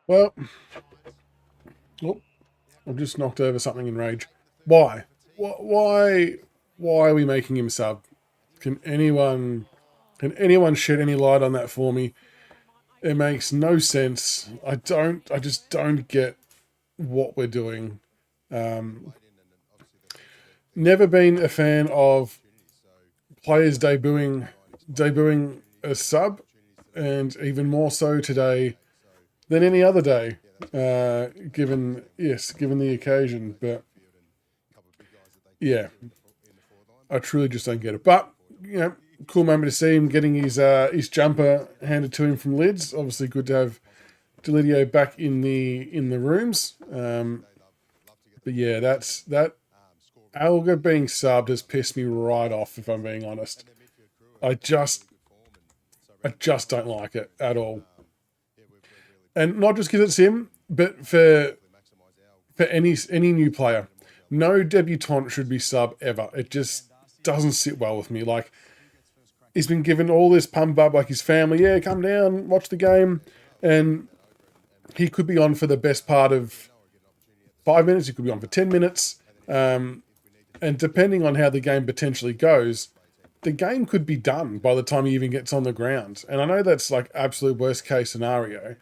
Well, oh, I've just knocked over something in rage. Why? Why are we making him sub? Can anyone shed any light on that for me? It makes no sense. I just don't get what we're doing. Never been a fan of players debuting a sub, and even more so today than any other day, given the occasion. But yeah, I truly just don't get it. But cool moment to see him getting his jumper handed to him from Lids. Obviously, good to have Delidio back in the rooms. But yeah, that Alger being subbed has pissed me right off, if I'm being honest. I just don't like it at all. And not just because it's him, but for any new player. No debutant should be sub ever. It just doesn't sit well with me. Like, he's been given all this pump up, like his family, yeah, come down, watch the game. And he could be on for the best part of 5 minutes. He could be on for 10 minutes. And depending on how the game potentially goes, the game could be done by the time he even gets on the ground. And I know that's like absolute worst case scenario,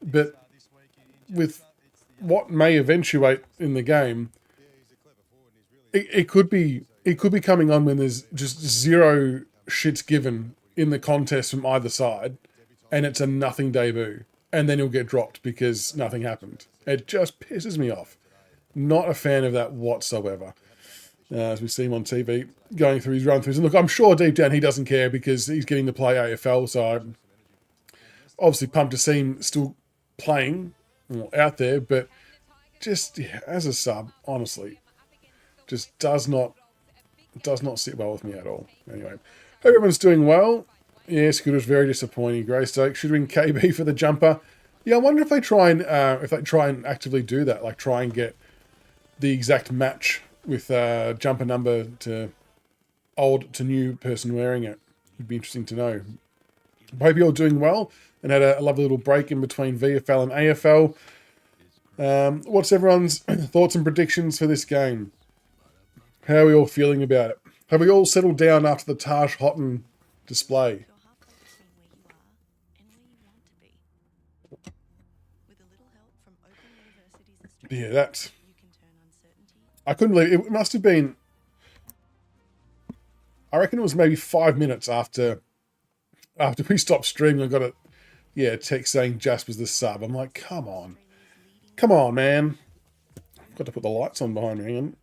but with what may eventuate in the game, it could be coming on when there's just zero shits given in the contest from either side, and it's a nothing debut, and then he'll get dropped because nothing happened. It just pisses me off. Not a fan of that whatsoever. As we see him on TV going through his run-throughs. And look, I'm sure deep down he doesn't care because he's getting to play AFL, so I'm obviously pumped to see him still playing out there, but just as a sub, honestly, just does not sit well with me at all. Anyway, hope everyone's doing well. Yes, good, was very disappointing. Greystoke should win KB for the jumper. Yeah, I wonder if they try and actively do that, like try and get the exact match with jumper number to old to new person wearing it. It'd be interesting to know. Hope you're all doing well and had a lovely little break in between VFL and AFL. What's everyone's thoughts and predictions for this game? How are we all feeling about it? Have we all settled down after the Taj Houghton display? Yeah, that's... I couldn't believe it. It must have been... I reckon it was maybe 5 minutes after we stopped streaming. I got a text saying Jasper's the sub. I'm like, come on. Come on, man. I've got to put the lights on behind me. Hang on.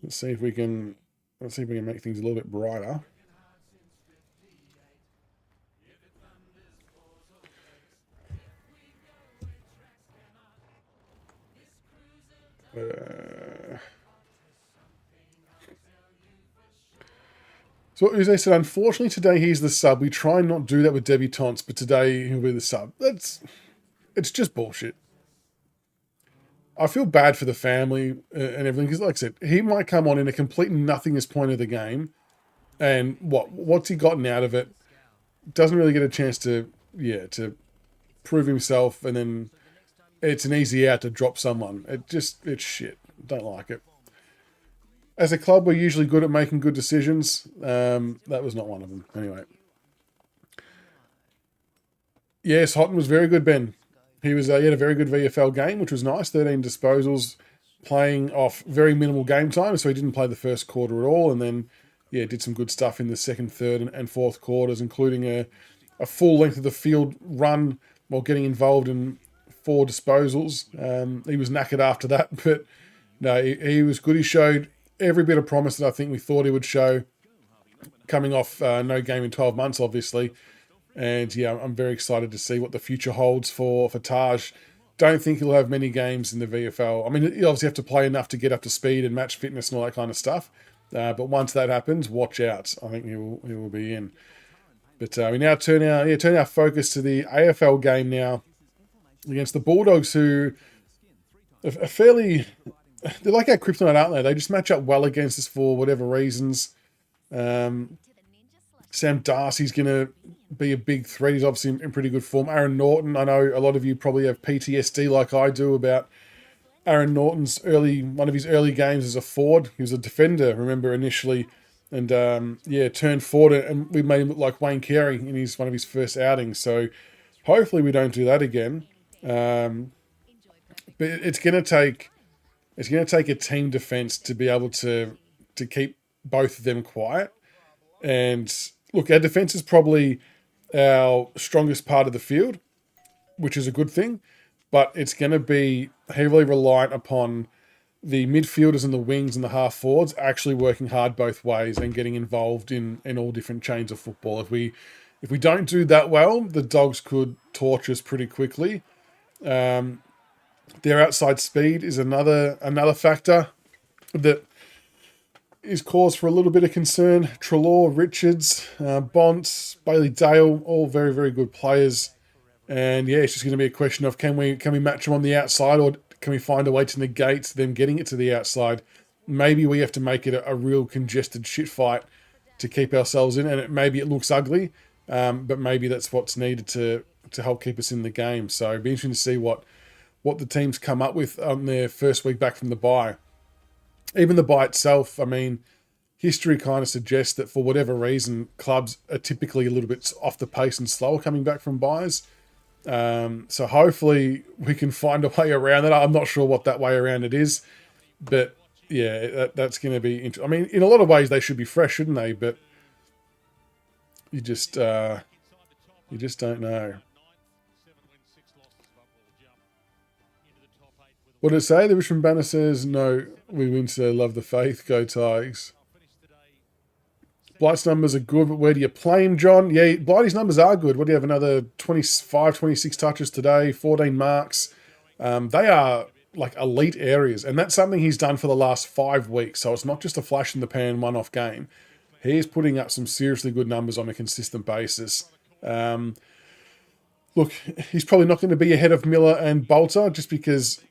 Let's see if we can make things a little bit brighter. So what Uze said, unfortunately today he's the sub. We try and not do that with debutantes, but today he'll be the sub. It's just bullshit. I feel bad for the family and everything, because like I said, he might come on in a complete nothingness point of the game, and what's he gotten out of it? Doesn't really get a chance to prove himself, and then it's an easy out to drop someone. It's shit. Don't like it. As a club, we're usually good at making good decisions. That was not one of them. Anyway. Yes, Houghton was very good, Ben. He had a very good VFL game, which was nice. 13 disposals, playing off very minimal game time, so he didn't play the first quarter at all, and then, did some good stuff in the second, third, and fourth quarters, including a full length of the field run while getting involved in 4 disposals. He was knackered after that, but no, he was good. He showed every bit of promise that I think we thought he would show, coming off no game in 12 months, obviously. And I'm very excited to see what the future holds for Taj. Don't think he'll have many games in the VFL. I mean, you obviously have to play enough to get up to speed and match fitness and all that kind of stuff. But once that happens, watch out. I think he will be in. But we now turn our focus to the AFL game now against the Bulldogs, who are fairly... They're like our Kryptonite, aren't they? They just match up well against us for whatever reasons. Sam Darcy's going to be a big threat. He's obviously in pretty good form. Aaron Norton, I know a lot of you probably have PTSD like I do about Aaron Norton's one of his early games as a forward. He was a defender, remember, initially, and turned forward, and we made him look like Wayne Carey in one of his first outings. So hopefully we don't do that again. But it's going to take a team defense to be able to keep both of them quiet. And look, our defense is probably our strongest part of the field, which is a good thing, but it's going to be heavily reliant upon the midfielders and the wings and the half forwards actually working hard both ways and getting involved in all different chains of football. If we don't do that well, the Dogs could torch us pretty quickly. Their outside speed is another factor that is cause for a little bit of concern. Treloar, Richards, Bonts, Bailey Dale, all very, very good players. And it's just going to be a question of can we match them on the outside, or can we find a way to negate them getting it to the outside? Maybe we have to make it a real congested shit fight to keep ourselves in, and maybe it looks ugly, but maybe that's what's needed to help keep us in the game. So it'd be interesting to see what the teams come up with on their first week back from the bye. Even the bye itself, I mean, history kind of suggests that for whatever reason, clubs are typically a little bit off the pace and slower coming back from byes. So hopefully we can find a way around it. I'm not sure what that way around it is, but that's going to be interesting. I mean, in a lot of ways they should be fresh, shouldn't they? But you just don't know. What did it say? The Richmond banner says, no, we win today, love the faith, go Tigers. Blight's numbers are good, but where do you play him, John? Yeah, Blighty's numbers are good. What do you have, another 25, 26 touches today, 14 marks? They are like elite areas, and that's something he's done for the last 5 weeks, so it's not just a flash in the pan one-off game. He is putting up some seriously good numbers on a consistent basis. Look, he's probably not going to be ahead of Miller and Bolter just because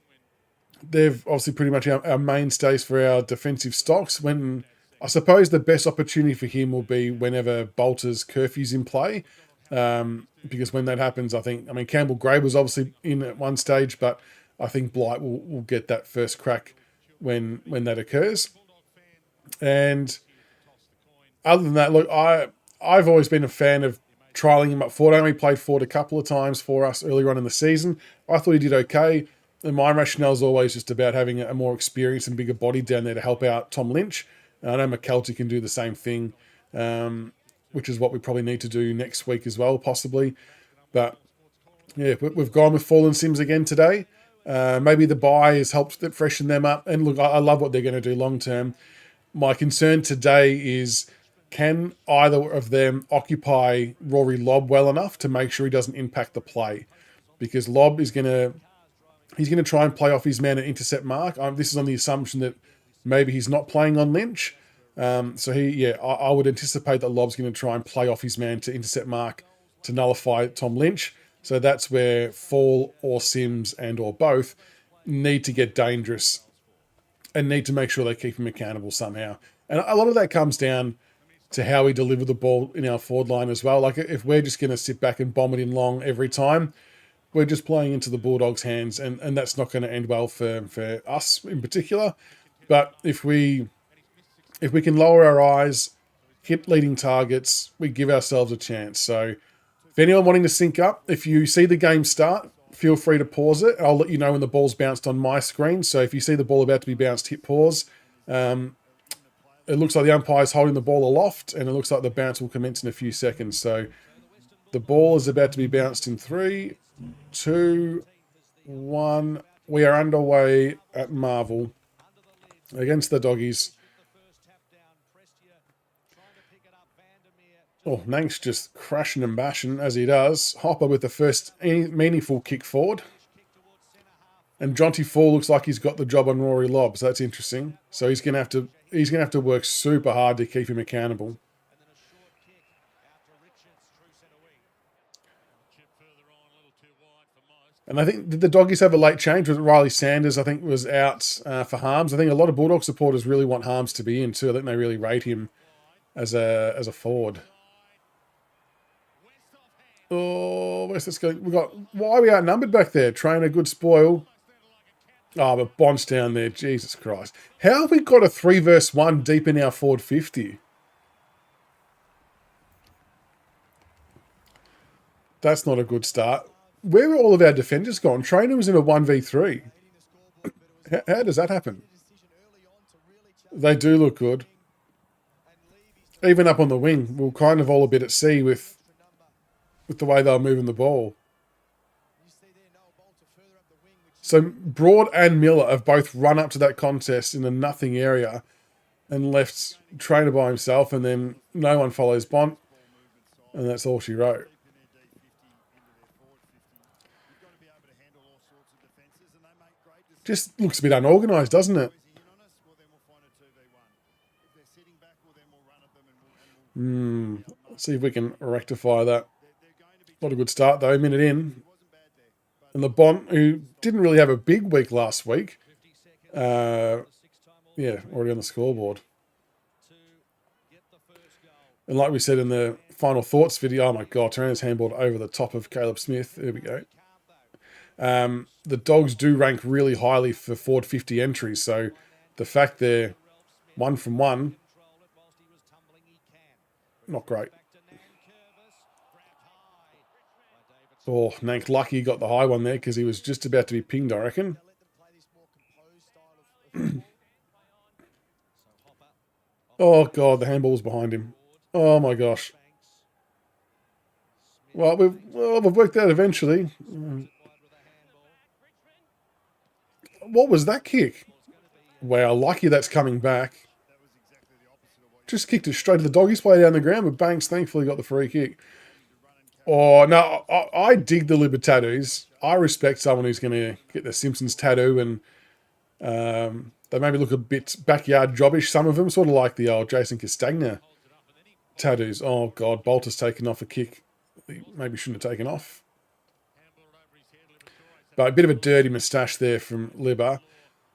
they've obviously pretty much our mainstays for our defensive stocks. When I suppose the best opportunity for him will be whenever Bolter's curfew's in play, because when that happens, I mean, Campbell Gray was obviously in at one stage, but I think Blight will get that first crack when that occurs. And other than that, look, I've always been a fan of trialling him up forward. I only played forward a couple of times for us earlier on in the season. I thought he did okay. And my rationale is always just about having a more experienced and bigger body down there to help out Tom Lynch. I know McKelty can do the same thing, which is what we probably need to do next week as well, possibly. But yeah, we've gone with Fallen Sims again today. Maybe the bye has helped freshen them up. And look, I love what they're going to do long term. My concern today is, can either of them occupy Rory Lobb well enough to make sure he doesn't impact the play? Because Lobb is going to try and play off his man at intercept mark. This is on the assumption that maybe he's not playing on Lynch. I would anticipate that Lobb's going to try and play off his man to intercept mark to nullify Tom Lynch. So that's where Fall or Sims and or both need to get dangerous and need to make sure they keep him accountable somehow. And a lot of that comes down to how we deliver the ball in our forward line as well. Like if we're just going to sit back and bomb it in long every time, we're just playing into the Bulldogs' hands, and that's not going to end well for us in particular. But if we can lower our eyes, hit leading targets, we give ourselves a chance. So if anyone wanting to sync up, if you see the game start, feel free to pause it. I'll let you know when the ball's bounced on my screen. So if you see the ball about to be bounced, hit pause. It looks like the umpire's holding the ball aloft, and it looks like the bounce will commence in a few seconds. So the ball is about to be bounced in 3, 2, 1. We are underway at Marvel against the Doggies. Oh, Nank's just crashing and bashing as he does. Hopper with the first meaningful kick forward. And Jonty Fall looks like he's got the job on Rory Lobb, so that's interesting. So he's gonna have to work super hard to keep him accountable. And I think, did the Doggies have a late change? Riley Sanders, I think, was out for Harms. I think a lot of Bulldog supporters really want Harms to be in too. I think they really rate him as a forward. Oh, where's this going? Why are we outnumbered back there? Trainer, good spoil. Oh, but Bond's down there. Jesus Christ. How have we got a 3 versus 1 deep in our forward 50? That's not a good start. Where are all of our defenders gone? Trainer was in a 1v3. How does that happen? They do look good. Even up on the wing, we were kind of all a bit at sea with the way they were moving the ball. So Broad and Miller have both run up to that contest in a nothing area and left Trainer by himself, and then no one follows Bond, and that's all she wrote. Just looks a bit unorganised, doesn't it? Let's see if we can rectify that. Not a good start, though. A minute in. And the Bond, who didn't really have a big week last week, already on the scoreboard. And like we said in the final thoughts video, oh my God, Tarana's handballed over the top of Caleb Smith. There we go. The Dogs do rank really highly for forward 50 entries, so the fact they're 1 from 1, not great. Oh, Nank lucky got the high one there because he was just about to be pinged, I reckon. Oh, God, the handball was behind him. Oh, my gosh. Well, we've worked out eventually. What was that kick? Wow, lucky that's coming back. Just kicked it straight to the Doggies play down the ground, but Banks thankfully got the free kick. Oh, no, I dig the Libba tattoos. I respect someone who's going to get their Simpsons tattoo, and they maybe look a bit backyard jobbish, some of them, sort of like the old Jason Castagna tattoos. Oh, God, Bolt has taken off a kick he maybe shouldn't have taken off. But a bit of a dirty moustache there from Libba.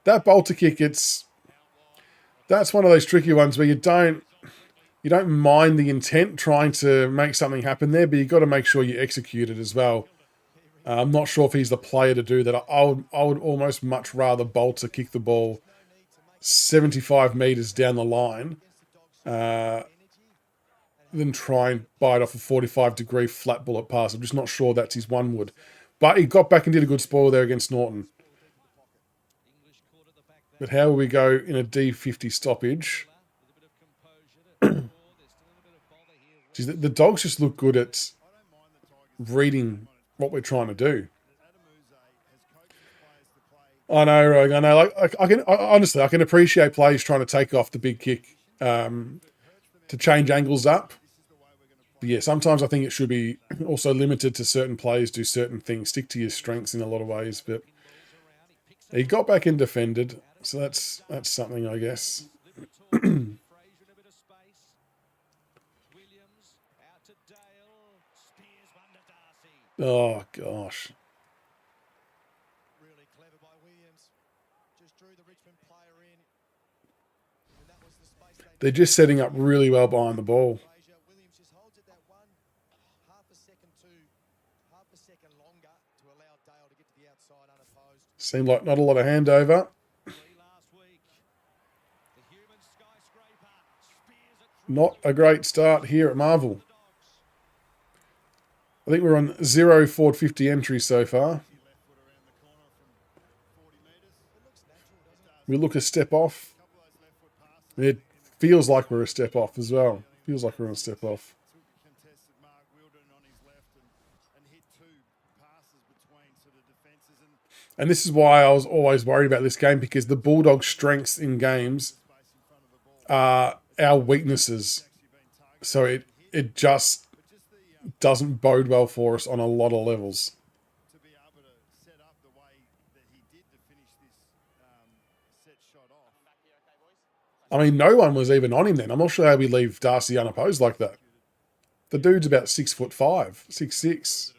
That Bolter kick, that's one of those tricky ones where you don't mind the intent trying to make something happen there, but you've got to make sure you execute it as well. I'm not sure if he's the player to do that. I would almost much rather Bolter kick the ball 75 metres down the line than try and bite off a 45-degree flat bullet pass. I'm just not sure that's his one wood. But he got back and did a good spoil there against Norton. But how will we go in a D50 stoppage? Jeez, the Dogs just look good at reading what we're trying to do. I know, Rogue. I know. Honestly, I can appreciate players trying to take off the big kick to change angles up. But yeah, sometimes I think it should be also limited to certain players do certain things. Stick to your strengths in a lot of ways. But he got back and defended, so that's something, I guess. Oh gosh. Really clever by Williams. Just drew the Richmond player in. And that was the space they're just setting up really well behind the ball. Williams just holds it that half a second longer to allow Dale to get to the outside unopposed. Seemed like not a lot of handover. Not a great start here at Marvel. I think we're on 0 forward 50 entries so far. We look a step off. It feels like we're a step off as well. Feels like we're on a step off. And this is why I was always worried about this game, because the Bulldogs' strengths in games are our weaknesses. So it just doesn't bode well for us on a lot of levels. I mean, no one was even on him then. I'm not sure how we leave Darcy unopposed like that. The dude's about 6'5", 6'6".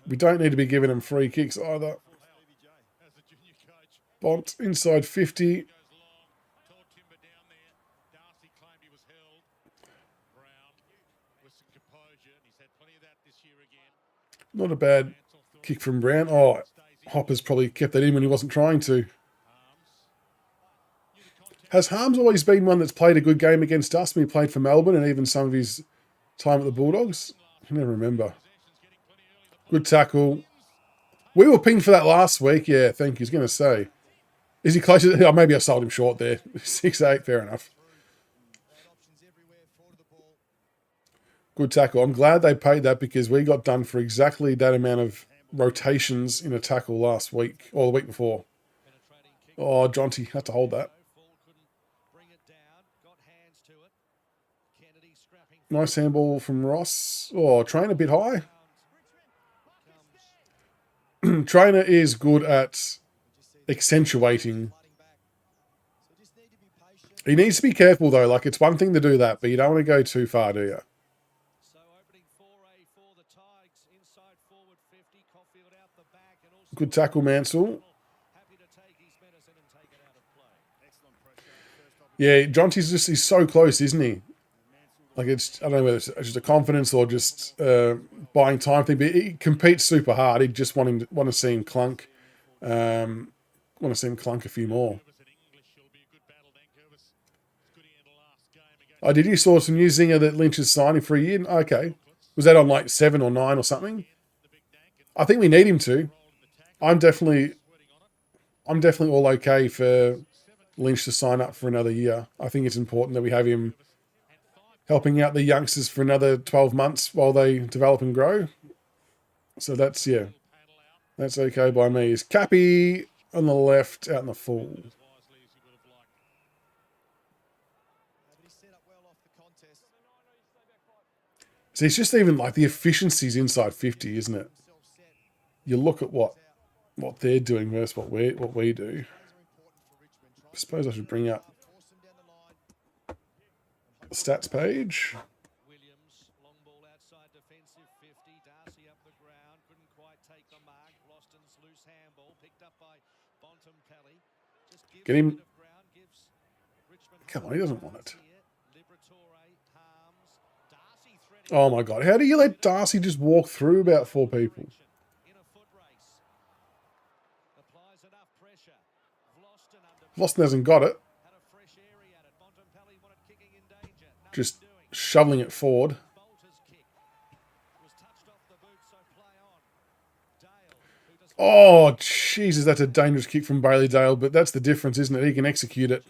We don't need to be giving him free kicks either. Bont inside 50. Not a bad kick from Brown. Oh, Hopper's probably kept that in when he wasn't trying to. Has Harms always been one that's played a good game against us when he played for Melbourne and even some of his time at the Bulldogs? I can never remember. Good tackle. We were pinged for that last week. Yeah, thank you. I was going to say. Is he closer? Oh, maybe I sold him short there. 6'8", fair enough. Good tackle. I'm glad they paid that because we got done for exactly that amount of rotations in a tackle last week or the week before. Oh, Jonty had to hold that. Nice handball from Ross. Oh, Trainer a bit high. Trainer is good at accentuating. He needs to be careful though. Like, it's one thing to do that, but you don't want to go too far, do you? Good tackle, Mansell. Yeah, Jonty's he's so close, isn't he? Like, it's, I don't know whether it's just a confidence or just buying time thing, but he competes super hard. He'd just want to see him clunk. Want to see him clunk a few more. Oh, did you saw some news zinger that Lynch is signing for a year? Okay. Was that on like 7 or 9 or something? I think we need him to. I'm definitely all okay for Lynch to sign up for another year. I think it's important that we have him helping out the youngsters for another 12 months while they develop and grow. So that's, yeah, that's okay by me. Is Cappy on the left, out in the full. See, it's just even like the efficiency's inside 50, isn't it? You look at what they're doing versus what we do. I suppose I should bring up the stats page. Get him. Come on, he doesn't want it. Oh my God, how do you let Darcy just walk through about 4 people? Vlosten hasn't got it. Just shoveling it forward. Oh, Jesus, that's a dangerous kick from Bailey Dale, but that's the difference, isn't it? He can execute it.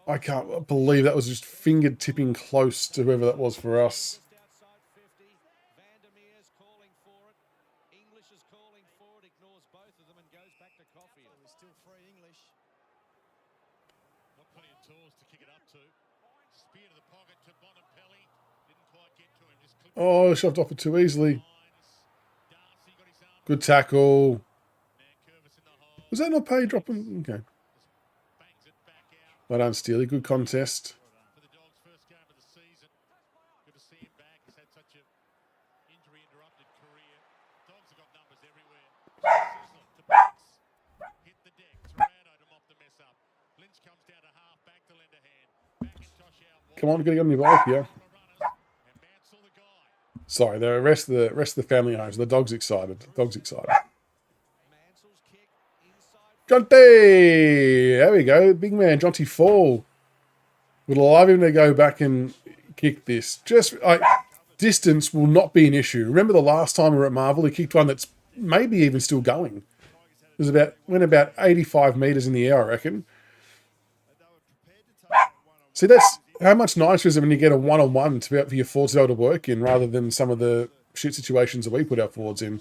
I can't believe that was just finger tipping close to whoever that was for us. Oh, shoved off it too easily. Good tackle. Was that not pay dropping? Okay. Well done, Steely. Good contest. Come on, gotta get on your bike here. Sorry, the rest of the family homes. The dog's excited. The dog's excited. Jonty! There we go. Big man, Jonty Fall. Would love him to go back and kick this. Just like distance will not be an issue. Remember the last time we were at Marvel, he kicked one that's maybe even still going. It went about 85 meters in the air, I reckon. See, that's how much nicer is it when you get a one-on-one for your forwards to be able to work in rather than some of the shit situations that we put our forwards in.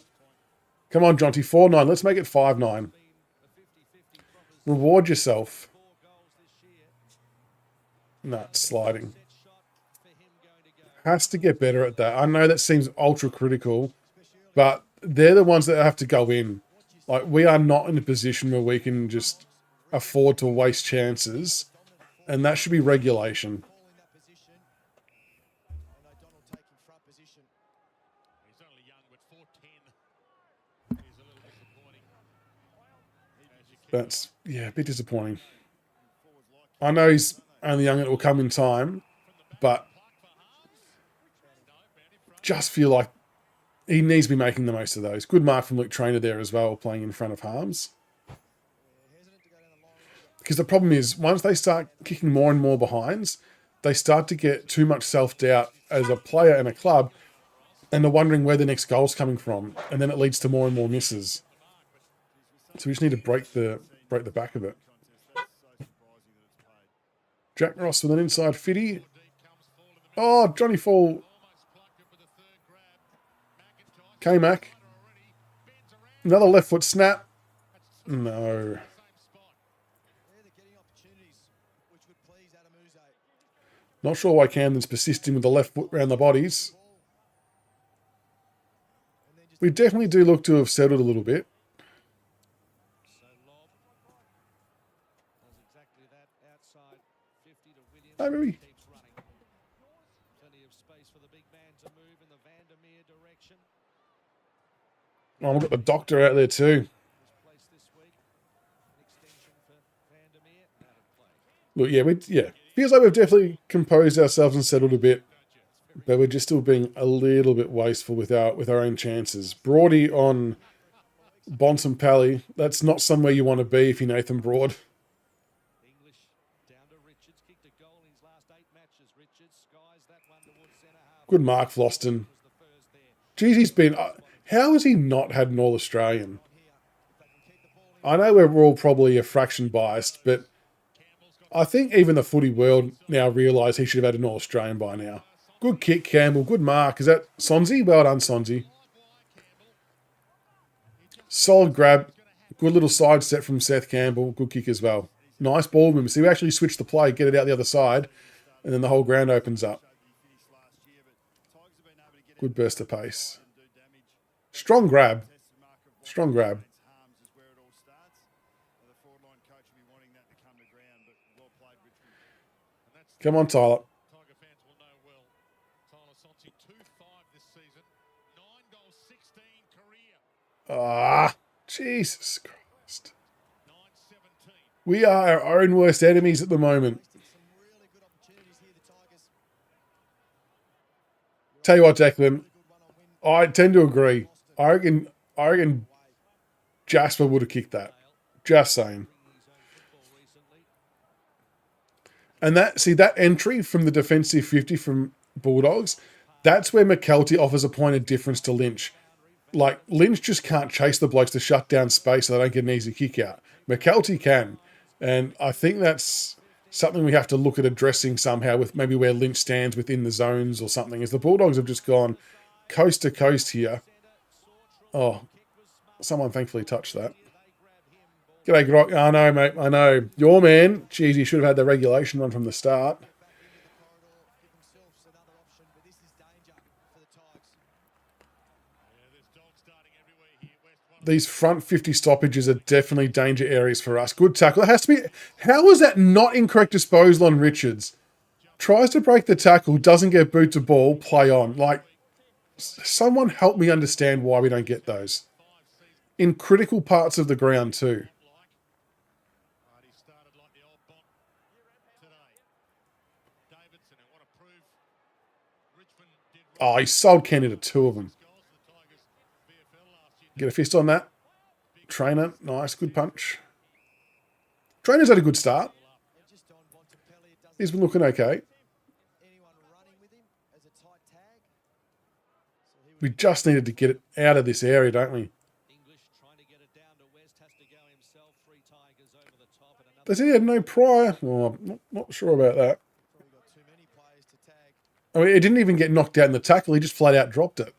Come on, Jonty, 4-9. Let's make it 5-9. Reward yourself. No, it's sliding. Has to get better at that. I know that seems ultra critical, but they're the ones that have to go in. Like, we are not in a position where we can just afford to waste chances, and that should be regulation. That's, yeah, a bit disappointing. I know he's only young and it will come in time, but just feel like he needs to be making the most of those. Good mark from Luke Trainer there as well, playing in front of Harms. Because the problem is, once they start kicking more and more behinds, they start to get too much self-doubt as a player and a club, and they're wondering where the next goal's coming from, and then it leads to more and more misses. So we just need to break the back of it. Jack Ross with an inside fitty. Oh, Johnny Fall. K-Mac. Another left foot snap. No. Not sure why Camden's persisting with the left foot around the bodies. We definitely do look to have settled a little bit. Oh, really? Oh, we've got the doctor out there too. Look, yeah, feels like we've definitely composed ourselves and settled a bit, but we're just still being a little bit wasteful with our own chances. Broady on Bonson Pally. That's not somewhere you want to be if you're Nathan Broad. Good mark, Floston. Geez, he's been... how has he not had an All-Australian? I know we're all probably a fraction biased, but I think even the footy world now realise he should have had an All-Australian by now. Good kick, Campbell. Good mark. Is that Sonzi? Well done, Sonzi. Solid grab. Good little side step from Seth Campbell. Good kick as well. Nice ball movement. See, we actually switch the play, get it out the other side, and then the whole ground opens up. Good burst of pace. Strong grab. Strong grab. Come on, Tyler. Ah, Jesus Christ. We are our own worst enemies at the moment. Tell you what, Declan, I tend to agree. I reckon Jasper would have kicked that. Just saying. And that entry from the defensive 50 from Bulldogs, that's where McKelty offers a point of difference to Lynch. Like, Lynch just can't chase the blokes to shut down space so they don't get an easy kick out. McKelty can. And I think that's something we have to look at addressing somehow with maybe where Lynch stands within the zones or something, as the Bulldogs have just gone coast to coast here. Oh, someone thankfully touched that. G'day, Grok. I know, mate. I know. Your man. Jeez, he should have had the regulation one from the start. These front 50 stoppages are definitely danger areas for us. Good tackle. It has to be... How was that not incorrect disposal on Richards? Tries to break the tackle, doesn't get boot to ball, play on. Like, someone help me understand why we don't get those. In critical parts of the ground too. Oh, he sold Kenny to two of them. Get a fist on that. Trainer, nice, good punch. Trainer's had a good start. He's been looking okay. We just needed to get it out of this area, don't we? Does he have no prior? Oh, I'm not sure about that. I mean, it didn't even get knocked out in the tackle. He just flat out dropped it.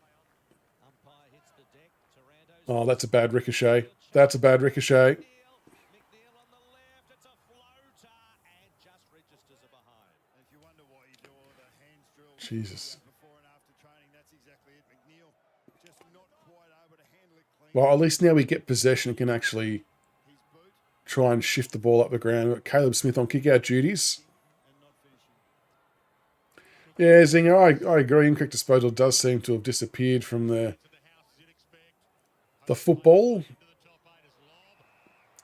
Oh, that's a bad ricochet. That's a bad ricochet. Jesus. Well, at least now we get possession and can actually try and shift the ball up the ground. We've got Caleb Smith on kick-out duties. Yeah, Zinger, I agree. Incorrect disposal does seem to have disappeared from the football.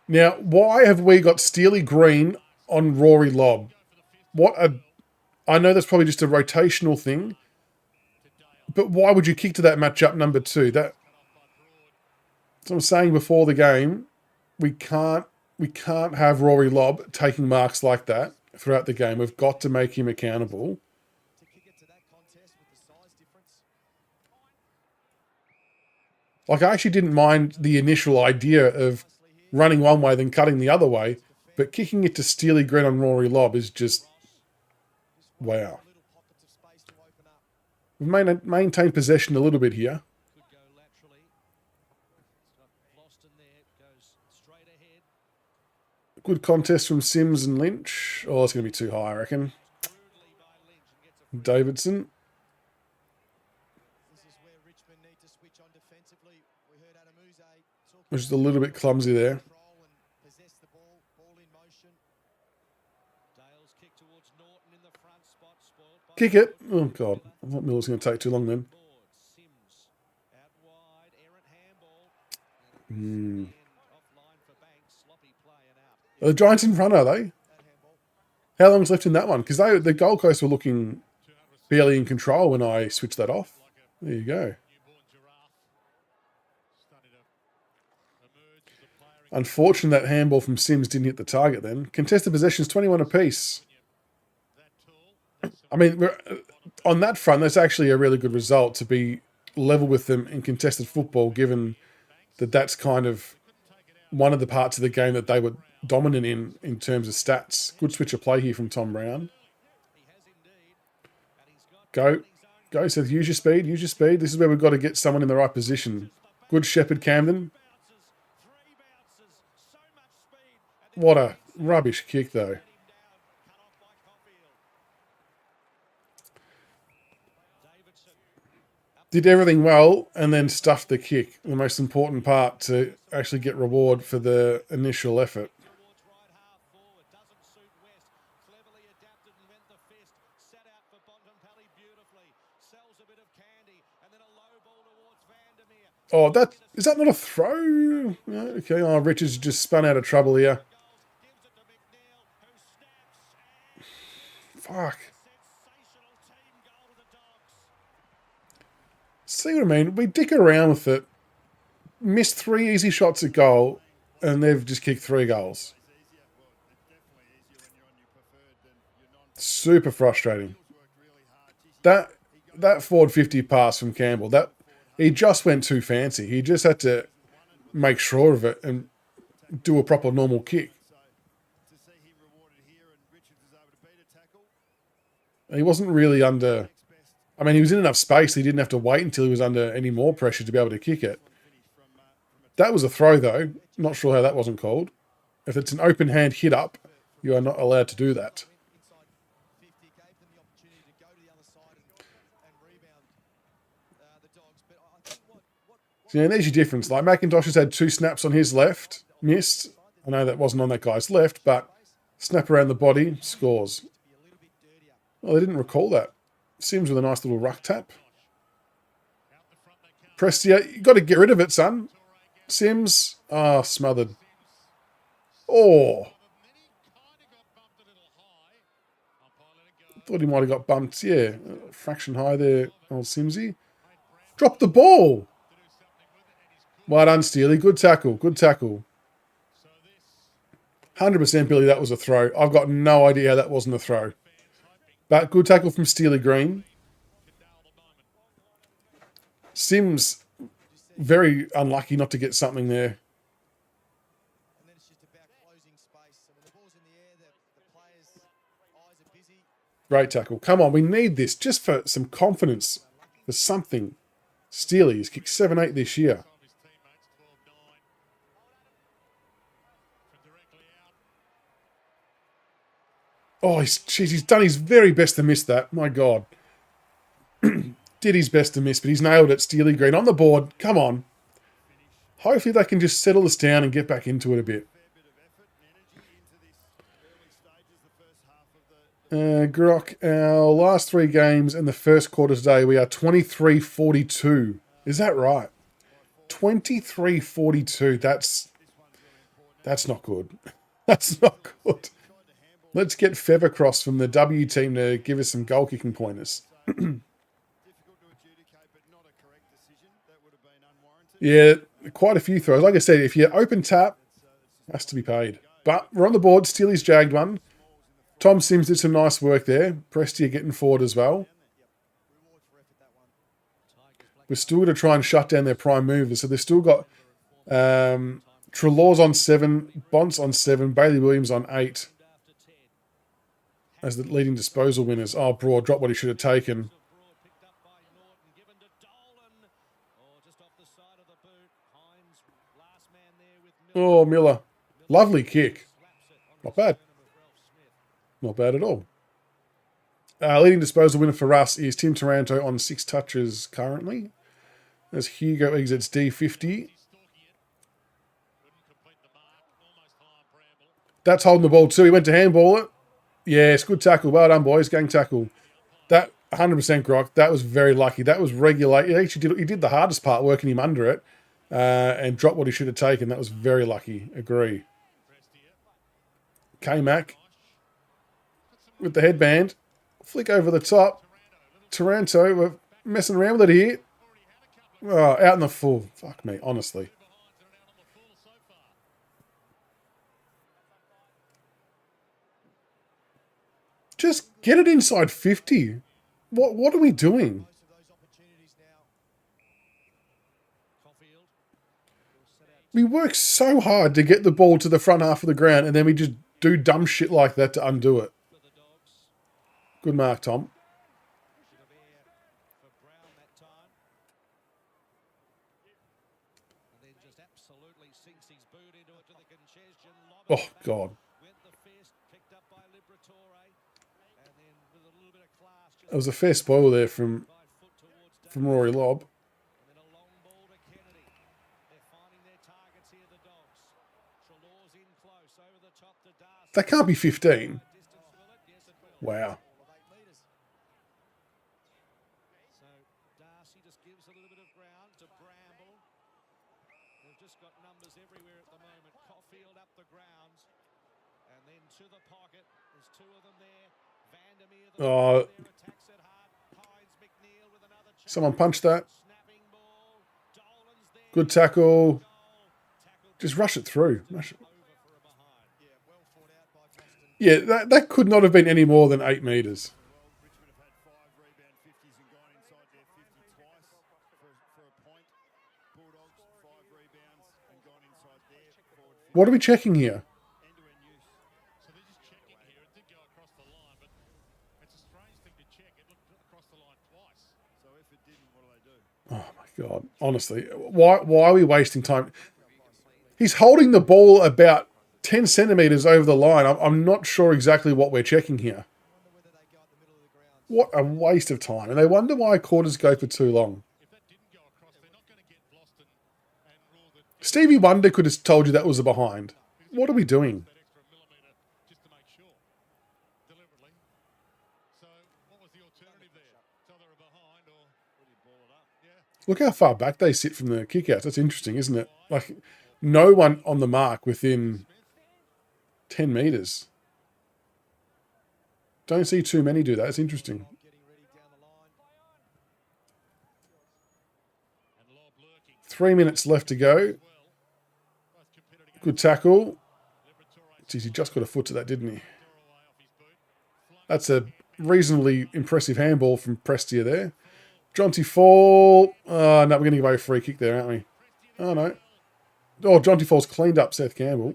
Now, why have we got Steely Green on Rory Lobb? I know that's probably just a rotational thing, but why would you kick to that matchup number 2? That's what I'm saying before the game. We can't have Rory Lobb taking marks like that throughout the game. We've got to make him accountable. Like, I actually didn't mind the initial idea of running one way then cutting the other way, but kicking it to Steely Green on Rory Lobb is just, wow. We've maintained possession a little bit here. Good contest from Sims and Lynch. Oh, it's going to be too high, I reckon. Davidson. Which is a little bit clumsy there. Kick it. Oh, God. I thought Miller's going to take too long then. Are the Giants in front, are they? How long's left in that one? Because the Gold Coast were looking barely in control when I switched that off. There you go. Unfortunate that handball from Sims didn't hit the target then. Contested possessions, 21 apiece. I mean, on that front, that's actually a really good result to be level with them in contested football, given that that's kind of one of the parts of the game that they were dominant in terms of stats. Good switch of play here from Tom Brown. Go, Seth, use your speed, use your speed. This is where we've got to get someone in the right position. Good Shepherd Camden. What a rubbish kick, though. Did everything well and then stuffed the kick. The most important part to actually get reward for the initial effort. Oh, is that not a throw? Yeah, okay, oh, Richards just spun out of trouble here. Fuck. See what I mean? We dick around with it. Missed 3 easy shots at goal, and they've just kicked 3 goals. Super frustrating. That forward 50 pass from Campbell, he just went too fancy. He just had to make sure of it and do a proper normal kick. He wasn't really under... I mean, he was in enough space. He didn't have to wait until he was under any more pressure to be able to kick it. That was a throw, though. Not sure how that wasn't called. If it's an open hand hit up, you are not allowed to do that. So, yeah, there's your difference. Like, McIntosh has had 2 snaps on his left. Missed. I know that wasn't on that guy's left, but snap around the body, scores. Well, they didn't recall that. Sims with a nice little ruck tap. Prestia, you got to get rid of it, son. Sims, smothered. Oh. Thought he might have got bumped. Yeah, fraction high there, old Simsy. Dropped the ball. Well done, Steely. Good tackle. Good tackle. 100% Billy, that was a throw. I've got no idea how that wasn't a throw. But good tackle from Steely Green. Sims, very unlucky not to get something there. Great tackle. Come on, we need this just for some confidence. For something. Steely has kicked 7-8 this year. Oh, he's done his very best to miss that. My God. Did his best to miss, but he's nailed it. Steely Green on the board. Come on. Hopefully they can just settle this down and get back into it a bit. Grok, our last 3 games in the first quarter today, we are 23-42. Is that right? 23-42. That's That's not good. That's not good. Let's get Fev across from the W team to give us some goal kicking pointers. Yeah, quite a few throws. Like I said, if you open tap, has to be paid. But we're on the board. Steely's jagged one. Tom Sims did some nice work there. Prestia getting forward as well. We're still going to try and shut down their prime movers. So they've still got Trelaws on 7, Bonts on 7, Bailey Williams on 8 as the leading disposal winners. Oh, Broad dropped what he should have taken. Oh, Miller. Lovely kick. Not bad. Not bad at all. Leading disposal winner for us is Tim Taranto on 6 touches currently. As Hugo exits D50. That's holding the ball too. He went to handball it. Yes, good tackle. Well done, boys. Gang tackle. That 100% Grok. That was very lucky. That was regulate. He did the hardest part, working him under it, and dropped what he should have taken. That was very lucky. Agree. K-Mac with the headband. Flick over the top. Taranto, we're messing around with it here. Oh, out in the full. Fuck me, honestly. Just get it inside 50. What are we doing? We work so hard to get the ball to the front half of the ground, and then we just do dumb shit like that to undo it. Good mark, Tom. Oh, God. It was a fair spoil there from Rory Lobb. That can't be 15. Wow. Oh, someone punched that. Good tackle. Just rush it through. Yeah, that could not have been any more than 8 metres. What are we checking here? Oh my God. Honestly, why are we wasting time? He's holding the ball about 10 centimetres over the line. I'm not sure exactly what we're checking here. What a waste of time. And they wonder why quarters go for too long. Stevie Wonder could have told you that was a behind. What are we doing? Look how far back they sit from the kickouts. That's interesting, isn't it? Like, no one on the mark within 10 metres. Don't see too many do that. It's interesting. Three minutes left to go. Good tackle. Jeez, he just got a foot to that, didn't he? That's a reasonably impressive handball from Prestia there. Jonty Fall. No, we're going to give away a free kick there, aren't we? Oh, no. Oh, Jonty Fall's cleaned up Seth Campbell.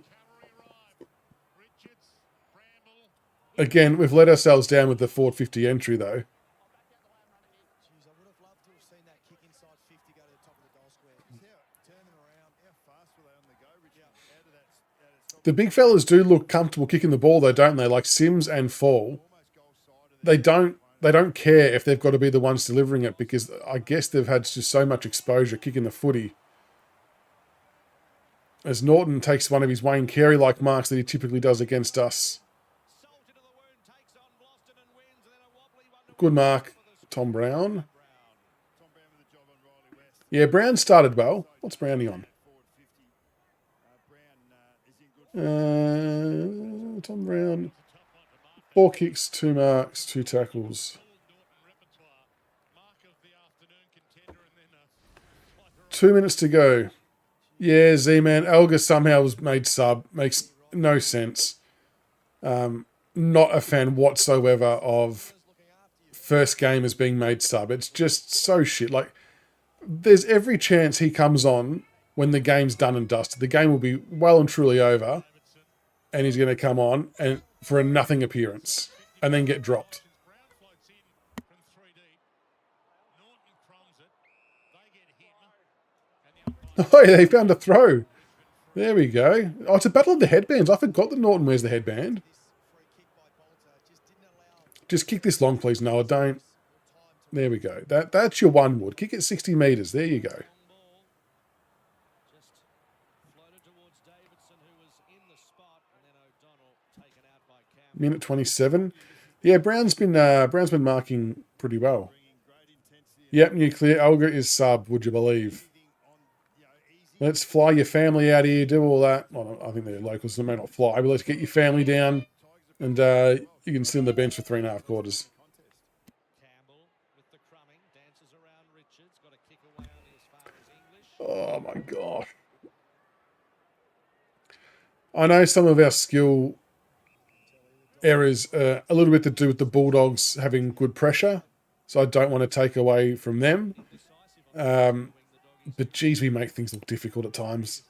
Again, we've let ourselves down with the 450 entry, though. The big fellas do look comfortable kicking the ball, though, don't they? Like Sims and Fall. They don't care if they've got to be the ones delivering it, because I guess they've had just so much exposure kicking the footy. As Norton takes one of his Wayne Carey-like marks that he typically does against us. Good mark, Tom Brown. Yeah, Brown started well. What's Brownie on? Tom Brown. 4 kicks, 2 marks, 2 tackles. 2 minutes to go. Yeah, Z-Man. Alger somehow was made sub. Makes no sense. Not a fan whatsoever of first game as being made sub. It's just so shit. Like, there's every chance he comes on when the game's done and dusted. The game will be well and truly over, and he's going to come on and for a nothing appearance and then get dropped. Oh, yeah, they found a throw. There we go. Oh, it's a battle of the headbands. I forgot that Norton wears the headband. Just kick this long, please. No, I don't. There we go. That's your one, Wood. Kick it 60 metres. There you go. Minute 27. Yeah, Brown's been marking pretty well. Yep, nuclear. Alger is sub, would you believe? Let's fly your family out here, do all that. Well, I think they're locals, so they may not fly, but let's get your family down, and you can sit on the bench for 3.5 quarters. Oh my gosh. I know some of our skill errors are a little bit to do with the Bulldogs having good pressure, so I don't want to take away from them. But geez, we make things look difficult at times.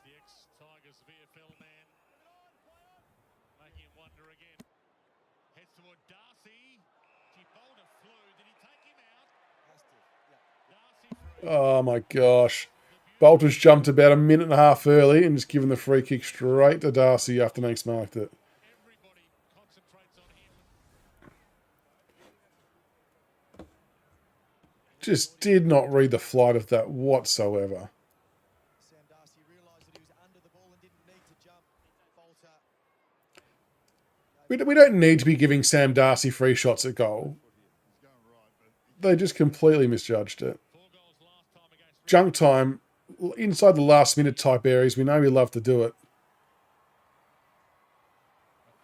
Oh my gosh. Bolter's jumped about a minute and a half early and just given the free kick straight to Darcy after Nanks marked it. Just did not read the flight of that whatsoever. We don't need to be giving Sam Darcy free shots at goal. They just completely misjudged it. Junk time, inside the last minute type areas, we know we love to do it.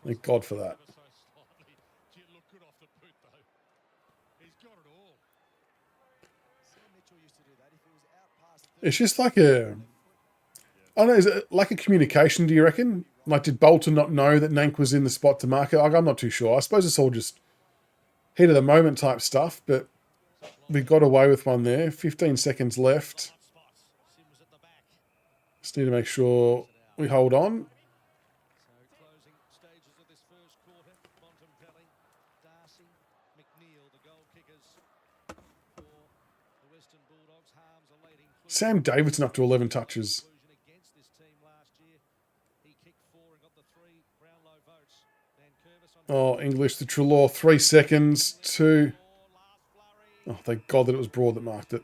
Thank God for that. It's just like a... I don't know, is it like a communication, do you reckon? Like, did Bolton not know that Nank was in the spot to mark it? I'm not too sure. I suppose it's all just heat of the moment type stuff, but we got away with one there. 15 seconds left. Just need to make sure we hold on. Sam Davidson up to 11 touches. Oh, English to Trelaw, 3 seconds, 2. Oh, thank God that it was Broad that marked it.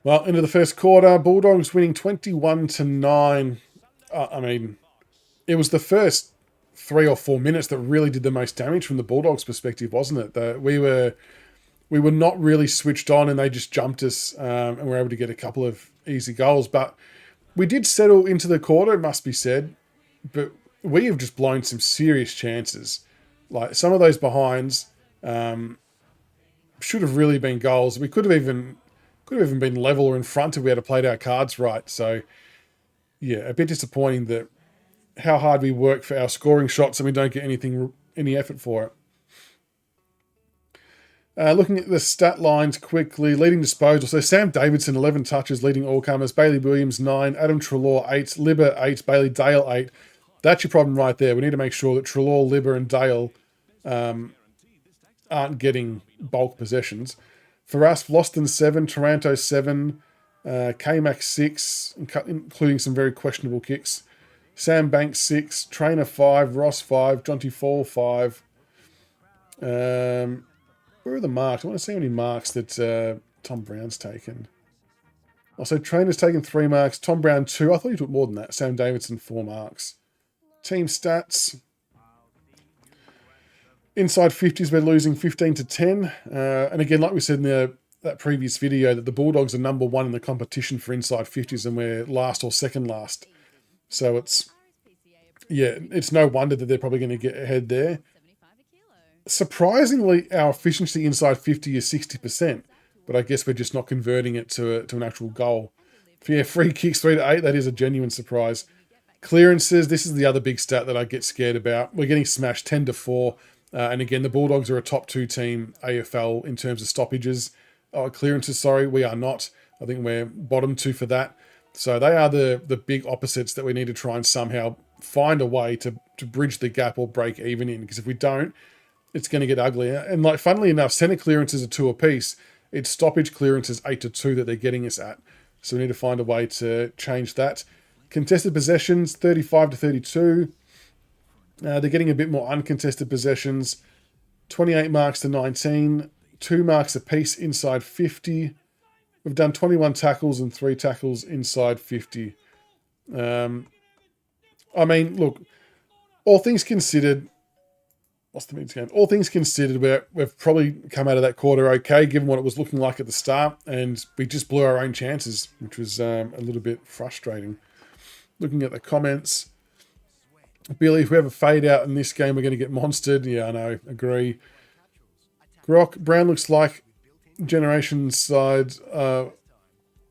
Well, into the first quarter, Bulldogs winning 21-9. I mean, it was the first 3 or 4 minutes that really did the most damage from the Bulldogs' perspective, wasn't it? We were not really switched on, and they just jumped us, and were able to get a couple of easy goals. But we did settle into the quarter, it must be said, but we have just blown some serious chances. Like, some of those behinds should have really been goals. We could have even been level or in front if we had played our cards right. So, yeah, a bit disappointing that how hard we work for our scoring shots and we don't get any effort for it. Looking at the stat lines quickly, leading disposal. So Sam Davidson, 11 touches, leading all comers. Bailey Williams, 9. Adam Trelaw, 8. Libber, 8. Bailey Dale, 8. That's your problem right there. We need to make sure that Trelaw, Libber, and Dale aren't getting bulk possessions. For us, Loston, 7. Taranto, 7. K-Mac, 6, including some very questionable kicks. Sam Banks, 6. Trainer, 5. Ross, 5. Jonty Fall, 5. Where are the marks? I want to see how many marks that Tom Brown's taken. Also, Trainer's taken 3 marks. Tom Brown, 2. I thought he took more than that. Sam Davidson, 4 marks. Team stats. Inside 50s, we're losing 15-10. And again, like we said in the that previous video that the Bulldogs are number 1 in the competition for inside 50s and we're last or second last. So it's no wonder that they're probably going to get ahead there. Surprisingly, our efficiency inside 50 is 60%, but I guess we're just not converting it to an actual goal. Yeah, free kicks 3-8, that is a genuine surprise. Clearances, this is the other big stat that I get scared about. We're getting smashed 10-4. And again, the Bulldogs are a top 2 team AFL in terms of stoppages. Clearances, sorry, we are not. I think we're bottom 2 for that. So they are the big opposites that we need to try and somehow find a way to bridge the gap or break even in. Because if we don't, it's going to get ugly. And like, funnily enough, centre clearances are 2 apiece. It's stoppage clearances 8-2 that they're getting us at. So we need to find a way to change that. Contested possessions, 35-32. They're getting a bit more uncontested possessions. 28 marks to 19. 2 marks apiece inside 50. We've done 21 tackles and 3 tackles inside 50. I mean, look, all things considered, what's the means game? All things considered, we've probably come out of that quarter okay, given what it was looking like at the start, and we just blew our own chances, which was a little bit frustrating. Looking at the comments, Billy, if we have a fade out in this game, we're going to get monstered. Yeah, I know, agree. Grok, Brown looks like generation side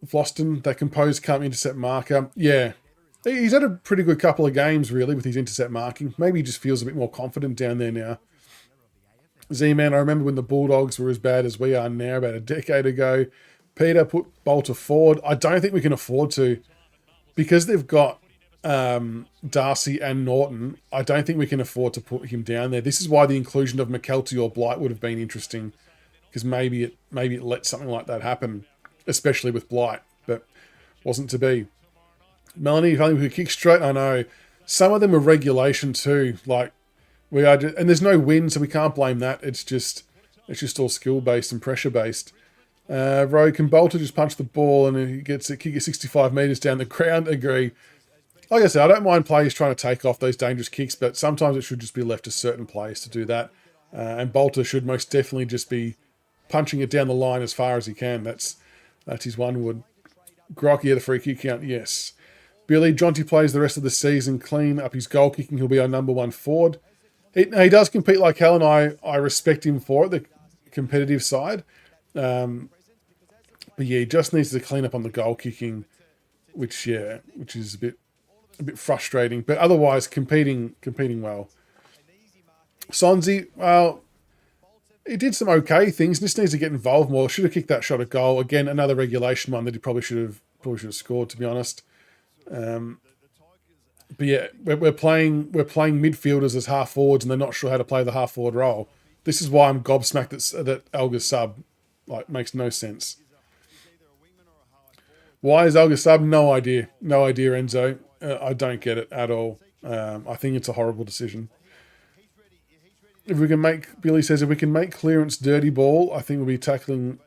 Vlosten, that composed can't intercept marker. Yeah, he's had a pretty good couple of games, really, with his intercept marking. Maybe he just feels a bit more confident down there now. Z-Man, I remember when the Bulldogs were as bad as we are now about a decade ago. Peter, put Bolter forward. I don't think we can afford to. Because they've got Darcy and Norton, I don't think we can afford to put him down there. This is why the inclusion of McKelty or Blight would have been interesting. Because maybe it let something like that happen, especially with Blight, but wasn't to be. Melanie, if only we could kick straight. I know. Some of them are regulation too. Like we are, and there's no win, so we can't blame that. It's just all skill based and pressure based. Rowe, can Bolter just punch the ball and he gets a kick at 65 metres down the ground? Agree. Like I said, I don't mind players trying to take off those dangerous kicks, but sometimes it should just be left to certain players to do that. And Bolter should most definitely just be punching it down the line as far as he can. That's his one wood. Grocky at the free kick count, yes. Billy, Jonty plays the rest of the season, clean up his goal kicking. He'll be our number 1 forward. He does compete like hell, and I respect him for it, the competitive side. But yeah, he just needs to clean up on the goal kicking, which is a bit frustrating. But otherwise, competing well. Sonzi, well, he did some okay things. Just needs to get involved more. Should have kicked that shot at goal. Again, another regulation one that he probably should have scored, to be honest. But yeah, we're playing midfielders as half forwards, and they're not sure how to play the half forward role. This is why I'm gobsmacked that Alger sub makes no sense. Why is Alger sub? No idea, Enzo. I don't get it at all. I think it's a horrible decision. If we can make, Billy says, if we can make clearance dirty ball, I think we'll be tackling.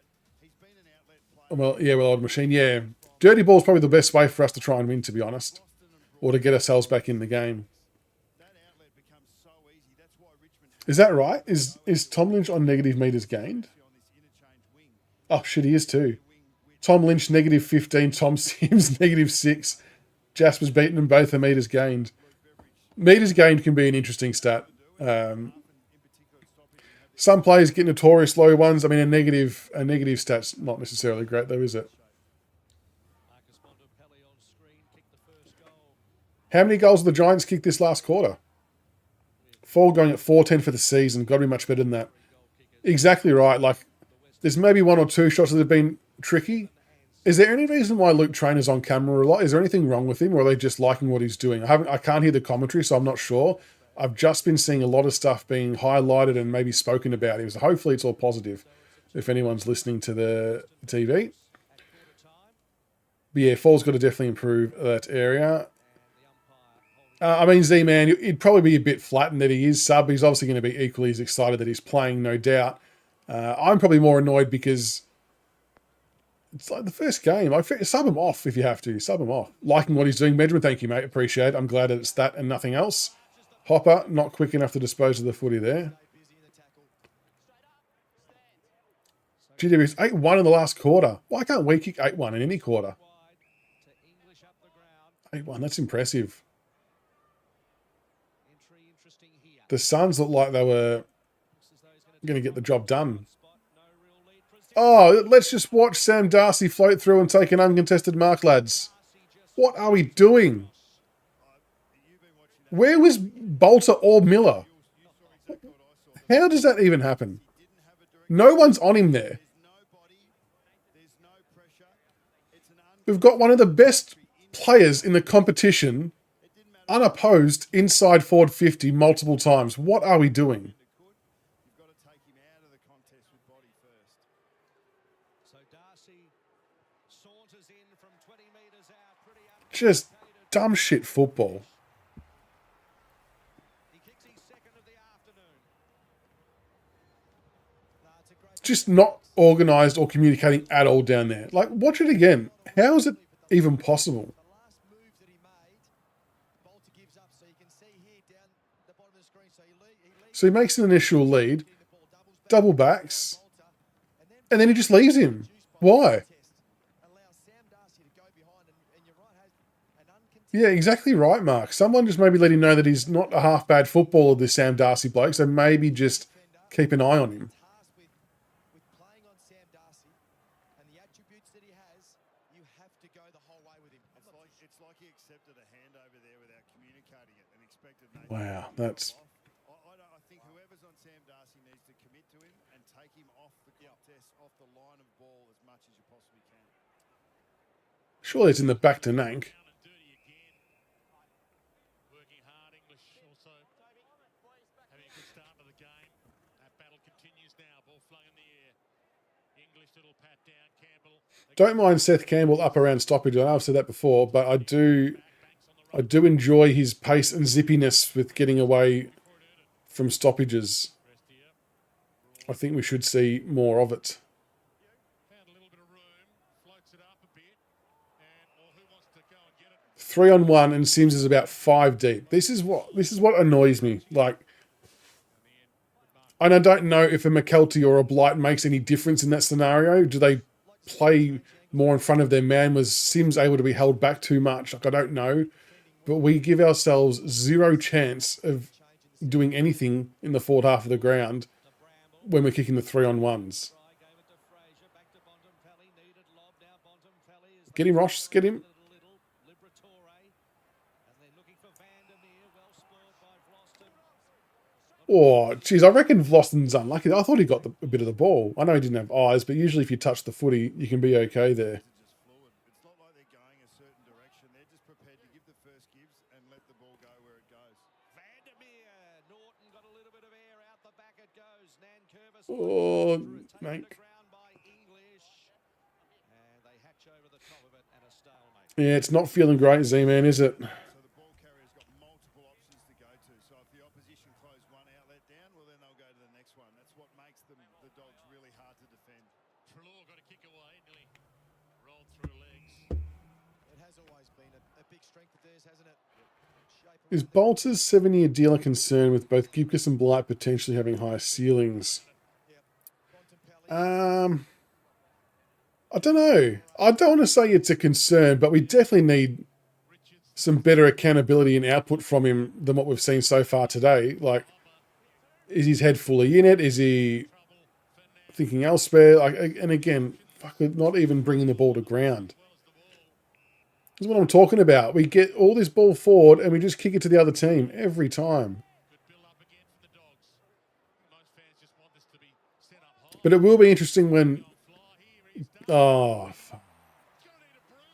Old machine. Yeah, dirty ball is probably the best way for us to try and win, to be honest, or to get ourselves back in the game. Is that right? Is Tom Lynch on negative metres gained? Oh shit, he is too. Tom Lynch negative 15, Tom Sims negative 6. Jasper's beaten them both for metres gained. Metres gained can be an interesting stat. Some players get notorious low ones. I mean, a negative stat's not necessarily great though, is it? How many goals did the Giants kick this last quarter? 4 going at 4-10 for the season. Got to be much better than that. Exactly right. Like, there's maybe 1 or 2 shots that have been tricky. Is there any reason why Luke Trainer's on camera a lot? Is there anything wrong with him, or are they just liking what he's doing? I can't hear the commentary, so I'm not sure. I've just been seeing a lot of stuff being highlighted and maybe spoken about him. So hopefully it's all positive if anyone's listening to the TV. But yeah, Fall's got to definitely improve that area. I mean, Z-Man, he'd probably be a bit flat in that he is sub. He's obviously going to be equally as excited that he's playing, no doubt. I'm probably more annoyed because it's like the first game. Sub him off if you have to. Sub him off. Liking what he's doing. Benjamin, thank you, mate. Appreciate it. I'm glad that it's that and nothing else. Hopper, not quick enough to dispose of the footy there. GW's 8-1 in the last quarter. Why can't we kick 8-1 in any quarter? 8-1, that's impressive. The Suns looked like they were going to get the job done. Oh, let's just watch Sam Darcy float through and take an uncontested mark, lads. What are we doing? Where was Bolter or Miller? How does that even happen? No one's on him there. We've got one of the best players in the competition, unopposed, inside forward 50 multiple times. What are we doing? Just dumb shit football. Just not organised or communicating at all down there. Like, watch it again. How is it even possible? So he makes an initial lead, double backs, and then he just leaves him. Why? Yeah, exactly right, Mark. Someone just maybe let him know that he's not a half bad footballer, this Sam Darcy bloke, so maybe just keep an eye on him. Wow, that's... I think whoever's on Sam Darcy needs to commit to him and take him off the contest, off the line of ball as much as you possibly can. Surely it's in the back to Nank. Working hard, English also having a good start to the game. That battle continues now. Ball flung in the air. English little pat down. Campbell. Don't mind Seth Campbell up around stoppage. I know I've said that before, but I do enjoy his pace and zippiness with getting away from stoppages. I think we should see more of it. 3-on-1 and Sims is about 5 deep. This is what annoys me. Like, and I don't know if a McKelty or a Blight makes any difference in that scenario. Do they play more in front of their man? Was Sims able to be held back too much? Like, I don't know. But we give ourselves zero chance of doing anything in the forward half of the ground when we're kicking the 3-on-1s. Get him, Ross. Get him. Oh, geez, I reckon Vlosten's unlucky. I thought he got a bit of the ball. I know he didn't have eyes, but usually if you touch the footy, you can be okay there. Oh, Nank. Yeah, it's not feeling great, Z-Man, is it? Is Bolter's 7-year deal a concern with both Gibcus and Blight potentially having higher ceilings? I don't know. I don't want to say it's a concern, but we definitely need some better accountability and output from him than what we've seen so far today. Like, is his head fully in it? Is he thinking elsewhere? Like, and again, fuck, not even bringing the ball to ground. This is what I'm talking about. We get all this ball forward and we just kick it to the other team every time. But it will be interesting when... Oh, fuck.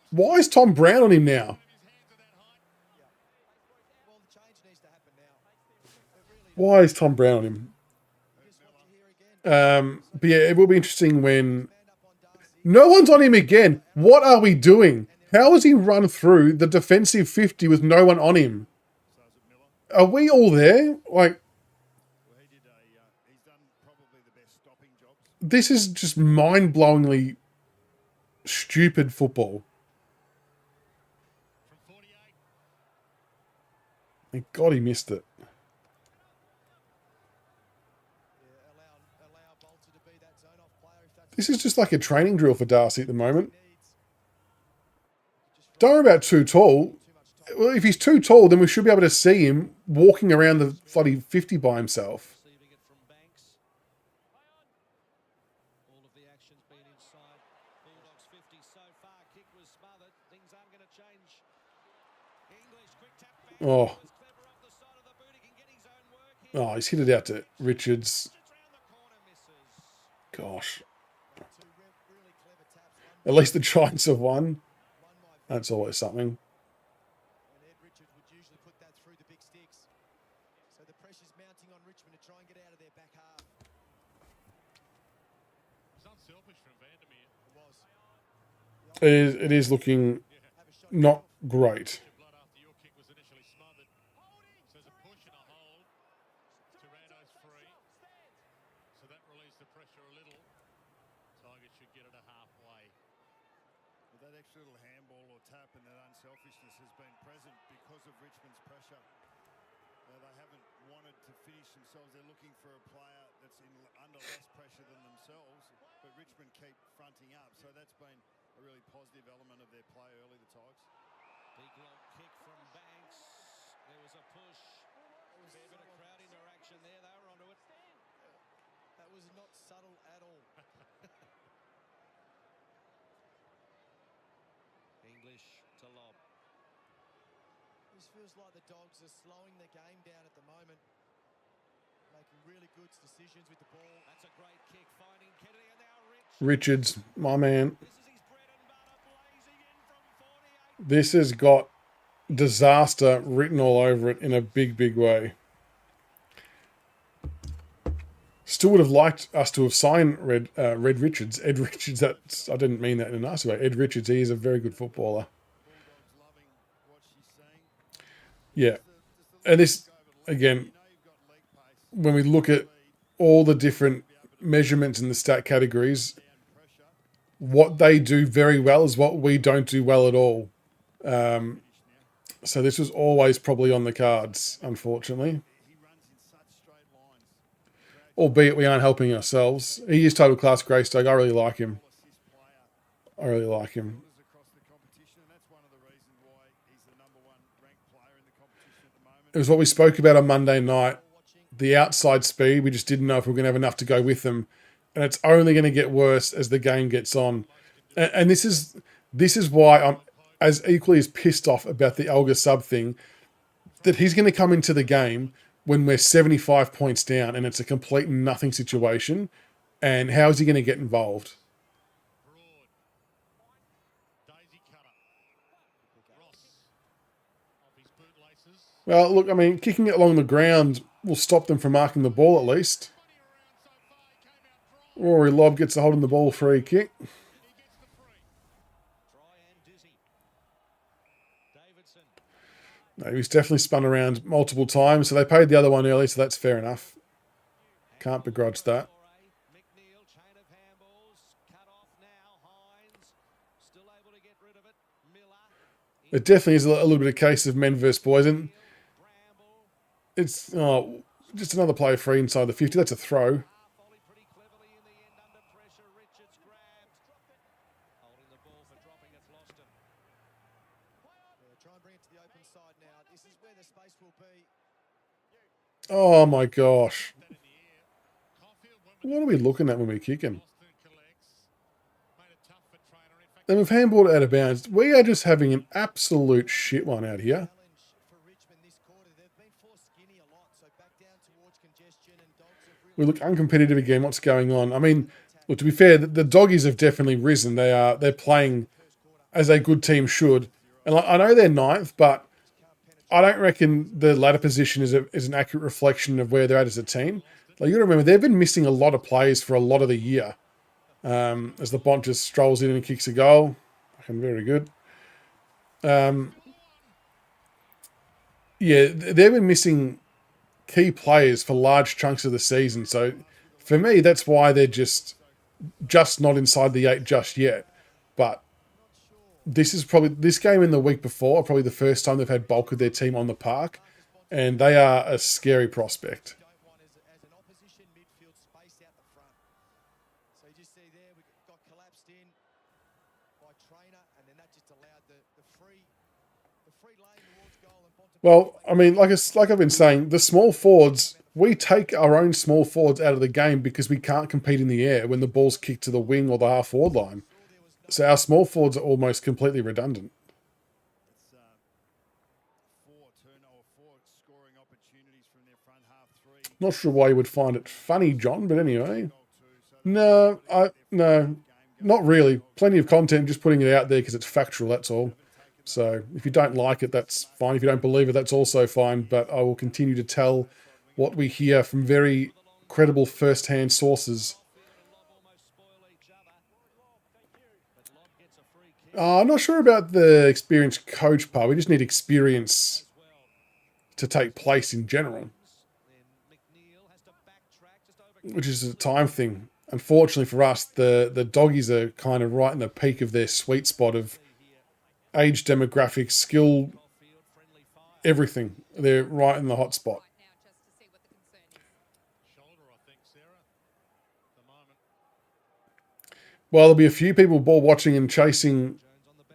Why is Tom Brown on him now? Why is Tom Brown on him? But yeah, it will be interesting when... No one's on him again. What are we doing? How has he run through the defensive 50 with no one on him? Are we all there? Like... This is just mind-blowingly stupid football. Thank God he missed it. This is just like a training drill for Darcy at the moment. Don't worry about too tall. Well, if he's too tall, then we should be able to see him walking around the bloody 50 by himself. Receiving it from Banks. All of the action's been inside Bulldogs 50 so far. Kick was smothered. Things aren't going to change. English quick tap back. Oh. Was clever off the side of the boot. He can get his own work here. Oh, he's hit it out to Richards. It's round the corner, misses. Gosh. Two really clever taps. At least the Giants have won. That's always something. And Ed Richards would usually put that through the big sticks. So the pressure's mounting on Richmond to try and get out of their back half. It's unselfish from Vandermeer. It was. It is looking Have a shot. not great. Blood after your kick was initially smothered. So there's a push and a hold. Taranto's free. So that relieves the pressure a little. Tigers should get it a halfway. But that extra little handball or tap and that unselfishness has been present because of Richmond's pressure. They haven't wanted to finish themselves. They're looking for a player that's under less pressure than themselves. But Richmond keep fronting up. So that's been a really positive element of their play early, the Tigers. Big long kick from Banks. There was a push. Fair bit of crowd interaction there. They were onto it. That was not subtle at all. English to lob. This feels like the Dogs are slowing the game down at the moment. Making really good decisions with the ball. That's a great kick. Finding Kennedy and now Rich. Richards, my man. This is his bread and butter. Blazing in from 48. This has got disaster written all over it in a big, big way. Still would have liked us to have signed Red Richards. Ed Richards, I didn't mean that in a nice way. Ed Richards, he is a very good footballer. Bulldogs loving what she's saying. Yeah. And this, again, when we look at all the different measurements in the stat categories, what they do very well is what we don't do well at all. So this was always probably on the cards, unfortunately. He runs in such straight lines. Albeit we aren't helping ourselves. He is total class Greystoke. I really like him. Assist player. I really like him. Across the competition, and that's one of the reasons why he's the #1 ranked player in the competition at the moment. It was what we spoke about on Monday night. The outside speed, we just didn't know if we were going to have enough to go with them. And it's only going to get worse as the game gets on. And this is why I'm as equally as pissed off about the Alger sub thing, that he's going to come into the game when we're 75 points down and it's a complete nothing situation. And how is he going to get involved? Broad. Daisy cutter. Ross. Off his bootlaces. Well, look, I mean, kicking it along the ground will stop them from marking the ball at least. Rory Lobb gets a hold on the ball, free kick. Try and Dizzy. Davidson. No, he's definitely spun around multiple times, so they paid the other one early, so that's fair enough. Can't begrudge that. McNeil, chain of handballs. Cut off now. Hines. Still able to get rid of it. Miller. It definitely is a little bit of case of men versus boys, and Bramble. it's just another play free inside the 50. That's a throw. Volley pretty cleverly in the end under pressure. Richards grabbed. Holding the ball for dropping. It's lost him. Try and bring it to the open side now. This is where the space will be. Oh my gosh. That in the air. Caulfield went with What are we looking at when we're kicking? Boston collects. Made it tough for Trainer. In fact, And we've handballed it out of bounds. We are just having an absolute shit one out here. Challenge for Richmond this quarter. They've been forced skinny a lot, so back down towards congestion, and Dogs have really We look uncompetitive again. What's going on? I mean, look, to be fair, the doggies have definitely risen. They're playing as a good team should. And I know they're ninth, but I don't reckon the ladder position is an accurate reflection of where they're at as a team. Like, you got to remember, they've been missing a lot of players for a lot of the year. As the Bont just strolls in and kicks a goal. Fucking very good. Yeah, they've been missing key players for large chunks of the season. So for me, that's why they're just not inside the 8 just yet. But this is probably, this game and the week before, probably the first time they've had bulk of their team on the park. And they are a scary prospect. don't want as an opposition midfield space out the front. So you just see there, Well, I mean, like I've been saying, the small forwards, we take our own small forwards out of the game because we can't compete in the air when the ball's kicked to the wing or the half forward line. So our small forwards are almost completely redundant. It's 4 turnover, 4 scoring opportunities from their front half 3. Not sure why you would find it funny, John, but anyway. No, not really. Plenty of content, just putting it out there because it's factual, that's all. So if you don't like it, that's fine. If you don't believe it, that's also fine. But I will continue to tell what we hear from very credible first-hand sources. I'm not sure about the experienced coach part. We just need experience to take place in general, which is a time thing. Unfortunately for us, the doggies are kind of right in the peak of their sweet spot of age demographic, skill, everything. They're right in the hot spot. Well, there'll be a few people ball watching and chasing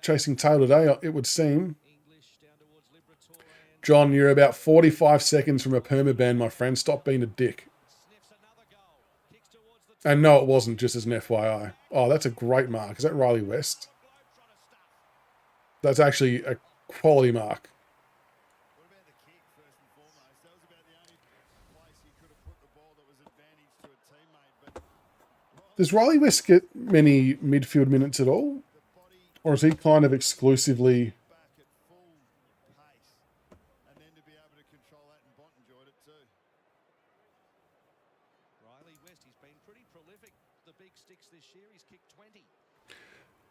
tail today, it would seem. John, you're about 45 seconds from a permaban, my friend. Stop being a dick. And no, it wasn't, just as an FYI. Oh, that's a great mark. Is that Riley West? That's actually a quality mark. What about the kick, first and foremost? That was about the only place he could have put the ball that was advantage to a teammate. But Does Riley West get many midfield minutes at all? Or is he kind of exclusively... back at full pace. And then to be able to control that, and Bont enjoyed it too. Riley West, he's been pretty prolific. The big sticks this year, he's kicked 20.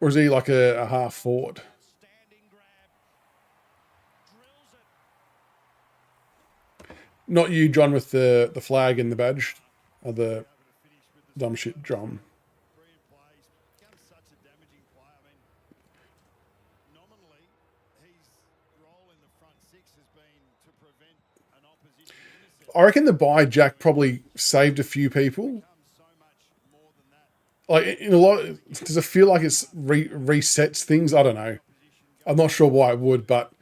Or is he like a half forward? Standing grab. Drills it. Not you, John, with the flag and the badge. Or the dumb shit drum. Brilliant plays. Becomes such a damaging player. I mean, nominally, his role in the front six has been to prevent an opposition intercept. I reckon the bye Jack probably saved a few people. Becomes so much more than that. Like, in a lot... Does it feel like it's resets things? I don't know. I'm not sure why it would, but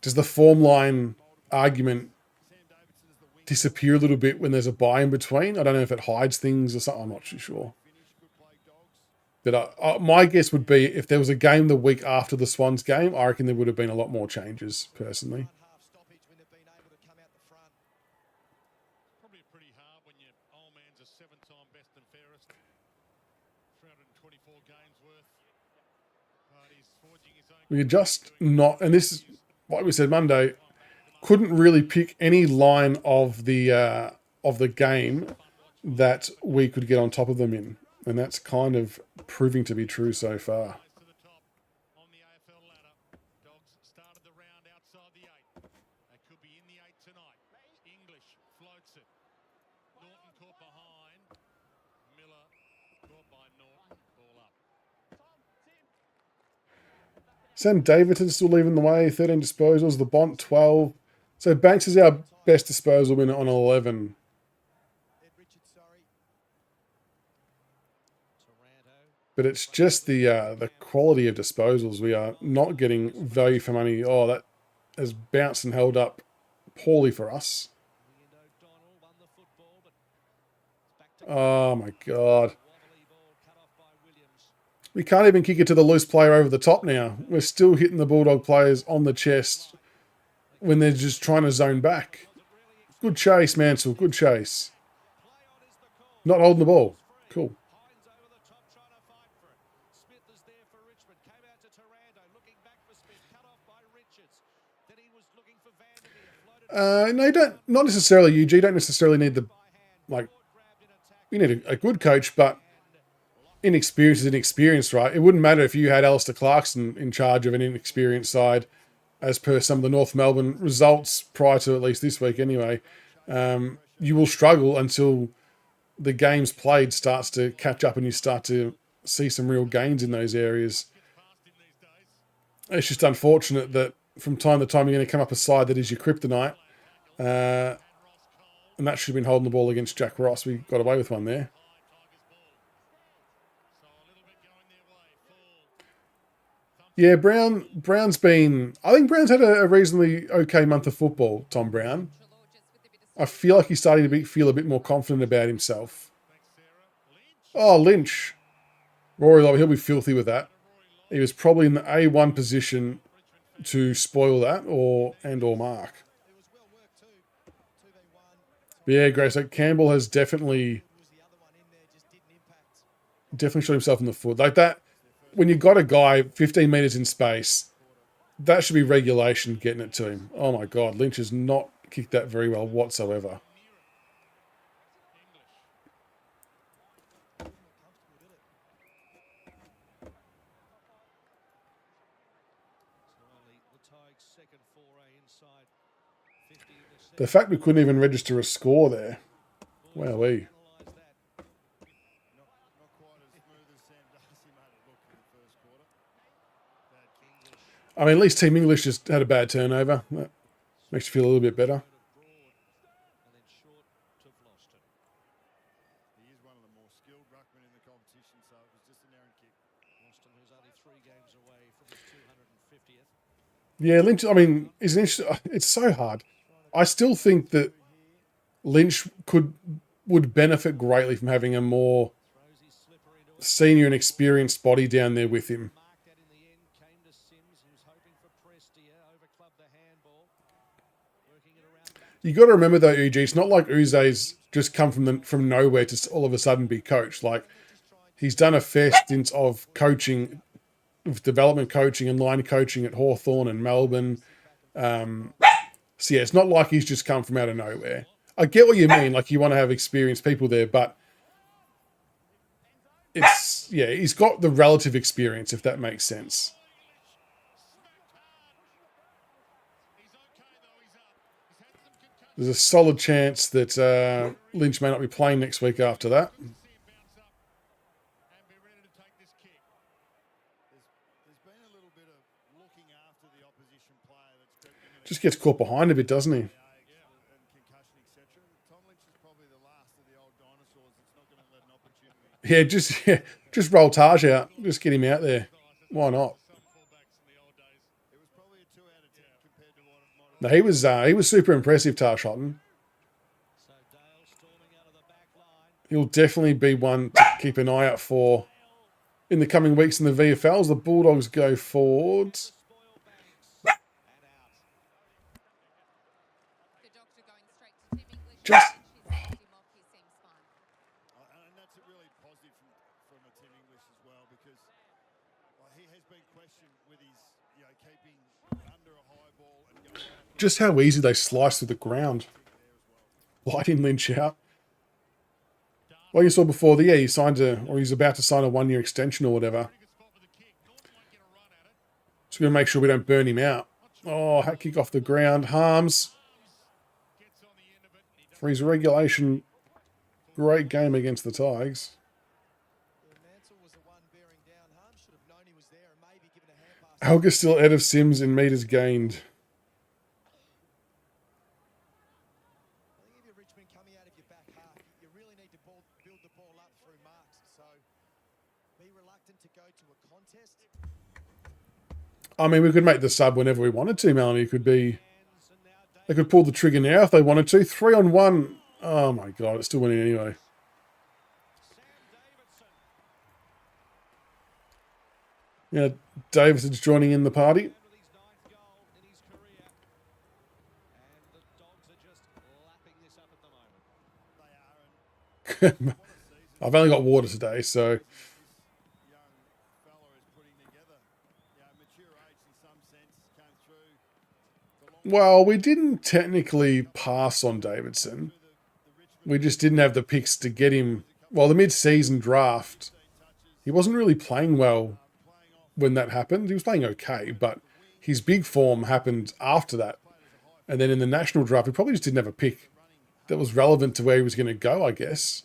does the form line argument disappear a little bit when there's a bye in between? I don't know if it hides things or something. I'm not too sure. But my guess would be if there was a game the week after the Swans game, I reckon there would have been a lot more changes, personally. Half stoppage when they've been able to come out the front. Probably pretty hard when your old man's a 7-time best and fairest. 324 games worth. But he's forging his own. We are just not... And this is, like we said Monday, couldn't really pick any line of the game that we could get on top of them in. And that's kind of proving to be true so far. To the top on the AFL ladder. Dogs started the round outside the 8. They could be in the 8 tonight. English floats it. Norton caught behind. Miller caught by Norton. Ball up. Sam Davidson still leading the way, 13 disposals. The Bont, 12. So Banks is our best disposal winner on 11. Ed Richards, sorry. Taranto. But it's just the quality of disposals. We are not getting value for money. Oh, that has bounced and held up poorly for us. And O'Donnell won the football, but it's back to Oh, my God. wobbly ball cut off by Williams. We can't even kick it to the loose player over the top now. We're still hitting the Bulldog players on the chest when they're just trying to zone back. Good chase, Mansell. Good chase. Play on is the call. Not holding the ball. Cool. Hines over the top trying to fight for it. Smith is there for Richmond. Came out to Taranto. Looking back for Smith. Cut off by Richards. Then he was looking for Vandermeer. Floated No, you don't. Not necessarily, UG. You don't necessarily need the... Like, grabbed in attack. you need a good coach, but inexperience is inexperience, right? It wouldn't matter if you had Alistair Clarkson in charge of an inexperienced side, as per some of the North Melbourne results prior to at least this week anyway. You will struggle until the games played starts to catch up and you start to see some real gains in those areas. It's just unfortunate that from time to time you're going to come up a side that is your kryptonite. And that should have been holding the ball against Jack Ross. We got away with one there. Yeah, Brown's been... I think Brown's had a reasonably okay month of football, Tom Brown. I feel like he's starting to feel a bit more confident about himself. Oh, Lynch. Rory Lobb, he'll be filthy with that. He was probably in the A1 position to spoil that or mark. But yeah, Grace, like Campbell has definitely shot himself in the foot. Like that, when you've got a guy 15 metres in space, that should be regulation getting it to him. Oh my God, Lynch has not kicked that very well whatsoever. The fact we couldn't even register a score there. Wowee. I mean, at least Team English just had a bad turnover. That makes you feel a little bit better. He is one of the more skilled ruckmen in the competition, so it was just an errant kick. Austin, who's only 3 games away from his 250th. Yeah, Lynch, I mean, it's so hard. I still think that Lynch would benefit greatly from having a more senior and experienced body down there with him. You got to remember though, UG, it's not like Uze's just come from nowhere to all of a sudden be coached. Like, he's done a fair stint of coaching, of development coaching and line coaching at Hawthorn and Melbourne. So yeah, it's not like he's just come from out of nowhere. I get what you mean, like you want to have experienced people there, but he's got the relative experience, if that makes sense. There's a solid chance that Lynch may not be playing next week after that. Just gets caught behind a bit, doesn't he? Yeah, just roll Taj out. Just get him out there. Why not? No, he was super impressive, Taj Houghton. He'll definitely be one to keep an eye out for in the coming weeks in the VFL as the Bulldogs go forwards. Just just how easy they slice through the ground. Lighting Lynch out. Like you saw before, he signed he's about to sign a 1-year extension or whatever. Just going to make sure we don't burn him out. Oh, hat kick off the ground. Harms. For his regulation, great game against the Tigers. Alger still ahead of Sims in metres gained. I mean, we could make the sub whenever we wanted to, Melanie. They could pull the trigger now if they wanted to. 3-on-1. Oh my God, it's still winning anyway. Yeah, Davidson's joining in the party. I've only got water today, so... Well, we didn't technically pass on Davidson. We just didn't have the picks to get him. Well, the mid-season draft, he wasn't really playing well when that happened. He was playing okay, but his big form happened after that. And then in the national draft, we probably just didn't have a pick that was relevant to where he was going to go, I guess.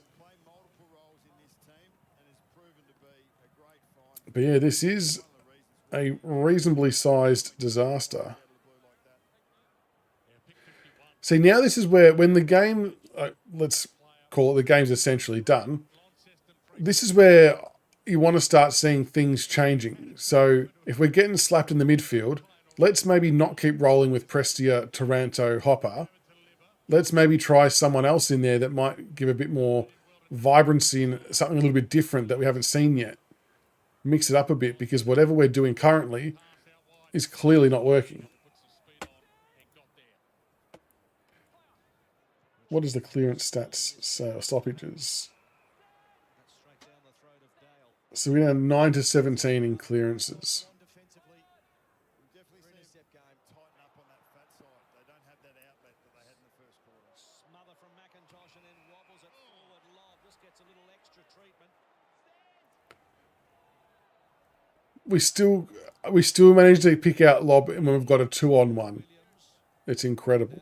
But yeah, this is a reasonably sized disaster. See, now this is where, when the game, let's call it the game's essentially done, this is where you want to start seeing things changing. So if we're getting slapped in the midfield, let's maybe not keep rolling with Prestia, Taranto, Hopper. Let's maybe try someone else in there that might give a bit more vibrancy and something a little bit different that we haven't seen yet. Mix it up a bit, because whatever we're doing currently is clearly not working. What is the clearance stats say, or stoppages? So we're now 9 to 17 in clearances. We still manage to pick out lob when we've got a 2-on-1. It's incredible.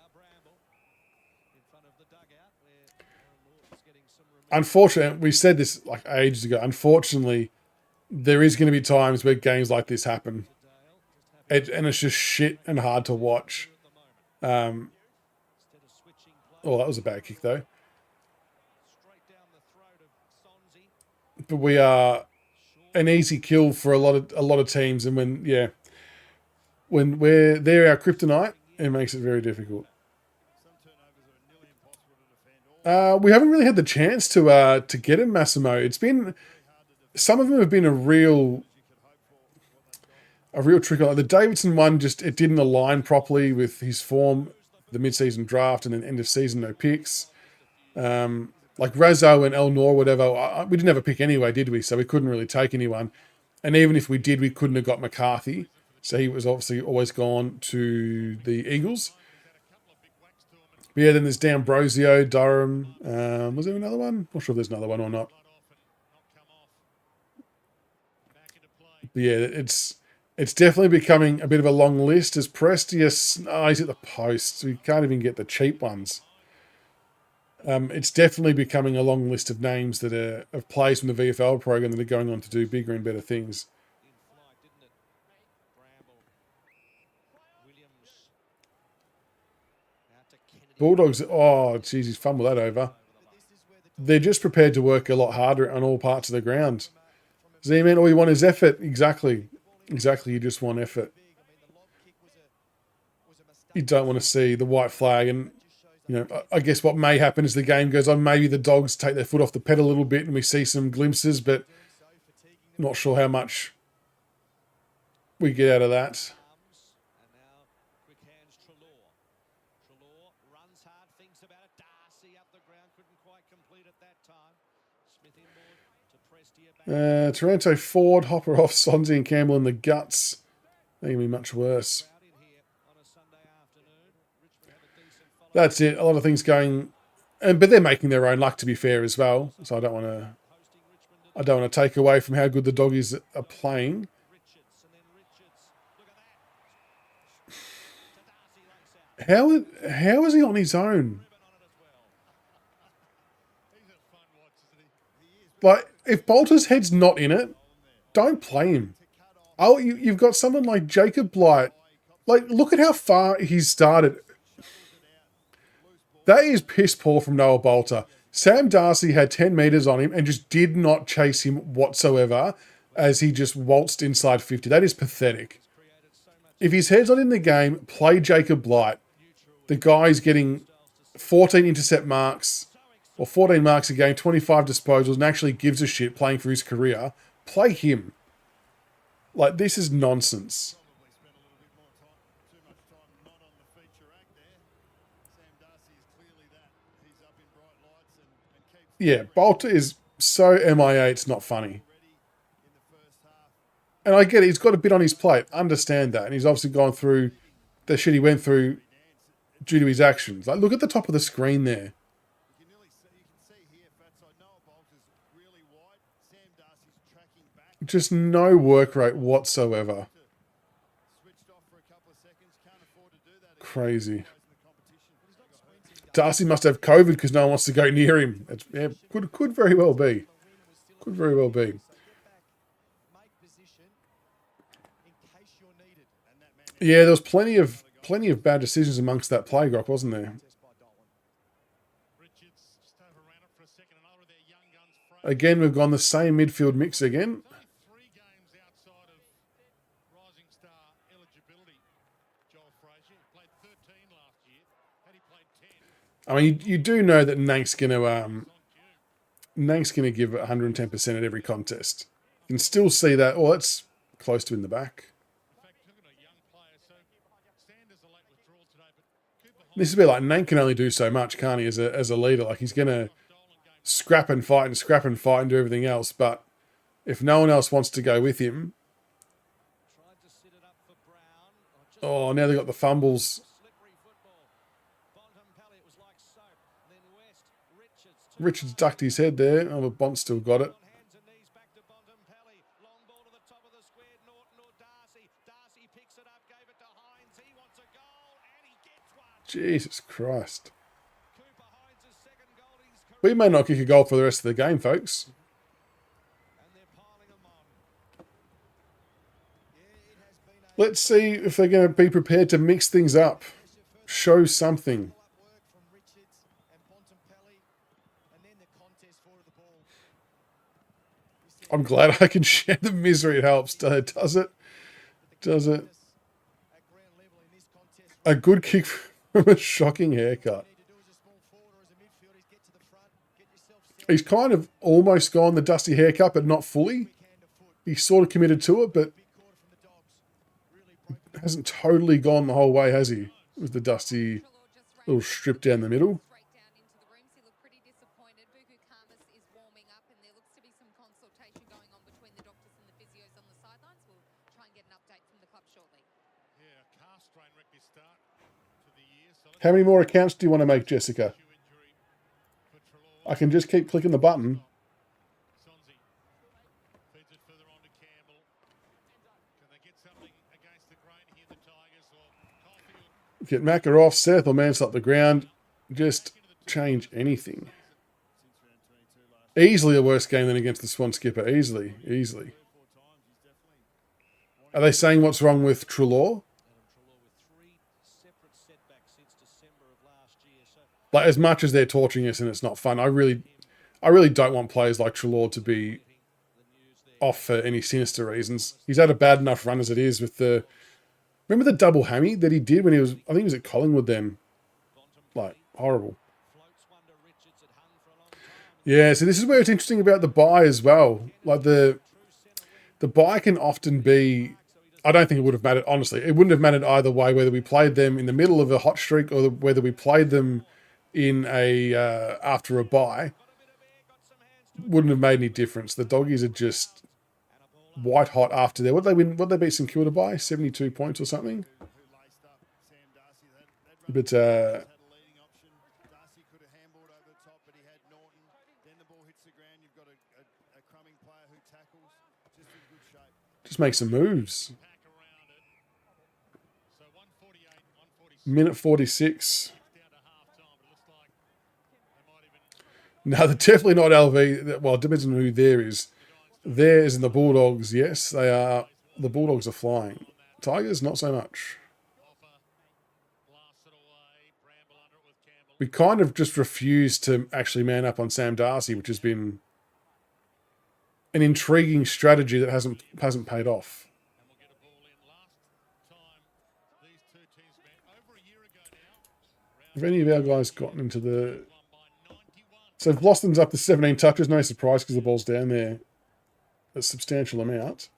Unfortunately, we said this like ages ago. Unfortunately, there is going to be times where games like this happen, and it's just shit and hard to watch. Oh, that was a bad kick though. But we are an easy kill for a lot of teams, and when they're our kryptonite, it makes it very difficult. We haven't really had the chance to get him, Massimo. It's been, some of them have been a real trick. Like the Davidson one, just it didn't align properly with his form, the mid-season draft, and then end of season no picks. Like Razzo and El Nor, whatever, we didn't have a pick anyway, did we? So we couldn't really take anyone. And even if we did, we couldn't have got McCarthy. So he was obviously always gone to the Eagles. But yeah, then there's D'Ambrosio, Durham. Was there another one? Not sure if there's another one or not. But yeah, it's definitely becoming a bit of a long list as Prestia he's at the post. So we can't even get the cheap ones. It's definitely becoming a long list of names that are of players from the VFL program that are going on to do bigger and better things. Bulldogs, oh, geez, he's fumbled that over. They're just prepared to work a lot harder on all parts of the ground. Z-Man, all you want is effort. Exactly. Exactly, you just want effort. You don't want to see the white flag. And, you know, I guess what may happen as the game goes on, maybe the Dogs take their foot off the pedal a little bit and we see some glimpses, but not sure how much we get out of that. Taranto Ford, Hopper off, Sonzi and Campbell in the guts. They're going to be much worse. That's it. A lot of things going, but they're making their own luck, to be fair, as well. So I don't want to take away from how good the Doggies are playing. How is he on his own? Like, if Bolter's head's not in it, don't play him. Oh, you've got someone like Jacob Blight. Like, look at how far he's started. That is piss poor from Noah Bolter. Sam Darcy had 10 metres on him and just did not chase him whatsoever as he just waltzed inside 50. That is pathetic. If his head's not in the game, play Jacob Blight. The guy's getting 14 intercept marks, or 14 marks a game, 25 disposals, and actually gives a shit playing for his career. Play him. Like, this is nonsense. Yeah, Bolter is so MIA, it's not funny. And I get it, he's got a bit on his plate. Understand that. And he's obviously gone through the shit he went through due to his actions. Like, look at the top of the screen there. Just no work rate whatsoever. Crazy. Darcy must have COVID because no one wants to go near him. It's, yeah, could very well be. Could very well be. Yeah, there was plenty of bad decisions amongst that play, Grock, wasn't there? Again, we've gone the same midfield mix again. Only 3 games outside of Rising Star eligibility. Joel Frazier played 13 last year. Had he played 10, I mean, you do know that Nank's going to on cue. give it 110% at every contest. You can still see that. Oh, that's close to in the back. In fact, looking at a young player, so Sanders a late withdrawal today, but Cooper This is a bit like Nank can only do so much, can't he, as a leader? Like, he's going to scrap and fight and do everything else. But if no one else wants to go with him, Tried to sit it up for Brown. oh, now they've got the fumbles. Slippery football. Bontempelli, it was like soap. Then West, Richards. Richards ducked his head there. Oh, but Bont still got it. On hands and knees back to Bontempelli. Long ball to the top of the square. Norton or Darcy. Darcy picks it up, gave it to Hines. He wants a goal, and he gets one. Jesus Christ. Cooper Hines' second goal in his career, We may not kick a goal for the rest of the game, folks. and they're piling them on. Yeah, it has been a Let's see if they're going to be prepared to mix things up. Show something. follow-up work from Richards and Bontempelli, and then the contest for the ball. I'm glad I can share the misery. It helps. Does it? Does it? At ground level in this contest, A good kick from a shocking haircut. what you need to do as a small forward or as a midfielder is get to the front, get yourself set, He's kind of almost gone the dusty haircut, but not fully. hand to foot. He's sort of committed to it, but Big quarter from the Dogs. Really broke hasn't totally gone the whole way, has he? With the dusty little strip down the middle. Straight down into the rooms. He looked pretty disappointed. Buku Karmas is warming up, and there looks to be some consultation going on between the doctors and the physios on the sidelines. We'll try and get an update from the club shortly. Yeah, a calf strain wrecked his start to the year. So let's How many more accounts do you want to make, Jessica? issue injury for Treloar. I can just keep clicking the button. Sonzi feeds it further on to Campbell. Can they get something against the grain here, the Tigers, or Caulfield? Get Macca off, Seth or Mansell up the ground. Just change anything. Easily a worse game than against the Swan skipper. Easily. Are they saying what's wrong with Treloar? Adam Treloar with 3 separate setbacks since December of last year. So Like, as much as they're torturing us and it's not fun, I really don't want players like Treloar to be the news there. off for any sinister reasons. He's had a bad enough run as it is with the... Remember the double hammy that he did when he was... I think he was at Collingwood then. Like, horrible. Floats one to Richards. It hung for a long time. Yeah, so this is where it's interesting about the bye as well. Like, the bye can often be... I don't think it would have mattered, honestly. It wouldn't have mattered either way, whether we played them in the middle of a hot streak or whether we played them in a after a bye. Wouldn't have made any difference. The Doggies are just white hot after there. What they win? What they beat St Kilda by? 72 points or something. who laced up Sam Darcy. That But had a leading option. Darcy could have handballed over the top, but he had Norton. Then the ball hits the ground. You've got a crumbing player who tackles. Just in good shape. just make some moves. Pack around it. So 148, 146 Minute 46. down to half time. It looks like they might even No, they're definitely not LV. Well, it depends on who there is. There is in the Bulldogs, yes. They are. The Bulldogs are flying. Tigers, not so much. offer. Blasts it away. Bramble under it with Campbell. We kind of just refused to actually man up on Sam Darcy, which has been an intriguing strategy that hasn't paid off. And we'll get a ball in. Last time these two teams met over a year ago now. Have any of our guys gotten into the... Won by 91. So Bloston's up to 17 touches. No surprise because the ball's down there. A substantial amount.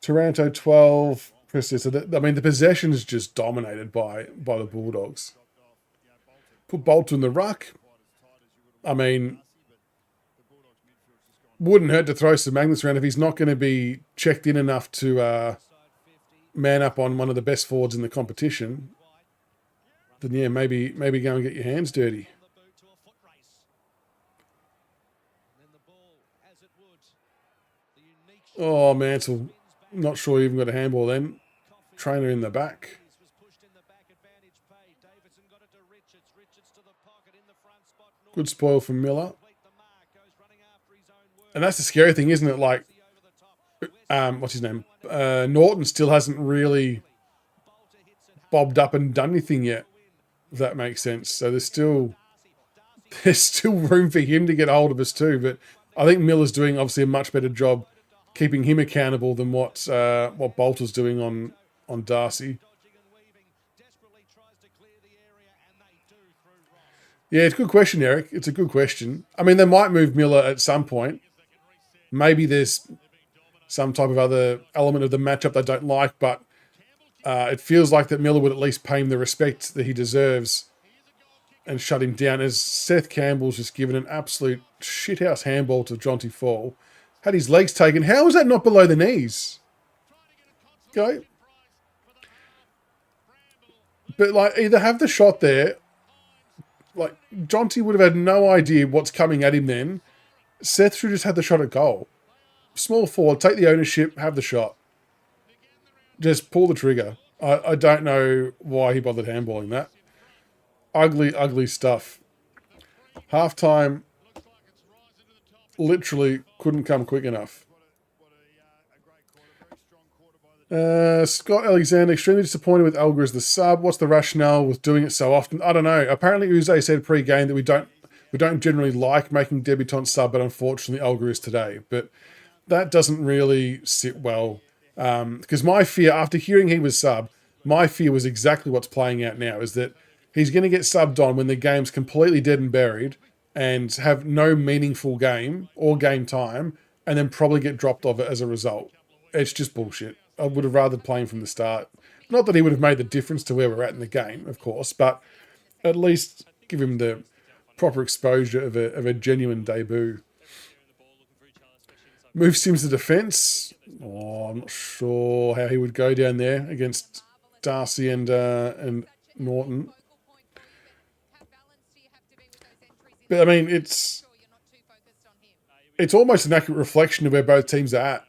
Taranto 12. So I mean, the possession is just dominated by the Bulldogs. Put Bolton in the ruck. I mean, wouldn't hurt to throw some magnets around if he's not going to be checked in enough to man up on one of the best forwards in the competition. Then yeah, maybe go and get your hands dirty. On the boot to a foot race. And then the ball, as it would. The unique Oh, Mansell, not sure he even got a handball then. Trainer in the back. was pushed in the back, advantage paid. Davidson got it to Richards. Richards to the pocket in the front spot. Norton Good spoil from Miller. beat the mark, goes running after his own work. And that's the scary thing, isn't it? Like, Over the top. what's his name? Norton still hasn't really Bolter hits it. bobbed up and done anything yet, if that makes sense. So there's still room for him to get hold of us too. But I think Miller's doing obviously a much better job keeping him accountable than what Bolter's doing on Darcy. Yeah, it's a good question, Eric. It's a good question. I mean, they might move Miller at some point. Maybe there's some type of other element of the matchup they don't like, but it feels like that Miller would at least pay him the respect that he deserves and shut him down, as Seth Campbell's just given an absolute shithouse handball to Jonty Fall. Had his legs taken. How was that not below the knees? Go. But, like, either have the shot there. Like, Jonty would have had no idea what's coming at him then. Seth should just have the shot at goal. Small forward, take the ownership, have the shot. Just pull the trigger. I don't know why he bothered handballing that. Ugly, ugly stuff. Halftime literally couldn't come quick enough. Scott Alexander, extremely disappointed with Alger as the sub. What's the rationale with doing it so often? I don't know. Apparently Uze said pre-game that we don't generally like making debutants sub, but unfortunately Alger is today. But that doesn't really sit well. Because my fear, after hearing he was sub, my fear was exactly what's playing out now, is that he's going to get subbed on when the game's completely dead and buried and have no meaningful game or game time, and then probably get dropped off it as a result. It's just bullshit. I would have rather played him from the start. Not that he would have made the difference to where we're at in the game, of course, but at least give him the proper exposure of a genuine debut. Move Sims to defence. Oh, I'm not sure how he would go down there against Darcy and Norton. But I mean, it's almost an accurate reflection of where both teams are at.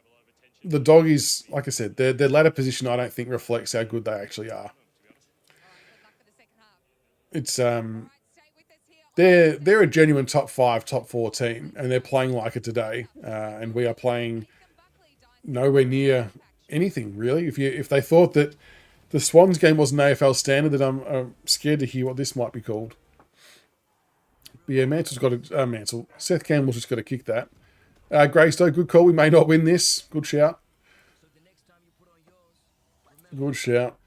The Doggies, like I said, their ladder position I don't think reflects how good they actually are. It's they're a genuine top 5, top 4 team, and they're playing like it today. And we are playing nowhere near anything really. If they thought that the Swans game was an AFL standard, then I'm scared to hear what this might be called. But yeah, Seth Campbell's just got to kick that. Greystoke, good call. We may not win this. Good shout. Good shout.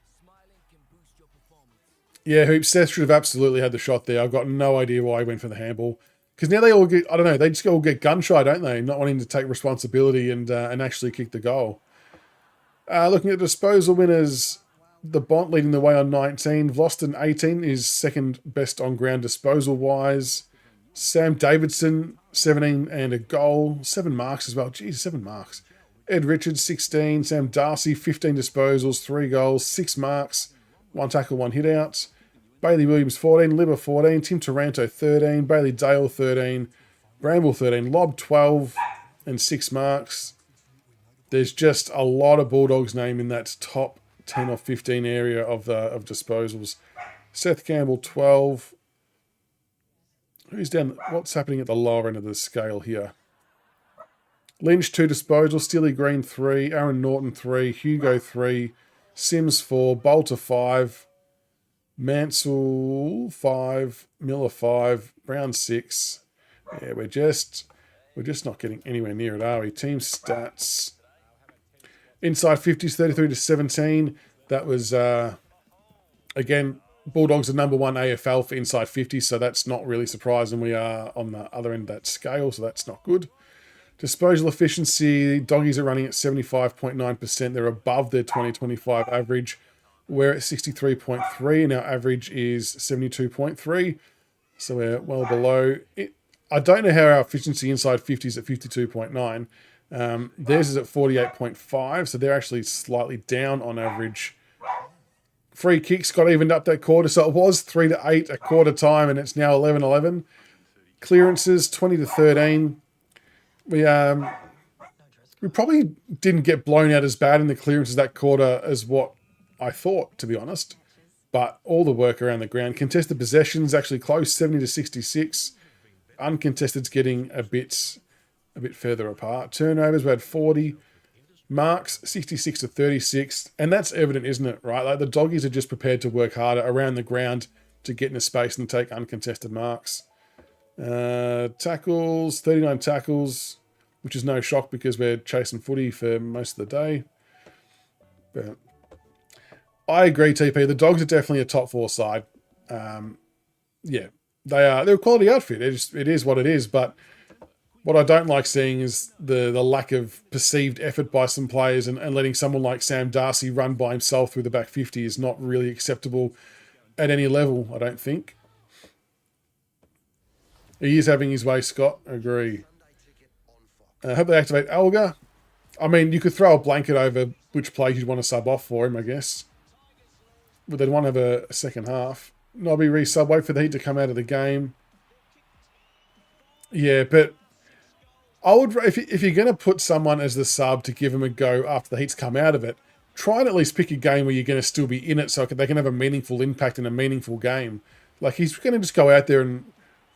Yeah, Hoops, Seth should have absolutely had the shot there. I've got no idea why he went for the handball. Because now they all get, I don't know, they just all get gun shy, don't they? Not wanting to take responsibility and actually kick the goal. Looking at disposal winners, the Bont leading the way on 19. Vlosten 18 is second best on ground disposal wise. Sam Davidson 17 and a goal. 7 marks as well. Jeez, 7 marks. Ed Richards 16. Sam Darcy 15 disposals, 3 goals, 6 marks, 1 tackle, 1 hit out. Bailey Williams 14. Libba 14. Tim Taranto 13. Bailey Dale 13. Bramble 13. Lob 12 and 6 marks. There's just a lot of Bulldogs name in that top 10 or 15 area of disposals. Seth Campbell 12. Who's down? What's happening at the lower end of the scale here? Lynch 2 disposals. Steely Green 3. Aaron Norton 3. Hugo 3. Sims 4. Bolter 5. Mansell 5. Miller 5. Brown 6. Yeah, we're just not getting anywhere near it, are we? Team stats. Inside 50s 33-17. That was again, Bulldogs are number 1 AFL for inside 50s, so that's not really surprising. We are on the other end of that scale, so that's not good. Disposal efficiency, Doggies are running at 75.9%. They're above their 2025 average. We're at 63.3, and our average is 72.3, so we're well below it. I don't know how our efficiency inside 50 is at 52.9. Theirs is at 48.5, so they're actually slightly down on average. Free kicks got evened up that quarter, so it was 3-8 at quarter time, and it's now 11-11. Clearances 20-13. We probably didn't get blown out as bad in the clearances that quarter as what I thought, to be honest. But all the work around the ground. Contested possessions actually close, 70-66. Uncontested's getting a bit further apart. Turnovers, we had 40. Marks, 66-36. And that's evident, isn't it, right? Like the Doggies are just prepared to work harder around the ground to get into space and take uncontested marks. Tackles, 39 tackles, which is no shock because we're chasing footy for most of the day. But I agree, TP. The Dogs are definitely a top 4 side. Yeah, they're a quality outfit. It is what it is. But what I don't like seeing is the lack of perceived effort by some players, and letting someone like Sam Darcy run by himself through the back 50 is not really acceptable at any level, I don't think. He is having his way, Scott. Agree. I hope they activate Alger. I mean, you could throw a blanket over which players you'd want to sub off for him, I guess. But they'd want to have a second half. Nobby resub, wait for the Heat to come out of the game. Yeah, but I would, if you're going to put someone as the sub to give him a go after the Heat's come out of it, try and at least pick a game where you're going to still be in it so they can have a meaningful impact in a meaningful game. Like, he's going to just go out there and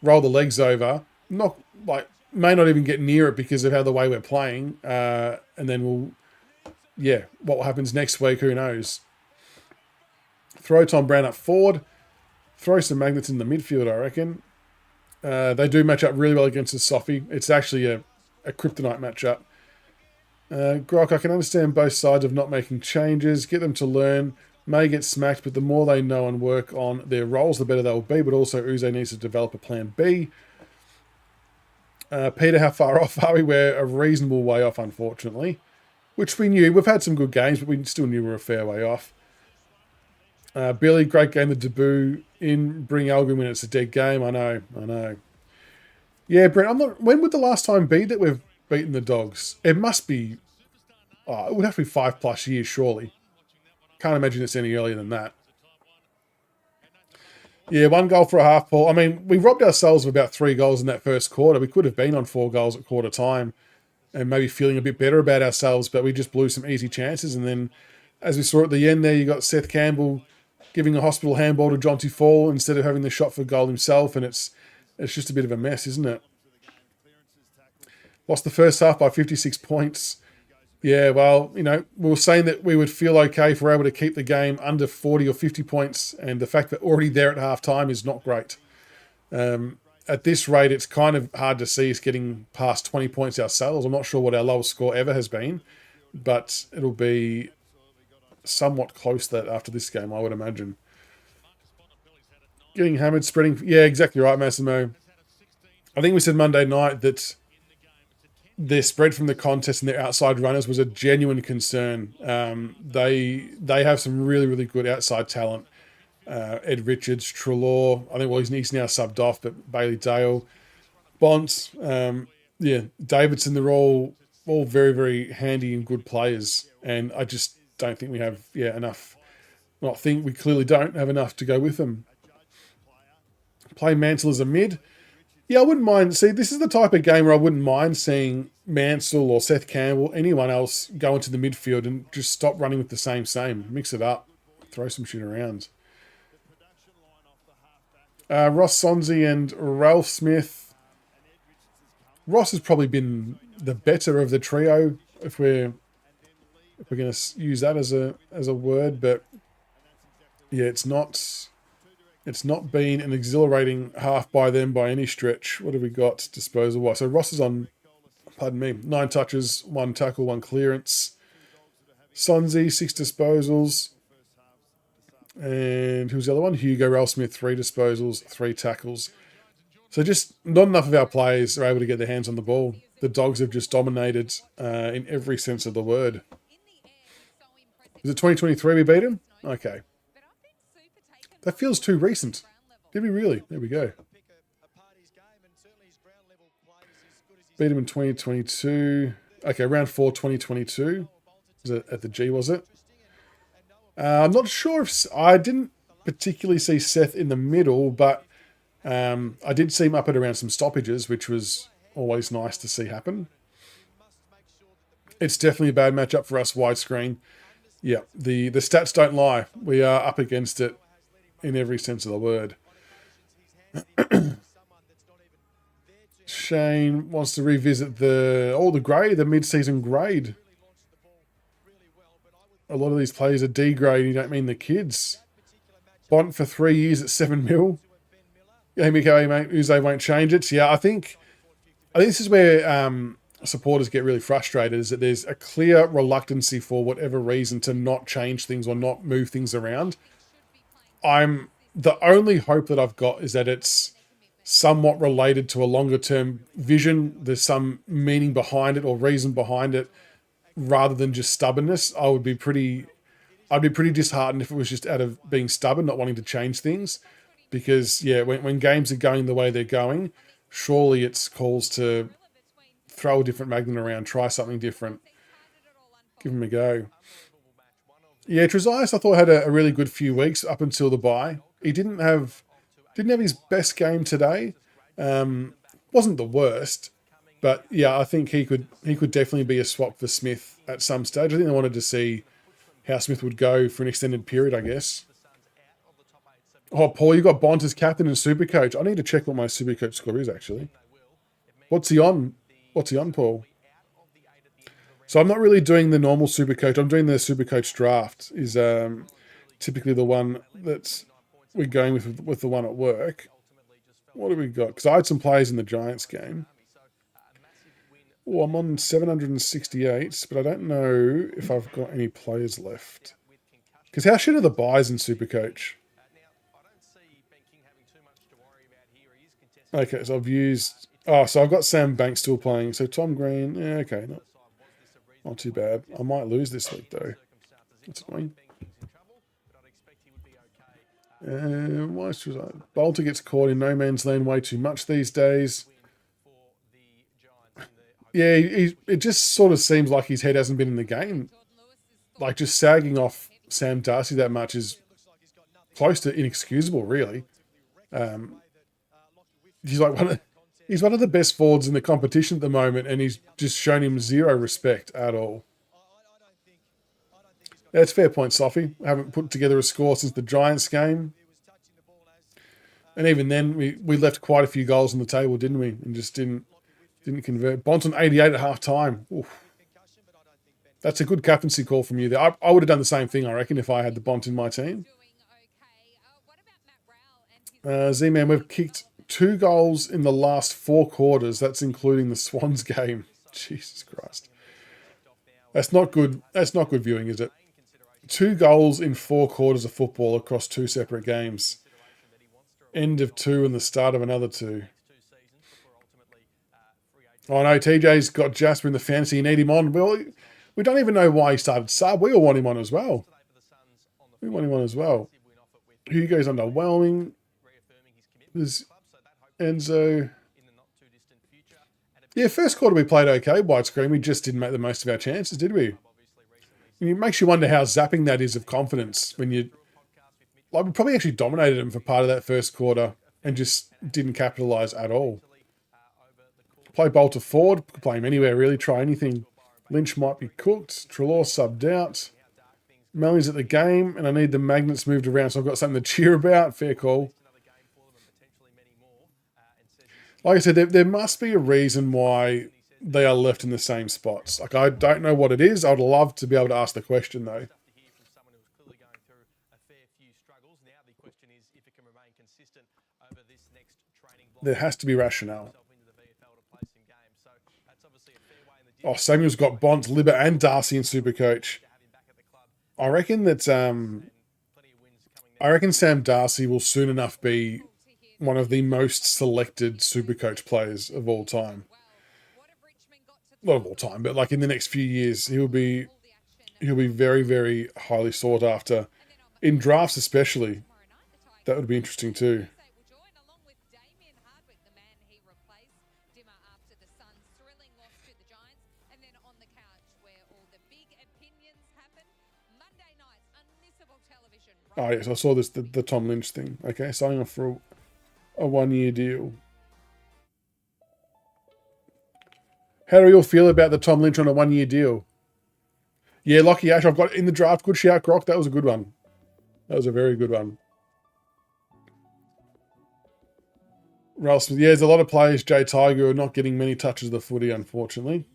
roll the legs over, may not even get near it because of how the way we're playing, and then what happens next week, who knows. Throw Tom Brown up forward, throw some magnets in the midfield, I reckon. They do match up really well against the Sophie. It's actually a Kryptonite matchup. Grok, I can understand both sides of not making changes. Get them to learn. May get smacked, but the more they know and work on their roles, the better they'll be. But also, Uze needs to develop a plan B. Peter, how far off are we? We're a reasonable way off, unfortunately. Which we knew. We've had some good games, but we still knew we were a fair way off. Billy, great game to debut in. Bring Alger when it's a dead game. I know. Yeah, Brent, when would the last time be that we've beaten the Dogs? It must be... it would have to be 5+ years, surely. Can't imagine it's any earlier than that. Yeah, 1 goal for a half, Paul. I mean, we robbed ourselves of about 3 goals in that first quarter. We could have been on 4 goals at quarter time and maybe feeling a bit better about ourselves, but we just blew some easy chances. And then, as we saw at the end there, you got Seth Campbell giving a hospital handball to Jonty Fall instead of having the shot for goal himself, and it's just a bit of a mess, isn't it? Lost the first half by 56 points. Yeah, well, we were saying that we would feel okay if we're able to keep the game under 40 or 50 points, and the fact that we're already there at half-time is not great. At this rate, it's kind of hard to see us getting past 20 points ourselves. I'm not sure what our lowest score ever has been, but it'll be somewhat close to that after this game, I would imagine. Getting hammered, spreading... Yeah, exactly right, Massimo. I think we said Monday night that their spread from the contest and their outside runners was a genuine concern. They have some really, really good outside talent. Ed Richards, Trelaw, I think, he's now subbed off, but Bailey Dale, Bonds, Davidson, they're all very, very handy and good players. And I just don't think we have enough. Well, I think we clearly don't have enough to go with them. Play Mansell as a mid. Yeah, I wouldn't mind. See, this is the type of game where I wouldn't mind seeing Mansell or Seth Campbell, anyone else, go into the midfield and just stop running with the same. Mix it up. Throw some shit around. Ross Sonzi and Ralph Smith. Ross has probably been the better of the trio, if we're going to use that as a word, but yeah, it's not been an exhilarating half by them by any stretch. What have we got disposal-wise? So Ross is on, 9 touches, 1 tackle, 1 clearance. Sonzi, 6 disposals. And who's the other one? Hugo Ralph Smith, 3 disposals, 3 tackles. So just not enough of our players are able to get their hands on the ball. The Dogs have just dominated in every sense of the word. Is it 2023 we beat them? Okay. That feels too recent. Did we really? There we go. Beat him in 2022. Okay, round 4, 2022. Was it at the G, was it? I'm not sure if... I didn't particularly see Seth in the middle, but I did see him up at around some stoppages, which was always nice to see happen. It's definitely a bad matchup for us, widescreen. Yeah, the stats don't lie. We are up against it in every sense of the word. Shane wants to revisit the grade, the mid-season grade. A lot of these players are D grade. You don't mean the kids. Bont for 3 years at 7 mil. Hey, Miko, mate, Uze won't change it. So, yeah, I think this is where supporters get really frustrated, is that there's a clear reluctancy for whatever reason to not change things or not move things around. The only hope that I've got is that it's somewhat related to a longer term vision. There's some meaning behind it or reason behind it rather than just stubbornness. I'd be pretty disheartened if it was just out of being stubborn, not wanting to change things. Because, yeah, when games are going the way they're going, surely it's calls to throw a different magnet around, try something different, give them a go. Yeah, Trezaius I thought had a really good few weeks up until the bye. He didn't have his best game today. Wasn't the worst, but yeah, I think he could definitely be a swap for Smith at some stage. I think they wanted to see how Smith would go for an extended period, I guess. Oh, Paul, you got Bont as captain and Supercoach. I need to check what my Supercoach score is, actually. What's he on? Paul? So I'm not really doing the normal Supercoach. I'm doing the Supercoach draft. Is typically the one that we're going with the one at work. What do we got? Because I had some players in the Giants game. Oh, I'm on 768, but I don't know if I've got any players left. Because how shit are the buys in Supercoach? Okay, so I've used... Oh, so I've got Sam Banks still playing. So Tom Green, yeah, okay, not too bad. I might lose this week, though. That's annoying. Bolter gets caught in no man's land way too much these days. Yeah, it just sort of seems like his head hasn't been in the game. Like, just sagging off Sam Darcy that much is close to inexcusable, really. He's one of the best forwards in the competition at the moment, and he's just shown him zero respect at all. That's fair point, Sophie. I haven't put together a score since the Giants game. And even then, we left quite a few goals on the table, didn't we? And just didn't convert. Bont on 88 at half time. Oof. That's a good captaincy call from you there. I would have done the same thing, I reckon, if I had the Bont in my team. Z-Man, we've kicked 2 goals in the last 4 quarters. That's including the Swans game. Jesus Christ. That's not good. That's not good viewing, is it? 2 goals in 4 quarters of football across 2 separate games. End of 2 and the start of another 2. Oh no, TJ's got Jasper in the fantasy. You need him on. Well, we don't even know why he started sub. We all want him on as well. Hugo's underwhelming. There's Enzo. Yeah, first quarter we played okay, widescreen. We just didn't make the most of our chances, did we? And it makes you wonder how zapping that is of confidence when you... Like, we probably actually dominated them for part of that first quarter and just didn't capitalise at all. Play Bolter forward, could play him anywhere really, try anything. Lynch might be cooked. Trelaw subbed out. Melly's at the game, and I need the magnets moved around so I've got something to cheer about. Fair call. Like I said, there must be a reason why they are left in the same spots. Like, I don't know what it is. I would love to be able to ask the question, though. There has to be rationale. Oh, Samuel's got Bont, Libber, and Darcy in Supercoach. I reckon that Sam Darcy will soon enough be one of the most selected Supercoach players of all time. Not of all time, but like in the next few years, he'll be very, very highly sought after. In drafts especially. That would be interesting too. Oh yes, I saw this, the Tom Lynch thing. Okay, signing off for a 1-year deal. How do you all feel about the Tom Lynch on a 1-year deal? Yeah, Lockie Ash, I've got in the draft. Good shout, Croc. That was a good one. That was a very good one. Ralph Smith. Yeah, there's a lot of players, Jay Tiger, who are not getting many touches of the footy, unfortunately.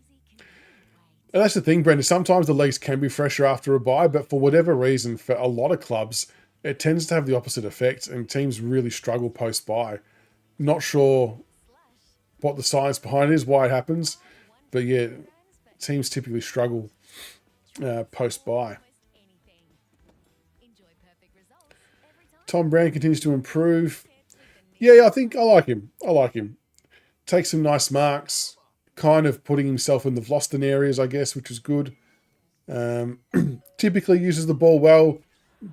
And that's the thing, Brendan. Sometimes the leagues can be fresher after a bye, but for whatever reason, for a lot of clubs, it tends to have the opposite effect, and teams really struggle post-bye. Not sure what the science behind it is, why it happens. But yeah, teams typically struggle post-bye. Tom Brown continues to improve. Yeah, I think I like him. Takes some nice marks, kind of putting himself in the Vlosten areas, I guess, which is good. Typically uses the ball well,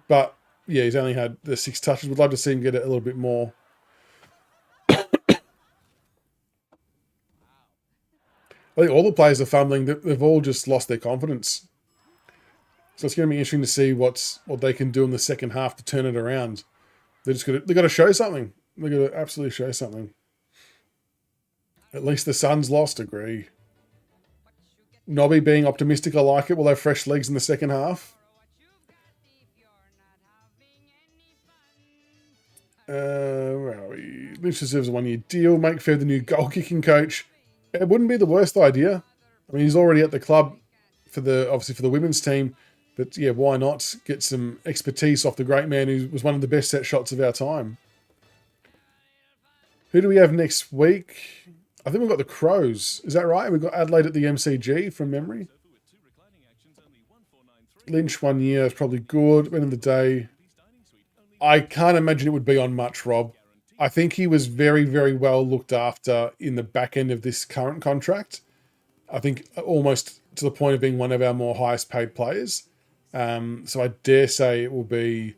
but yeah, he's only had the 6 touches. Would love to see him get it a little bit more. I think all the players are fumbling. They've all just lost their confidence. So it's going to be interesting to see what they can do in the second half to turn it around. They've got to show something. They've got to absolutely show something. At least the Suns lost, agree. Nobby being optimistic, I like it. We'll have fresh legs in the second half. Where are we? Lynch deserves a 1-year deal. Make Fair the new goal-kicking coach. It wouldn't be the worst idea. I mean, he's already at the club obviously for the women's team. But yeah, why not get some expertise off the great man who was one of the best set shots of our time? Who do we have next week? I think we've got the Crows. Is that right? We've got Adelaide at the MCG from memory. Lynch 1 year is probably good. End of the day, I can't imagine it would be on much, Rob. I think he was very, very well looked after in the back end of this current contract. I think almost to the point of being one of our more highest paid players. So I dare say it will be,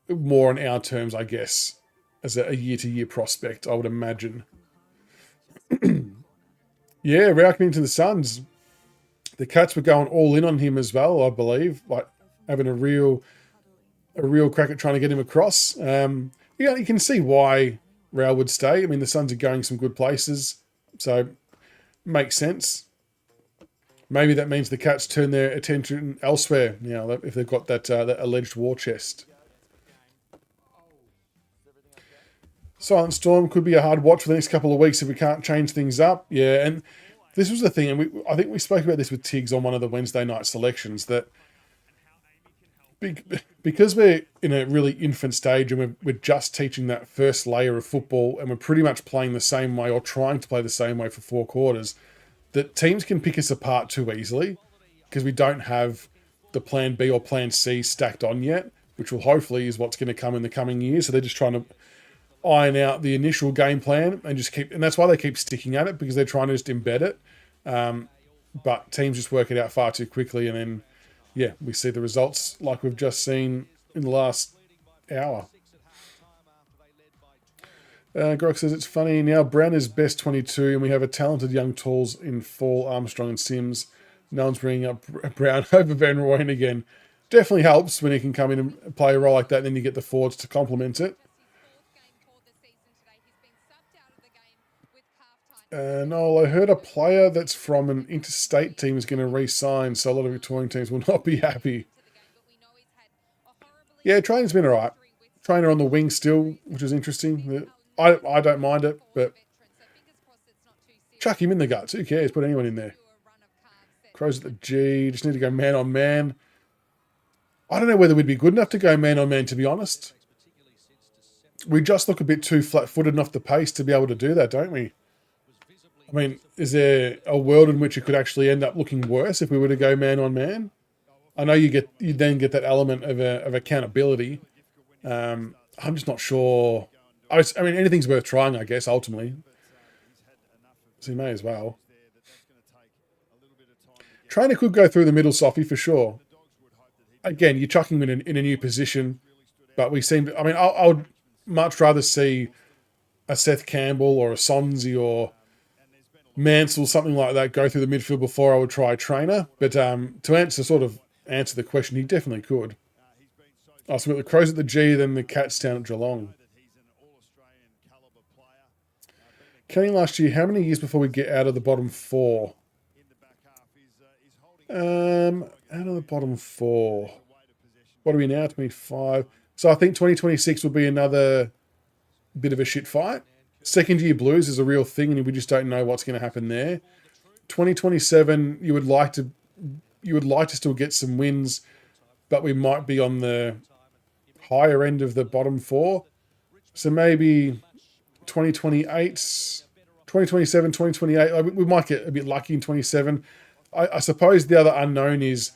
more on our terms, I guess, as a year-to-year prospect, I would imagine. Yeah, Rao coming to the Suns. The Cats were going all in on him as well, I believe, like having a real crack at trying to get him across. You can see why Rao would stay. I mean, the Suns are going some good places, so makes sense. Maybe that means the Cats turn their attention elsewhere, if they've got that alleged war chest. Silent Storm could be a hard watch for the next couple of weeks if we can't change things up. Yeah, and this was the thing, and I think we spoke about this with Tiggs on one of the Wednesday night selections, that because we're in a really infant stage and we're just teaching that first layer of football and we're pretty much playing the same way or trying to play the same way for 4 quarters, that teams can pick us apart too easily because we don't have the plan B or plan C stacked on yet, which will hopefully is what's going to come in the coming years. So they're just trying to iron out the initial game plan and and that's why they keep sticking at it, because they're trying to just embed it. But teams just work it out far too quickly, and then, yeah, we see the results like we've just seen in the last hour. Grok says it's funny now. Brown is best 22, and we have a talented young talls in Fall, Armstrong, and Sims. No one's bringing up Brown over Van Rooyen again. Definitely helps when he can come in and play a role like that, and then you get the forwards to complement it. Noel, I heard a player that's from an interstate team is going to re-sign, so a lot of Victorian teams will not be happy. Yeah, training's been all right. Trainer on the wing still, which is interesting. I don't mind it, but chuck him in the guts. Who cares? Put anyone in there. Crows at the G. Just need to go man on man. I don't know whether we'd be good enough to go man on man, to be honest. We just look a bit too flat-footed and off the pace to be able to do that, don't we? I mean, is there a world in which it could actually end up looking worse if we were to go man on man? I know you then get that element of accountability. I'm just not sure. I mean, anything's worth trying, I guess, ultimately. So you may as well. Trainer could go through the middle, Sophie, for sure. Again, you're chucking him in a new position, but we seem to... I mean, I would much rather see a Seth Campbell or a Sonsie or Mansell, something like that, go through the midfield before I would try a trainer. But to answer the question, he definitely could. So we've got the Crows at the G, then the Cats down at Geelong. Counting last year, how many years before we get out of the bottom 4? Out of the bottom 4. What are we now? 25. So I think 2026 will be another bit of a shit fight. Second year blues is a real thing, and we just don't know what's going to happen there. 2027, you would like to still get some wins, but we might be on the higher end of the bottom 4. So maybe 2028, 2027, 2028. We might get a bit lucky in 27. I suppose the other unknown is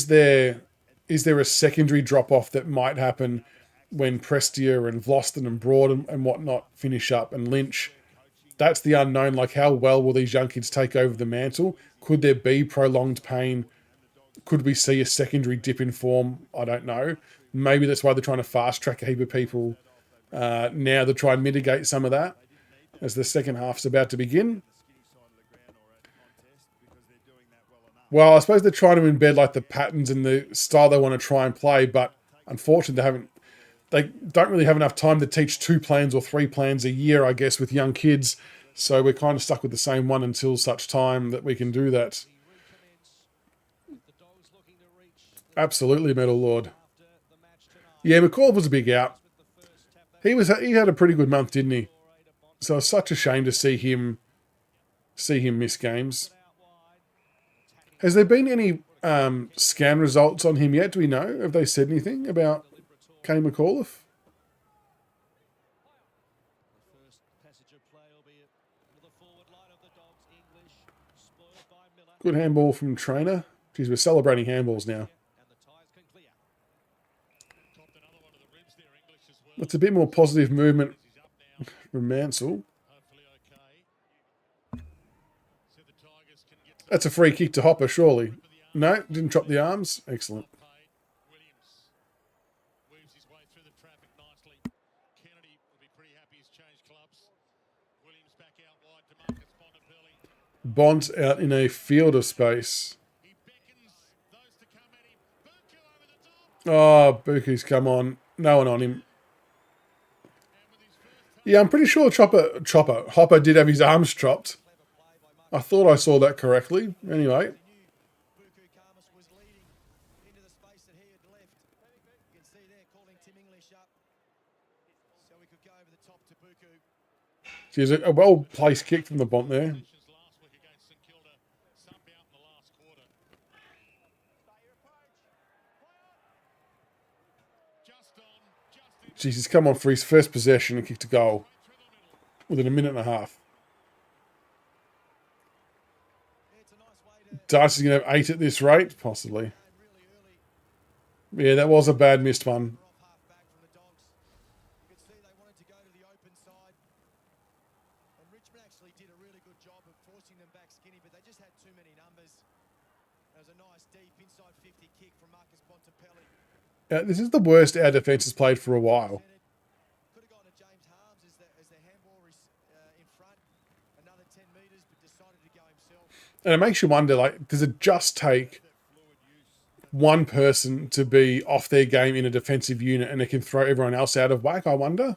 there a secondary drop-off that might happen when Prestia and Vlosten and Broad and whatnot finish up, and Lynch? That's the unknown. Like, how well will these young kids take over the mantle? Could there be prolonged pain? Could we see a secondary dip in form? I don't know. Maybe that's why they're trying to fast-track a heap of people now to try and mitigate some of that as the second half's about to begin. Well, I suppose they're trying to embed like the patterns and the style they want to try and play, but unfortunately they don't really have enough time to teach 2 plans or 3 plans a year, I guess, with young kids. So we're kind of stuck with the same one until such time that we can do that. Absolutely, Metal Lord. Yeah, McCall was a big out. He had a pretty good month, didn't he? So it's such a shame to see him miss games. Has there been any scan results on him yet? Do we know? Have they said anything about Kenny McAuliffe? Good handball from Trainer. Geez, we're celebrating handballs now. That's a bit more positive movement from Mansell. That's a free kick to Hopper, surely. No, didn't drop the arms. Excellent. Bond's out in a field of space. Oh, Buku's come on. No one on him. Yeah, I'm pretty sure Hopper did have his arms chopped. I thought I saw that correctly. Anyway. She's a well-placed kick from the Bont there. Jeez, he's come on for his first possession and kicked a goal within a minute and a half. Darcy's going to have 8 at this rate, possibly. Yeah, that was a bad missed one. This is the worst our defence has played for a while. And it makes you wonder, like, does it just take one person to be off their game in a defensive unit and it can throw everyone else out of whack, I wonder?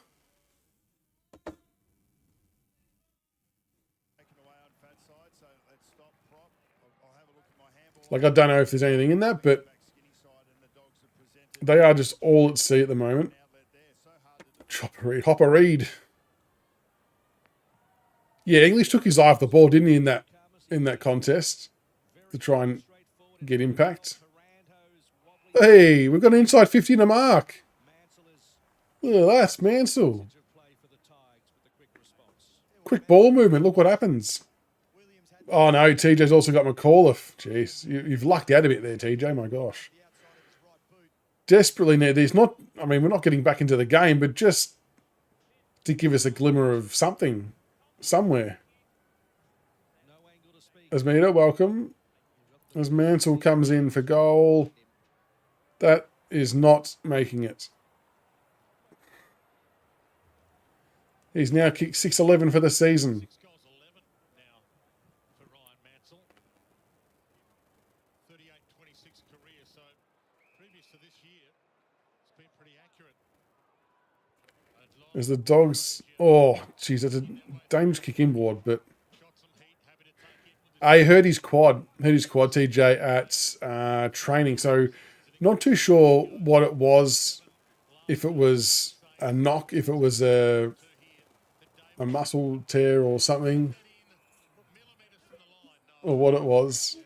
Like, I don't know if there's anything in that, but they are just all at sea at the moment. Hopper Reed. Yeah, English took his eye off the ball, didn't he, in that contest to try and get impact. Hey, we've got an inside 50 and a mark. Look at that, Mansell. Quick ball movement, look what happens. Oh no, TJ's also got McAuliffe. Jeez, you've lucked out a bit there, TJ, my gosh. Desperately need these. We're not getting back into the game, but just to give us a glimmer of something, somewhere. Asmita, welcome. As Mansell comes in for goal. That is not making it. He's now kicked 6-11 for the season. As the Dogs... Oh, jeez, that's a dangerous kick inboard, but... I heard his quad, TJ, at training, so not too sure what it was, if it was a knock, if it was a muscle tear or something, or what it was.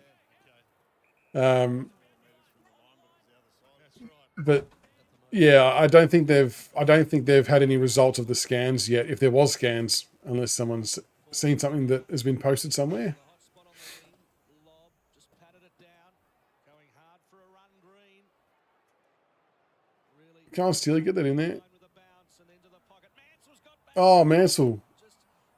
But Yeah, I don't think they've had any results of the scans yet, if there was scans, unless someone's seen something that has been posted somewhere. The hot spot on the wing. Lob, just patted it down. Going hard for a run, Green. Really Can't Steely get that in there? with a bounce and into the pocket. Mansell's got back. Oh, Mansell. Just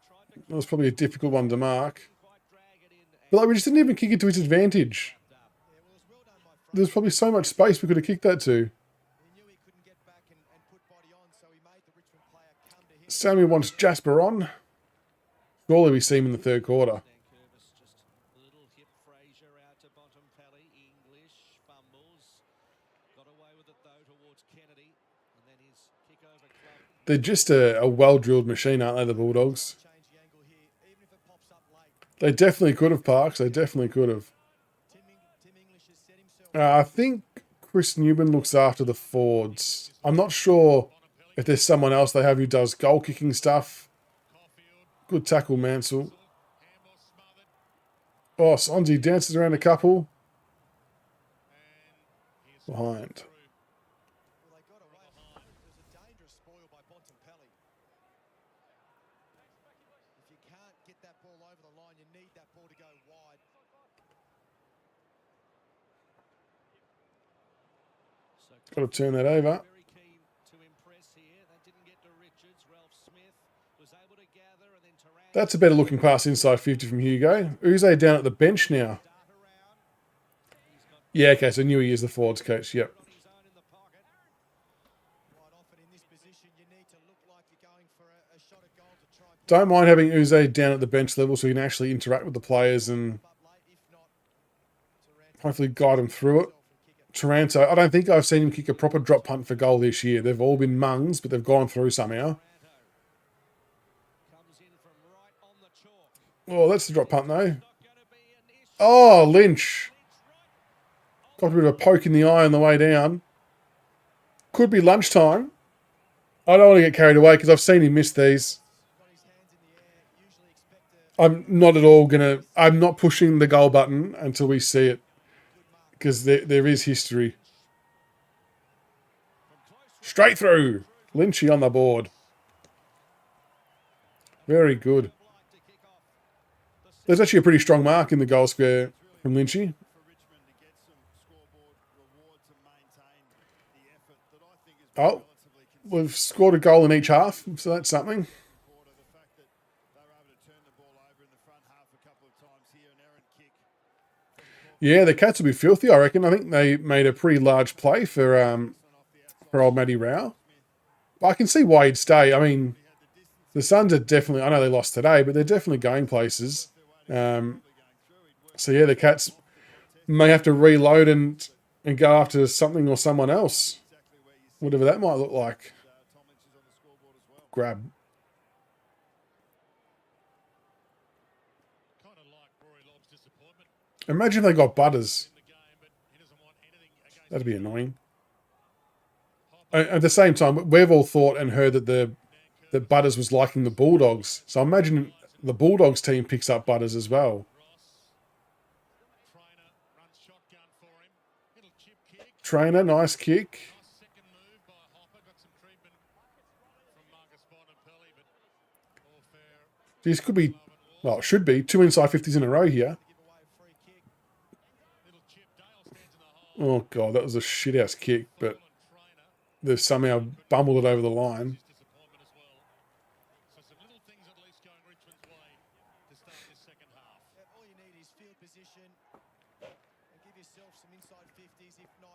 tried to That was probably a difficult one to mark. quite drag it in. But like, we just didn't even kick it to his advantage. There's probably so much space we could have kicked that to. Sammy wants Jasper on. Surely we see him in the third quarter. Dan Curvis just a little hip Fraser out to Bontempelli. English fumbles. Got away with it though towards Kennedy. And then his kick over club. They're just a well-drilled machine, aren't they, the Bulldogs? They definitely could have, Parks. They definitely could have. I think Chris Newman looks after the forwards. I'm not sure if there's someone else they have who does goal-kicking stuff. Good tackle, Mansell. Oh, Sonzi dances around a couple. Behind. Got to turn that over. Very keen to impress here. That didn't get to Richards. Ralph Smith was able to gather and then Taran That's a better looking pass inside 50 from Hugo. Uze down at the bench now. dart around. He's got Yeah, okay, so Newey is the forwards coach. Yep. on his own in the pocket. Don't mind having Uze down at the bench level so he can actually interact with the players and hopefully guide them through it. Taranto, I don't think I've seen him kick a proper drop punt for goal this year. They've all been mungs, but they've gone through somehow. Comes in from right on the chalk. Oh, that's the drop punt though. Not going to be an issue. Oh, Lynch. Got a bit of a poke in the eye on the way down. Could be lunchtime. I don't want to get carried away because I've seen him miss these. I'm not at all going to... I'm not pushing the goal button until we see it. Because there is history. Straight through. Lynchy on the board. Very good. There's actually a pretty strong mark in the goal square from Lynchy. Oh, we've scored a goal in each half, so that's something. Yeah, the Cats will be filthy, I reckon. I think they made a pretty large play for old Matty Rao. But I can see why he'd stay. I mean, the Suns are definitely... I know they lost today, but they're definitely going places. So, yeah, the Cats may have to reload and go after something or someone else. Whatever that might look like. Grab. Imagine if they got Butters. That'd be annoying. At the same time, we've all thought and heard that Butters was liking the Bulldogs. So I imagine the Bulldogs team picks up Butters as well. Trainer, nice kick. This could be, well, it should be 2 inside 50s in a row here. Oh, God, that was a shit-ass kick, but they've somehow bumbled it over the line.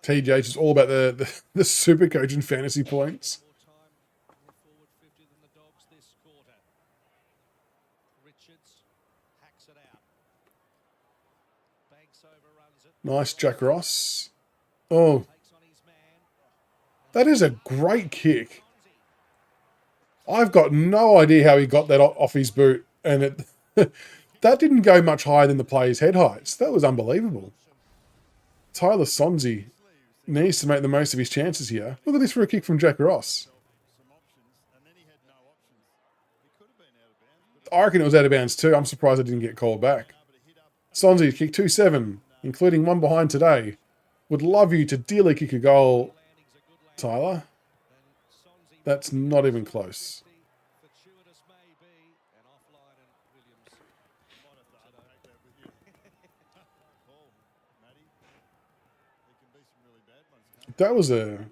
TJ's is all about the super coach and fantasy points. Forward 50 than the Dogs this quarter. Richards hacks it out. Banks overruns it. Nice Jack Ross. Oh, Takes on his man. that is a great kick. I've got no idea how he got that off his boot. And it that didn't go much higher than the player's head heights. That was unbelievable. Tyler Sonzi needs to make the most of his chances here. Look at this for a kick from Jack Ross. I reckon it was out of bounds too. I'm surprised it didn't get called back. Sonzi kicked 2-7, including one behind today. Would love you to dearly kick a goal Tyler. That's not even close. Fortuitous may be, and offline and Williams. Might have to unpack that with you. Call, Matty. There can be some really bad ones, can't That was a...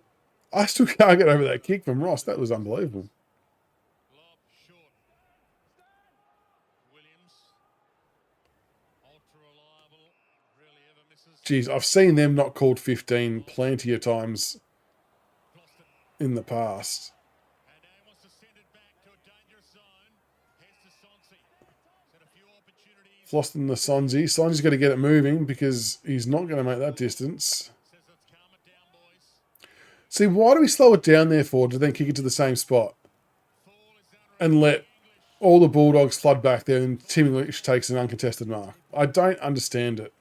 I still can't get over that kick from Ross. That was unbelievable. Lob short. Williams. Ultra reliable. Really ever misses. Jeez, I've seen them not called 15 plenty of times Floston. in the past. And Dan wants to send it back to a dangerous zone. Heads to Sonsi. Had a few opportunities. Floston the Sonzi. Sonzi's got to get it moving because he's not going to make that distance. Says let's calm it down, boys. See, why do we slow it down there for to then kick it to the same spot Fall is under and let all the Bulldogs flood back there and Tim Lynch takes an uncontested mark? I don't understand it.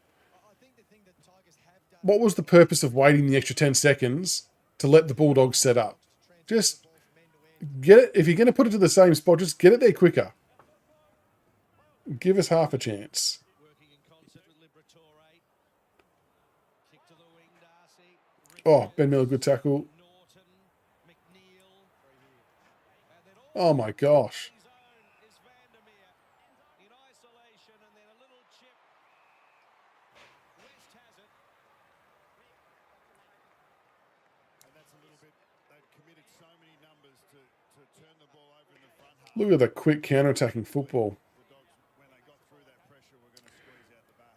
What was the purpose of waiting the extra 10 seconds to let the Bulldogs set up? Just get it. If you're going to put it to the same spot, just get it there quicker. Give us half a chance. Working in concert with Liberatore. Kick to the wing, Darcy. Oh, Ben Miller, good tackle. Norton, McNeil. And then all Oh my gosh. his own is Vandermeer. In isolation, and then a little chip. West has it. And that's a little bit, they've committed so many numbers to turn the ball over in the front half. Look at the quick counter-attacking football. The Dogs, when they got through that pressure, were going to squeeze out the back.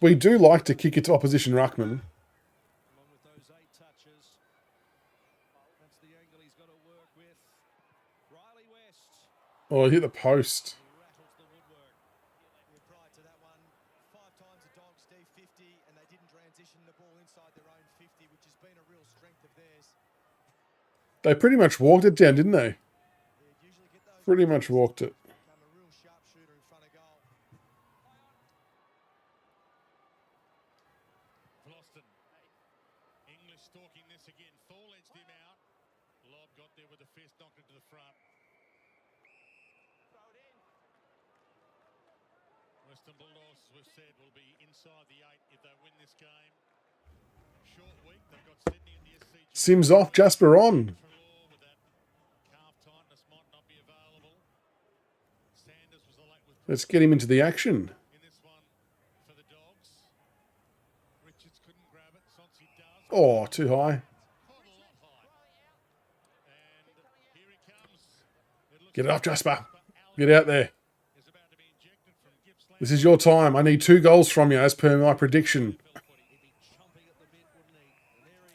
We do like to kick it to opposition ruckman. Along with those 8 touches. That's the angle he's got to work with. Riley West. Oh, he hit the post. He rattles the woodwork. Prior to that one, 5 times the Dogs D50 and they didn't transition the ball inside their own 50, which has been a real strength of theirs. They pretty much walked it down, didn't they? They'd usually get those Pretty much walked it. become a real sharpshooter in front of goal. Floston. English stalking this again. Fall edged him out. Lob got there with the fist, knocked it to the front. Western Bulldogs, we've said, will be inside the 8 if they win this game. Short week. They've got Sydney and the SCG. Sims off, Jasper on. Law with that calf tightness might not be available. Sanders was the late with Let's get him into the action. in this one for the Dogs. Richards couldn't grab it. Sonsi does. Oh, too high. Quite a lot high. And here he comes. It looks Get it off, Jasper. Alger Get out there. is about to be injected from Gippsland. This is your time. I need 2 goals from you as per my prediction. He'd be chomping at the bit, wouldn't he?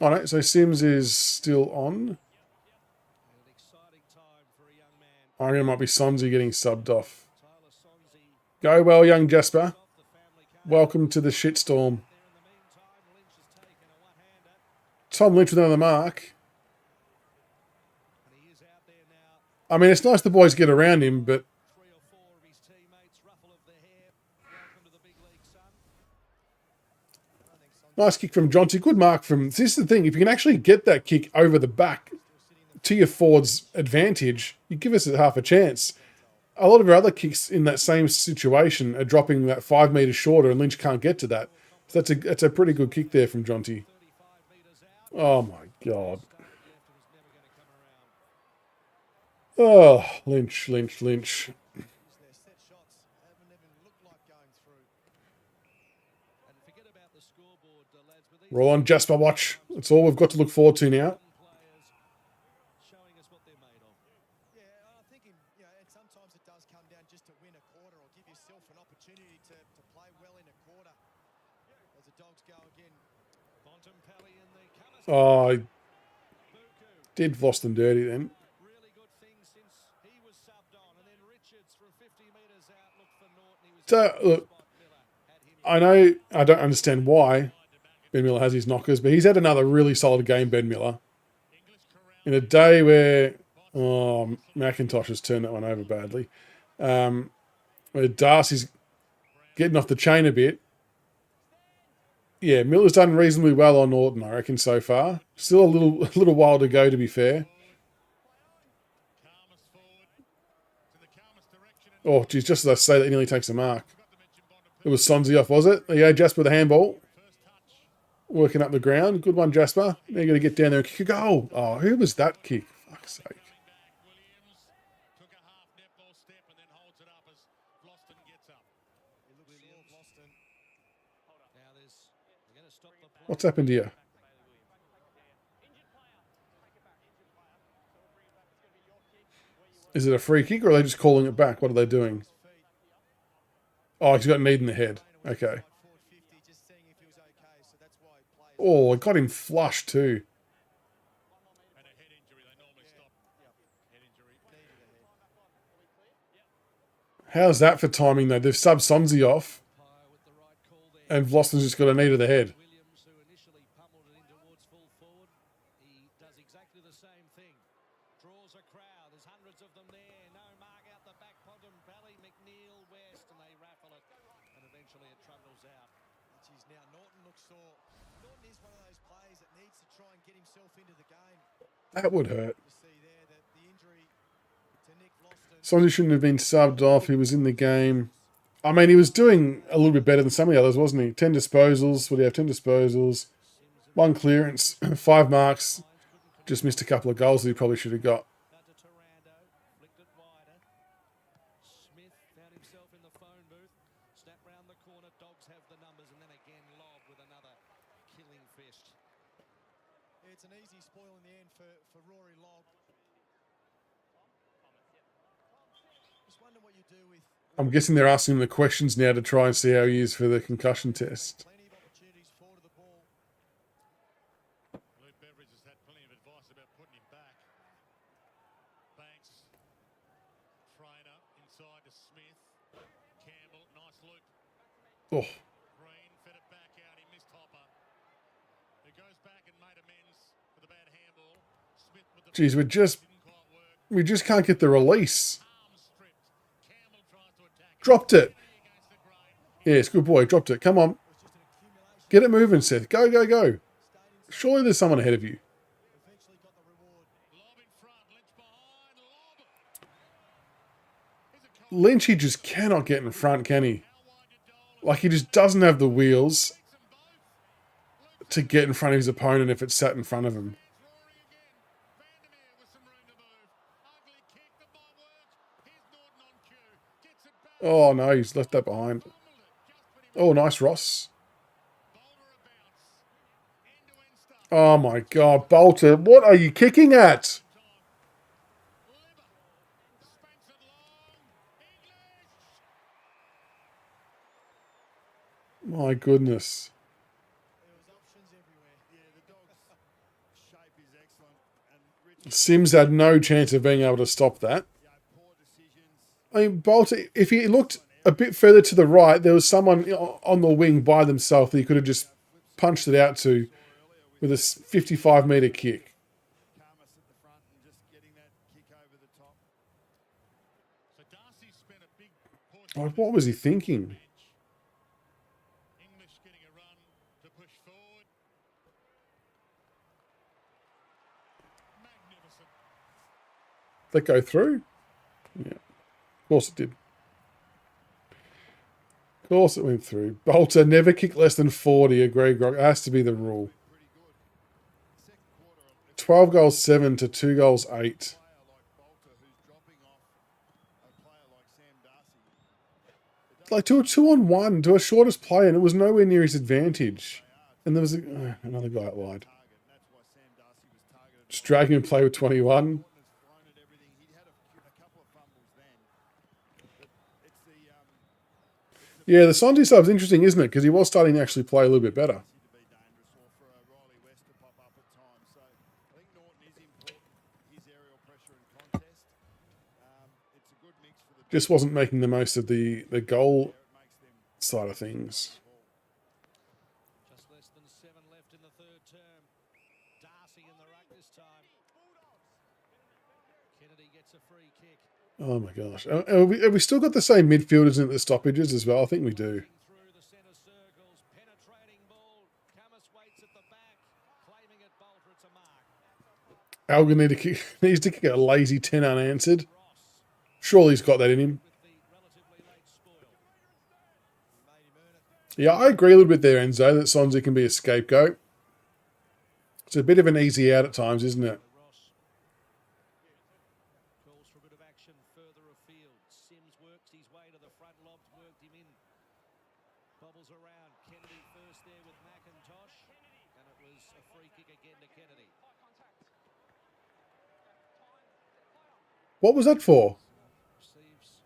And there he All right, so Sims is still on. An exciting time for a young man. I reckon it might be Sonzi getting subbed off. Tyler Sonsi Go well, young Jasper. off the family car. Welcome to the shitstorm. There in the meantime, Lynch has taken a one-hander, Tom Lynch with another mark. and he is out there now. I mean, it's nice the boys get around him, but 3 or 4 of his teammates, ruffle of the hair. Welcome to the big league, son. nice kick from Jonty. Good mark from... This is the thing. If you can actually get that kick over the back to your forward's advantage, you give us a half a chance. A lot of our other kicks in that same situation are dropping that 5 metres shorter, and Lynch can't get to that. So that's a pretty good kick there from Jonty. 35 metres out. Oh, my God. Start left and was never going to come around. Oh, Lynch. Their set shots haven't even looked like going through. And forget about the scoreboard, lads. With these Roll on, Jasper, watch. That's all we've got to look forward to now. young players showing us what they're made of. Yeah, I think and sometimes it does come down just to win a quarter or give yourself an opportunity to play well in a quarter. As the Dogs go again. Bontempelli in the covers. Oh, I Buku. did Floston dirty then. Really good thing since he was subbed on. And then Richards from 50 metres out looked for Norton. He was So, look, spot. Miller had him. I know I don't understand why Ben Miller has his knockers, but he's had another really solid game, Ben Miller. In a day where McIntosh has turned that one over badly. Where Darcy's getting off the chain a bit. Yeah, Miller's done reasonably well on Norton, I reckon, so far. Still a little while to go, to be fair. Calmest forward to the calmest direction. Oh, geez, just as I say that, he nearly takes a mark. It was Sonzi off, was it? There you go, Jasper with the handball. First touch. working up the ground. Good one, Jasper. Now you're going to get down there and kick a goal. Oh, who was that kick? Fuck's sake. Williams took a half netball step and then holds it up as Vlosten gets up. It looks sore, Vlosten. Now they're going to stop the play. What's happened here? Is it a free kick or are they just calling it back? What are they doing? Oh, he's got a knee in the head. Okay. Forward 50, just seeing if he was okay. So that's why he plays. Oh, it got him flush too. And a head injury, they normally stop. Head injury. Knee to the head. How's that for timing though? They've subbed Sonzi off Umpire with the right call there. and Vlosten's just got a knee to the head. Williams, who initially pummeled it in towards full forward, he does exactly the same thing. Draws a crowd. There's hundreds of them there. No mark out the back. Ponton Valley, McNeil, West, and they raffle it. And eventually it trundles out. Geez, now Norton looks sore. Norton is one of those players that needs to try and get himself into the game. That would hurt. You see there that the injury to Nick Vlosten. Sonzi shouldn't have been subbed off. He was in the game. I mean, he was doing a little bit better than some of the others, wasn't he? 10 disposals. What do you have? 10 disposals. 1 clearance. 5 marks. Just missed a couple of goals that he probably should have got. Now to Taranto, flicked it wider. Smith found himself in the phone booth. Snap round the corner. Dogs have the numbers, and then again Lobb with another killing fist. Yeah, it's an easy spoil in the end for Rory Lobb. Just wonder what you do with I'm guessing they're asking him the questions now to try and see how he is for the concussion test. plenty of opportunities forward of the ball. Luke Beveridge has had plenty of advice about putting him back. Banks. Trainer inside to Smith. Campbell, nice loop. Oh, Green fed it back out. He missed Hopper. He goes back and made amends for the bad handball. Smith with the geez, didn't quite work. we just can't get the release. Arms stripped. Campbell tries to attack. Dropped it. Against the grain. Yes, good boy. Dropped it. Come on. It was just an accumulation. Get it moving, Seth. Go, go, go. Stayed in, Surely there's someone ahead of you. eventually got the reward. Lob in front. Lynch behind. Lob. Here's a cold Lynch, he just cannot get in front, can he? how wide you Dolan. Like, he just doesn't have the wheels Takes them both. to get in front of his opponent if it's sat in front of him. Oh, no, he's left that behind. Oh, nice, Ross. Oh, my God. Bolter, what are you kicking at? My goodness. There was options everywhere. Yeah, the dog's shape is excellent. And Richmond, Sims had no chance of being able to stop that. poor decisions. I mean, Bolter, if he looked a bit further to the right, there was someone on the wing by themselves that he could have just punched it out to with a 55-metre kick. Karmas at the front and just getting that kick over the top. So Darcy spent a big portion Like, of what was he thinking? English getting a run to push forward. Magnificent. That go through? Yeah. Of course it did. Of course it went through. Bolter never kick less than 40, agree, Grog. It has to be the rule. Pretty good. Second quarter, 12 goals 7 to 2 goals 8. player like Bolter who's dropping off a player like Sam Darcy. Like to a 2-on-1 to a shortest player, and it was nowhere near his advantage. And there was another guy out wide. Target, and that's why Sam Darcy was targeted. Just dragging him play with 21. Norton has thrown at everything. He had a couple of fumbles then. But it's the Yeah, the Sonji sub's interesting, isn't it? Because he was starting to actually play a little bit better. to be dangerous or for a Riley West to pop up at times. So I think Norton is important. His aerial pressure and contest. It's a good mix for the Just wasn't making the most of the goal it makes them side of things. Just less than 7 left in the third term. Darcy in the ruck this time. Kennedy gets a free kick. Oh my gosh. Have we still got the same midfielders in the stoppages as well? I think we do. Through the centre circles, penetrating ball. Camus waits at the back, claiming it. Bolter, it's a mark. Alger needs to kick a lazy 10 unanswered. Ross Surely he's got that in him. with the relatively late spoil. He made him earn Yeah, I agree a little bit there, Enzo, that Sonzi can be a scapegoat. It's a bit of an easy out at times, isn't it? Ross calls for a bit of action further afield. Sims works his way to the front. Lobs worked him in. Bobbles around. Kennedy first there with McIntosh. And it was a free kick again to Kennedy. What was that for? Receives.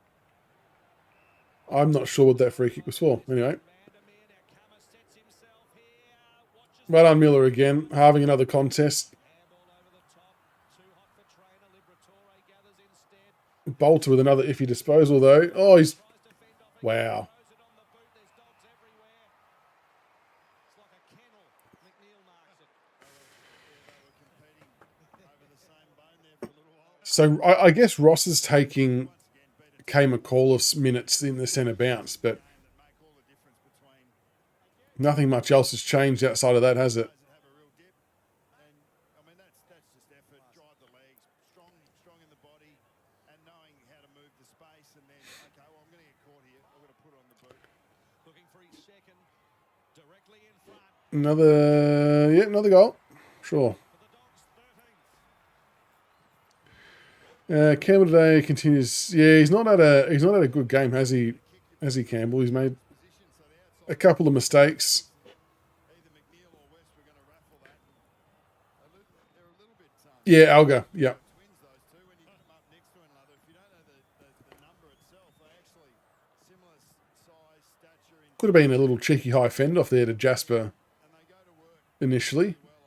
I'm not sure what that free kick was for. Anyway. Vandermeer. Now Kummer sets himself here. Watches Well done, Miller again. Having another contest. handball over the top. Too hot for trainer. Liberatore gathers instead. Bolter with another iffy disposal, though. Oh, he's... Tries to fend off. Wow. Throws it on the boot. There's dogs everywhere. It's like a kennel. McNeil marks it. They were competing over the same bone there for a little while. So I guess Ross is taking Kay McAuliffe's minutes in the centre bounce, but That make all the difference between nothing much else has changed outside of that, has it? those that have a real dip. And I mean that's just effort, drive the legs, strong in the body, and knowing how to move the space. And then okay, well I'm going to get caught here. I'm going to put it on the boot. Looking for his second. Directly in front. Another goal. Sure. For the Dogs, 13th. Campbell today continues. Yeah, he's not had a good game, has he? Has he, Campbell? He's made Position, so the outside, a couple of mistakes. either McNeil or West were going to raffle that. And they're a little bit Yeah, Alger. Yeah. twins, those two. When you put them up next to one another, if you don't know the number itself, they actually similar size, stature, in Could have been a little cheeky high fend off there to Jasper and they go to work initially. well.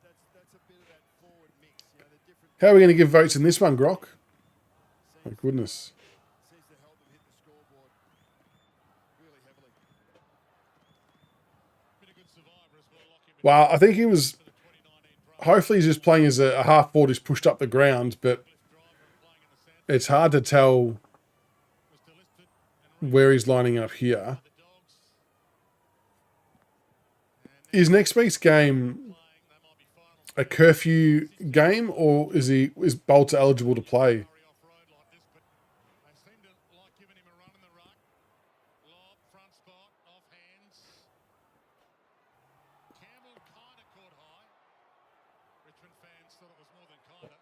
That's a bit of that forward mix. You know, the different How are we going to give votes in this one, Grok? My goodness. seems to help them hit the scoreboard really heavily. Been a good survivor as well, Lockie. Well, I think he was. For the 2019 Pro Hopefully, he's just playing as a half forward, just pushed up the ground, but driver and playing in the centre it's hard to tell was delisted and where he's lining up here. the Dogs Is next week's game playing. They might be final. a curfew game, or is Bolter eligible to play? Sorry off road like this, but they seem to like giving him a run in the ruck. Lob, front spot, off hands. Campbell kind of caught high. Richmond fans thought it was more than kind of.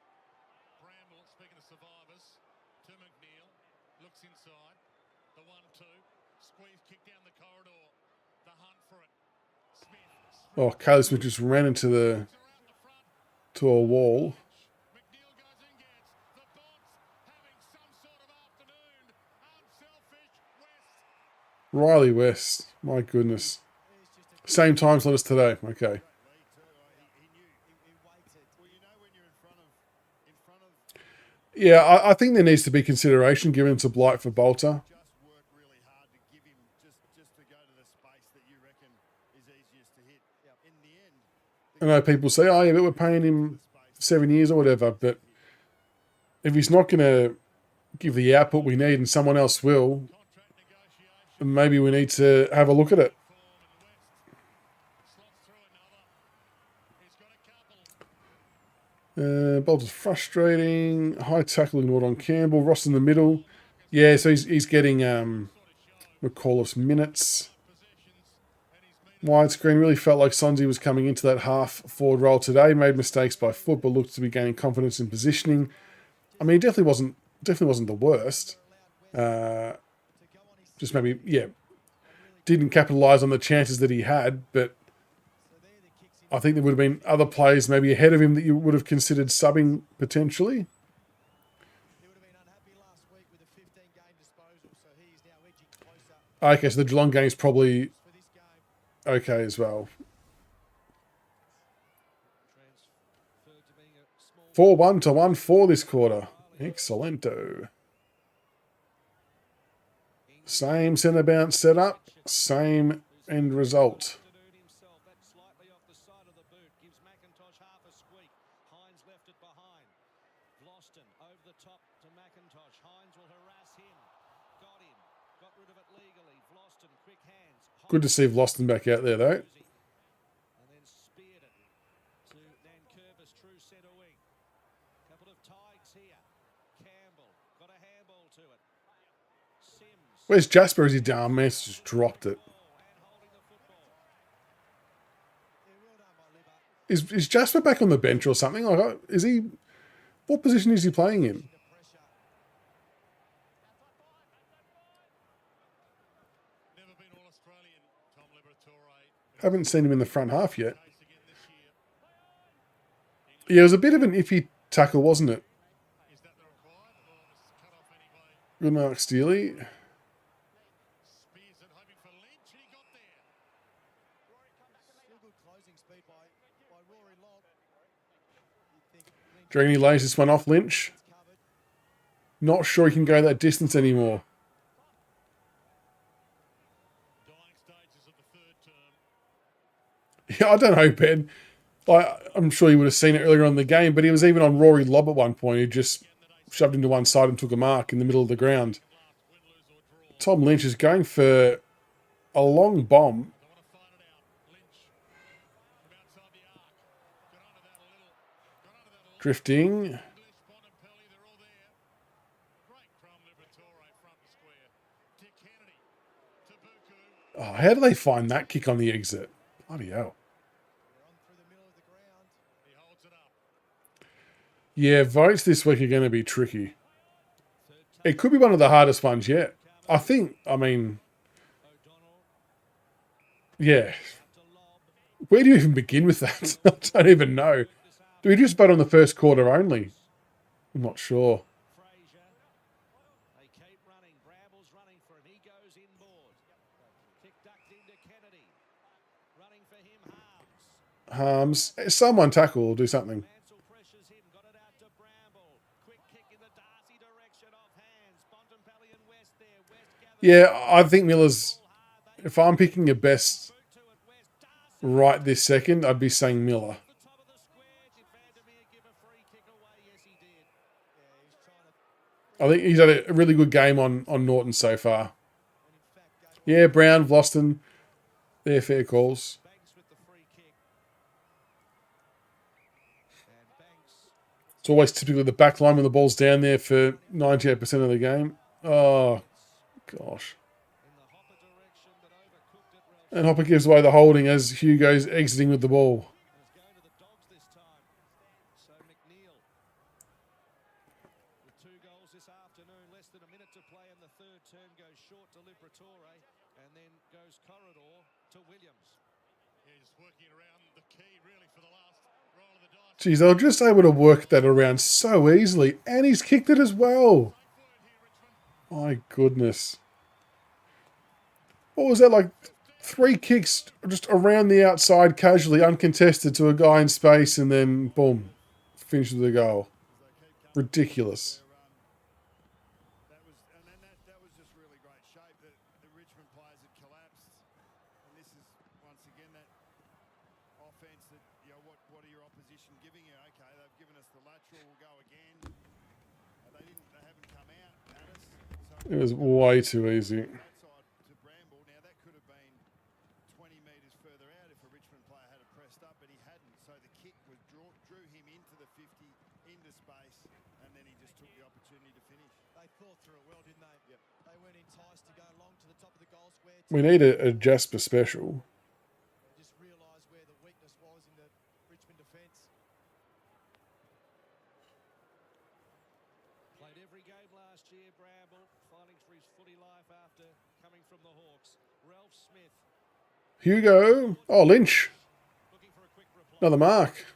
Bramble, speaking of survivors, to McNeil, looks inside. The 1-2, squeeze kick down the corridor. The hunt for it. Smith. Oh, Caleb Smith just ran into the Around the front. to a wall. McNeil goes in, gets the Bonds having some sort of afternoon. Unselfish West. Riley West, my goodness. Same time slot as today. Okay. He knew. He waited. Well, you know when you're in front of Yeah, I think there needs to be consideration given to Blight for Bolter. just work really hard to give him just to go to the space that you reckon is easiest to hit. In the end, I know people say, oh, yeah, but we're paying him 7 years or whatever. But if he's not going to give the output we need and someone else will, Contract negotiation. then maybe we need to have a look at it. Form and West slots through another. He's got a couple. Bolter's frustrating. High tackle ignored on Campbell. Ross in the middle. Yeah, so he's getting McAuliffe's minutes. Widescreen really felt like Sonzi was coming into that half forward role today. Made mistakes by foot, but looked to be gaining confidence in positioning. I mean, he definitely wasn't the worst. Just maybe, yeah, didn't capitalise on the chances that he had. But I think there would have been other players maybe ahead of him that you would have considered subbing potentially. He would have been unhappy last week with a 15-game disposal, so he is now edging closer Okay, so the Geelong game is probably for this game. okay as well. Transferred to being a small 4-1 to 1-4 this quarter. Excellento. Same centre bounce setup, same end result. afternoon himself. That's slightly off the side of the boot. Gives McIntosh half a squeak. Hines left it behind. Vlosten over the top to McIntosh. Hines will harass him. Got him. Got rid of it legally. Vlosten, quick hands. Good to see Vlosten back out there though. And then speared it to Nankervis, true centre wing. Couple of Tigers here. Campbell got a handball to it. Sims. Where's Jasper? Is he down? Man, just dropped it. Oh, Is Jasper back on the bench or something? Like, is he? What position is he playing in? Never been All-Australian, Tom Liberatore. Haven't seen him in the front half yet. Case again this year. Yeah, it was a bit of an iffy tackle, wasn't it? Is that the required or was it cut off anyway? Good Mark Steely. Spears it, hoping for Lynch, and he got there. Still good closing speed by Rory Lobb. You'd think Lynch Do you reckon he lays this one off Lynch? is covered. Not sure he can go that distance anymore. Dying stages of the third term. Yeah, I don't know, Ben. I'm sure you would have seen it earlier on in the game, but he was even on Rory Lobb at one point. He just shoved him to one side and took a mark in the middle of the ground. Win, lose or draw. Tom Lynch is going for a long bomb. They want to find it out. Lynch from outside the arc. Got under that a little. Drifting. English, Bontempelli, they're all there. Great from Liberatore, front and square. Dick Kennedy to Buku. Oh, how do they find that kick on the exit? Bloody hell. They're on through the middle of the ground. He holds it up. Yeah, votes this week are going to be tricky. It could be one of the hardest ones yet. I mean, yeah. Where do you even begin with that? I don't even know. Do we just vote on the first quarter only? I'm not sure. Fraser. They keep running. Bramble's running for him. He goes inboard. Kick ducked into Kennedy. Running for him, Harms. Someone tackle or do something. Mansell pressures him. Got it out to Bramble. Quick kick in the Darcy direction off hands. Bontempelli and West there. West gathers. Yeah, I think Miller's... Hard. They If I'm picking a best boot to it. West. Darcy. right this second, I'd be saying Miller. The top of the square. Did Vandermeer give a free kick away? Yes, he did. Yeah, he's trying to. I think he's had a really good game on Norton so far. And in fact, gave Yeah, Brown, Vlosten, they're fair calls. Banks with the free kick. And Banks. It's always typically the back line when the ball's down there for 98% of the game. Oh, gosh. In the Hopper direction, but overcooked it. Ralph. And Hopper gives away the holding as Hugo's exiting with the ball. And it's going to the Dogs this time. So McNeil. With 2 goals this afternoon, less than a minute to play in the third term, goes short to Liberatore and then goes corridor to Williams. Yeah, just working around the key really for the last roll of the dice. Geez, they were just able to work that around so easily. And he's kicked it as well. My goodness. What was that, like 3 kicks just around the outside casually, uncontested to a guy in space, and then boom, finished with a goal. Ridiculous. That was just really great shape. The Richmond players had collapsed, and this is once again that offense that what are your opposition giving you? Okay, they've given us the lateral. We'll go again. They haven't come out at us. So It was way too easy. outside to Bramble. Now that could have been 20 metres further out if a Richmond player had pressed up, but he hadn't. So the kick drew him into the 50, into space, and then he just took the opportunity to finish. They thought through it well, didn't they? Yep. They weren't enticed to go long to the top of the goal square. We need a Jasper special. They just realised where the weakness was in the Richmond defence. Played every game last year, Bramble, fighting for his footy life after coming from the Hawks. Ralph Smith Hugo. Oh, Lynch. looking for a quick reply. Another mark.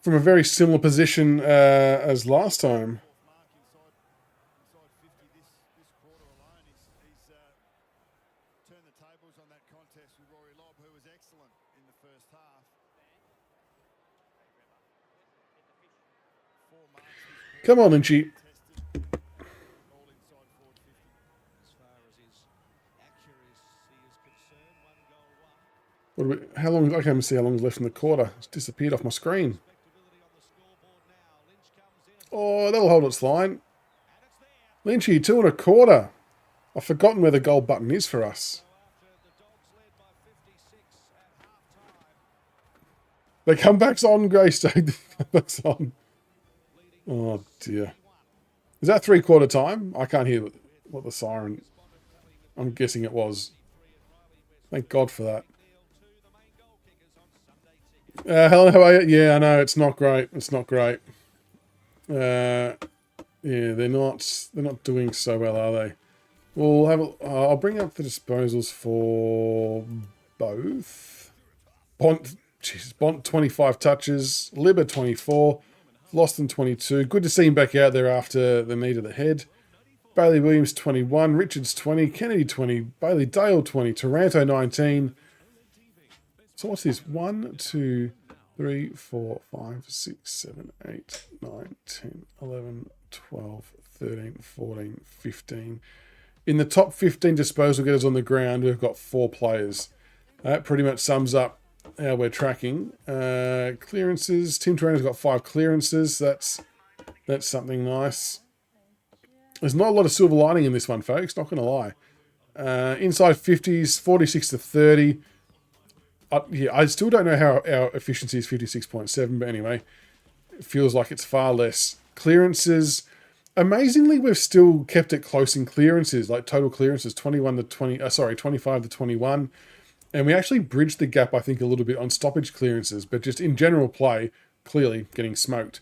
From a very similar position as last time. Fourth mark inside 50 this quarter alone. He's turned the tables on that contest with Rory Lobb, who was excellent in the first half. 4 marks this quarter. Come on, Lynchy. Tested all inside forward 50. As far as his accuracy is concerned, 1 goal, 1. How long? I can't even see how long is left in the quarter. It's disappeared off my screen. Respectability on the scoreboard now. Lynch comes in. Oh, that'll hold its line. And it's there. Lynchy, 2 1/4. I've forgotten where the goal button is for us. So after the Dogs led by 56 at half-time, The comeback's on, Greystone. The comeback's on. Oh, dear. Is that 3/4 time? I can't hear what the siren... I'm guessing it was. Thank God for that. Neil to the main goal kickers on Sunday ticket. Helen, how are you? Yeah, I know it's not great. It's not great. Yeah, they're not doing so well, are they? We'll have. I'll bring up the disposals for both. Bont 25 touches, Libber 24, Loston 22. Good to see him back out there after the knee to the head. Bailey Williams 21, Richards 20, Kennedy 20, Bailey Dale 20, Taranto 19. So what's this? 1, 2, 3, 4, 5, 6, 7, 8, 9, 10, 11, 12, 13, 14, 15. In the top 15 disposal getters on the ground, we've got 4 players. That pretty much sums up how we're tracking. Clearances. Tim Taranto's got 5 clearances. That's something nice. There's not a lot of silver lining in this one, folks. Not going to lie. Inside 50s, 46 to 30. I still don't know how our efficiency is 56.7, but anyway, it feels like it's far less. Clearances. Amazingly, we've still kept it close in clearances, like total clearances, 25 to 21. And we actually bridged the gap, I think, a little bit on stoppage clearances, but just in general play, clearly getting smoked.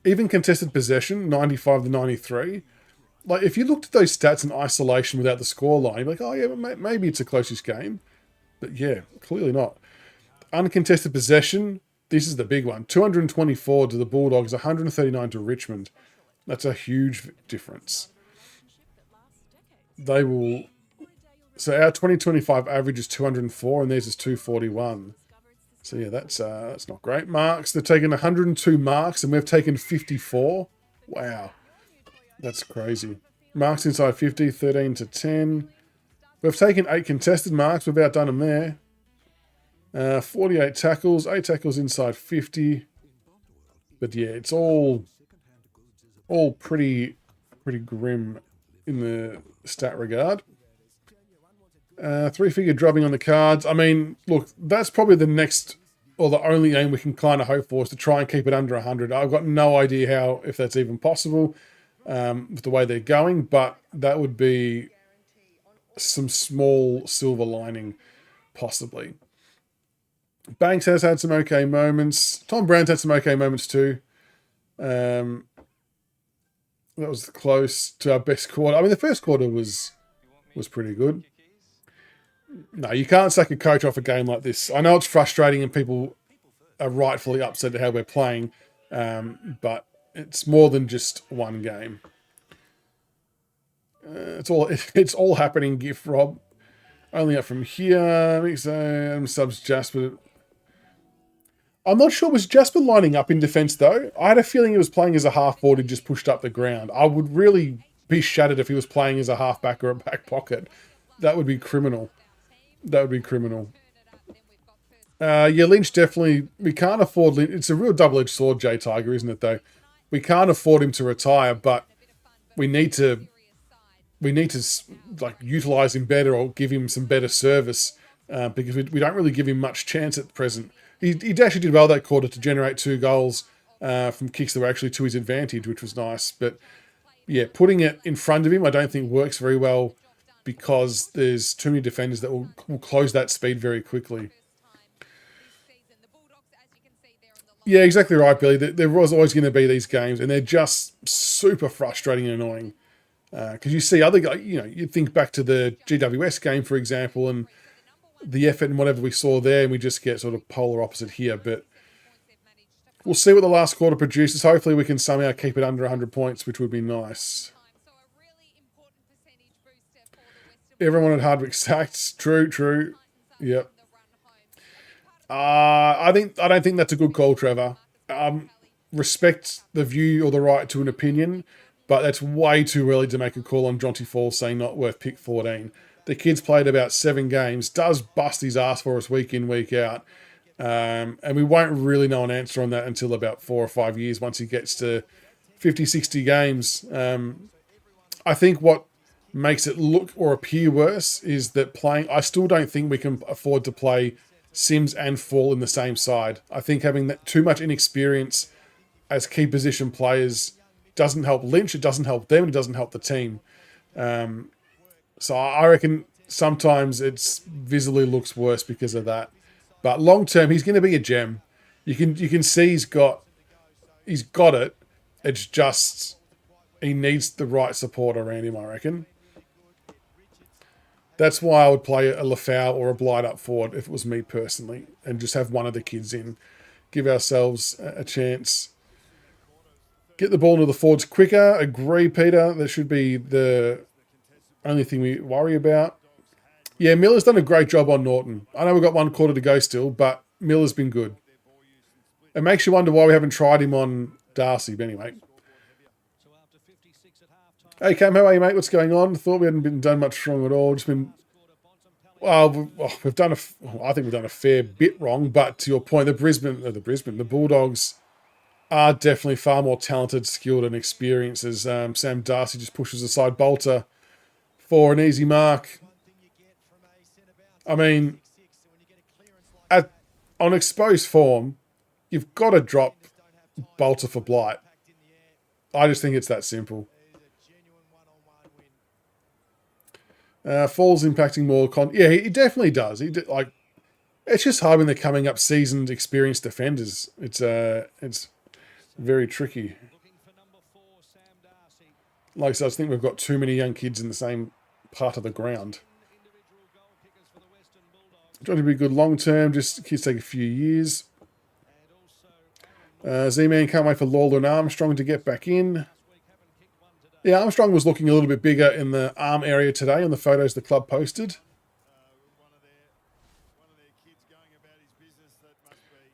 Even contested possession, 95 to 93. Like, if you looked at those stats in isolation without the scoreline, you'd be like, oh yeah, but maybe it's a closest game. But yeah, clearly not. Uncontested possession, this is the big one. 224 to the Bulldogs, 139 to Richmond. That's a huge difference. They will... So our 2025 average is 204 and theirs is 241. So yeah, that's not great. Marks, they're taking 102 marks and we've taken 54. Wow. That's crazy. Marks inside 50, 13 to 10. We've taken 8 contested marks. We've outdone them there. 48 tackles, 8 tackles inside 50. But yeah, it's all pretty grim in the stat regard. 3-figure dropping on the cards. I mean, look, that's probably the next or the only aim we can kind of hope for is to try and keep it under 100. I've got no idea if that's even possible with the way they're going, but that would be some small silver lining, possibly. Banks has had some okay moments. Tom Brown's had some okay moments too. That was close to our best quarter. I mean, the first quarter was pretty good. No, you can't sack a coach off a game like this. I know it's frustrating and people are rightfully upset at how we're playing, but it's more than just one game. It's all happening, GIF, Rob. Only up from here. Subs Jasper. I'm not sure. Was Jasper lining up in defence, though? I had a feeling he was playing as a half-forward and just pushed up the ground. I would really be shattered if he was playing as a half-back or a back pocket. That would be criminal. Yeah, Lynch definitely... We can't afford Lynch. It's a real double-edged sword, J Tiger, isn't it, though? We can't afford him to retire, but we need to like utilise him better or give him some better service because we don't really give him much chance at present. He actually did well that quarter to generate 2 goals from kicks that were actually to his advantage, which was nice. But yeah, putting it in front of him I don't think works very well because there's too many defenders that will close that speed very quickly. Yeah, exactly right, Billy. There was always going to be these games, and they're just super frustrating and annoying. Because you see other guys, you think back to the GWS game, for example, and the effort and whatever we saw there, and we just get sort of polar opposite here. But we'll see what the last quarter produces. Hopefully we can somehow keep it under 100 points, which would be nice. Everyone wanted Hardwick sacked. True. Yep. I don't think that's a good call, Trevor. Respect the view or the right to an opinion, but that's way too early to make a call on Jonty Falls saying not worth pick 14. The kid's played about 7 games, does bust his ass for us week in, week out, and we won't really know an answer on that until about 4 or 5 years once he gets to 50, 60 games. I think what makes it look or appear worse is that I still don't think we can afford to play Sims and Fall in the same side. I think having too much inexperience as key position players doesn't help Lynch, it doesn't help them, it doesn't help the team. So I reckon sometimes it's visibly looks worse because of that. But long term, he's going to be a gem. You can see he's got it. It's just he needs the right support around him, I reckon. That's why I would play a Lafau or a Blight up forward if it was me personally, and just have one of the kids in. Give ourselves a chance. Get the ball into the forwards quicker. Agree, Peter. That should be the only thing we worry about. Yeah, Miller's done a great job on Norton. I know we've got 1 quarter to go still, but Miller's been good. It makes you wonder why we haven't tried him on Darcy, but anyway. Hey, Cam, how are you, mate? What's going on? Thought we hadn't been done much wrong at all. Just been... Well, we've done I think we've done a fair bit wrong, but to your point, the Bulldogs are definitely far more talented, skilled, and experienced as Sam Darcy just pushes aside Bolter for an easy mark. I mean, on exposed form, you've got to drop Bolter for Blight. I just think it's that simple. Fall's impacting more. Yeah, he definitely does. It's just hard when they're coming up seasoned, experienced defenders. It's very tricky. Like I said, I just think we've got too many young kids in the same part of the ground. Trying to be good long term, just kids take a few years. Z-Man can't wait for Lawler and Armstrong to get back in. Yeah, Armstrong was looking a little bit bigger in the arm area today on the photos the club posted.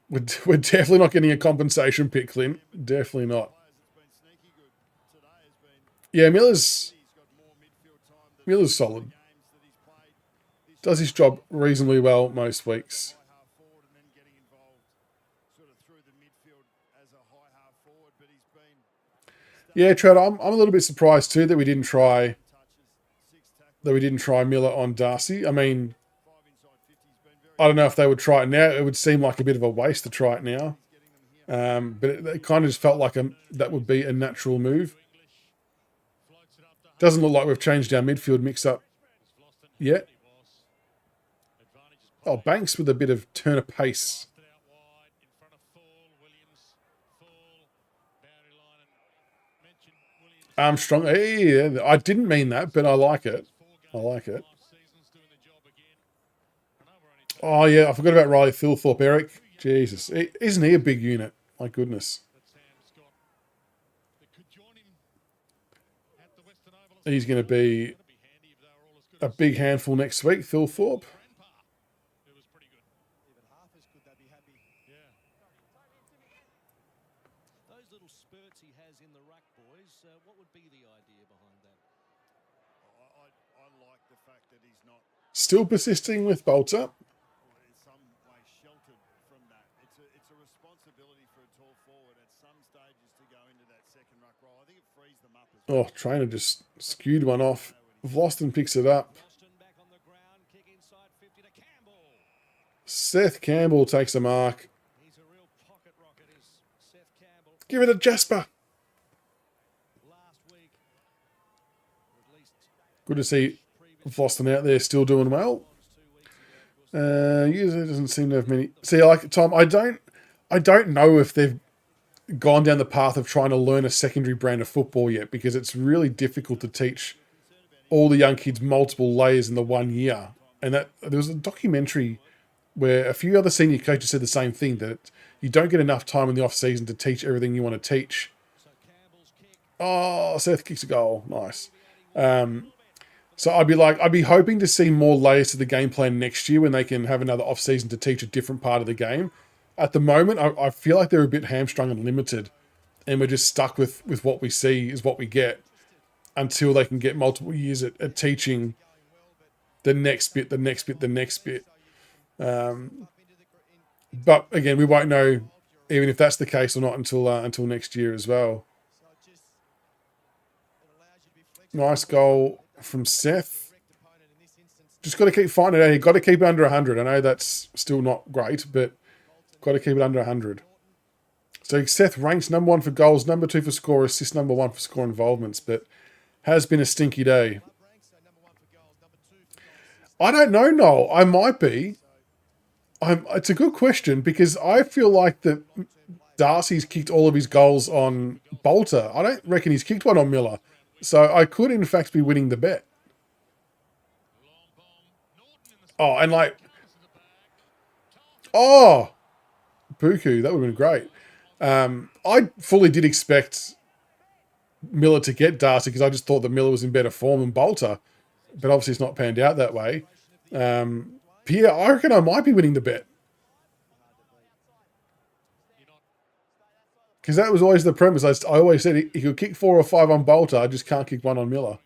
We're definitely not getting a compensation pick, Clint. Definitely not. Yeah, Miller's solid. Does his job reasonably well most weeks. Yeah, Trad, I'm a little bit surprised too that we didn't try Miller on Darcy. I mean, I don't know if they would try it now. It would seem like a bit of a waste to try it now. But it kind of just felt like that would be a natural move. Doesn't look like we've changed our midfield mix-up yet. Oh, Banks with a bit of turn of pace. Armstrong. Hey, I didn't mean that, but I like it. I like it. Oh, yeah, I forgot about Riley Thilthorpe, Eric. Jesus. Isn't he a big unit? My goodness. He's going to be a big handful next week, Thilthorpe. Still persisting with Bolter. Oh, Trainer just skewed one off. Vlosten picks it up. Seth Campbell takes a mark. Give it to Jasper. Good to see Vlosten out there still doing well. User doesn't seem to have many. See, like Tom, I don't know if they've gone down the path of trying to learn a secondary brand of football yet, because it's really difficult to teach all the young kids multiple layers in the 1 year. And that there was a documentary where a few other senior coaches said the same thing, that you don't get enough time in the off season to teach everything you want to teach. Oh, Seth kicks a goal. Nice. So I'd be hoping to see more layers to the game plan next year when they can have another off season to teach a different part of the game. At the moment, I feel like they're a bit hamstrung and limited, and we're just stuck with what we see is what we get until they can get multiple years at teaching the next bit. But again, we won't know even if that's the case or not until next year as well. Nice goal from Seth. Just got to keep fighting it out. You've got to keep it under 100. I know that's still not great, but got to keep it under 100. So Seth ranks number 1 for goals, number 2 for score assists, number 1 for score involvements, but has been a stinky day. I don't know, Noel. I might be. It's a good question because I feel like that Darcy's kicked all of his goals on Bolter. I don't reckon he's kicked one on Miller. So I could, in fact, be winning the bet. Oh, and like... Oh! Buku, that would have been great. I fully did expect Miller to get Darcy because I just thought that Miller was in better form than Bolter. But obviously it's not panned out that way. But yeah, I reckon I might be winning the bet. Because that was always the premise. I always said he could kick 4 or 5 on Bolter. I just can't kick one on Miller.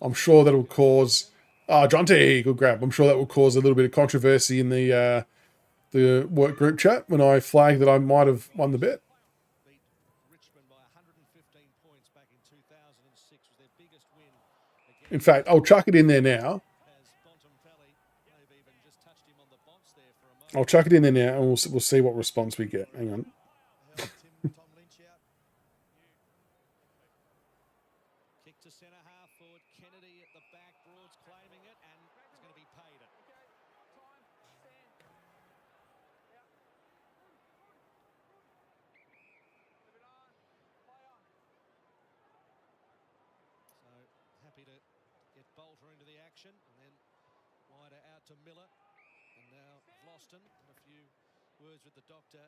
I'm sure that'll cause... Oh, Jonty, good grab. I'm sure that will cause a little bit of controversy in the work group chat when I flag that I might have won the bet. Beat Richmond by 115 points back in 2006 was their biggest win. In fact, I'll chuck it in there now. I'll chuck it in there now, and we'll see what response we get. Hang on. Tom Lynch out. Kick to centre half forward. Kennedy at the back. Broad's claiming it, and he's going to be paid it. So happy to get Bolter into the action, and then wider out to Miller. And now Vlosten, a few words with the doctor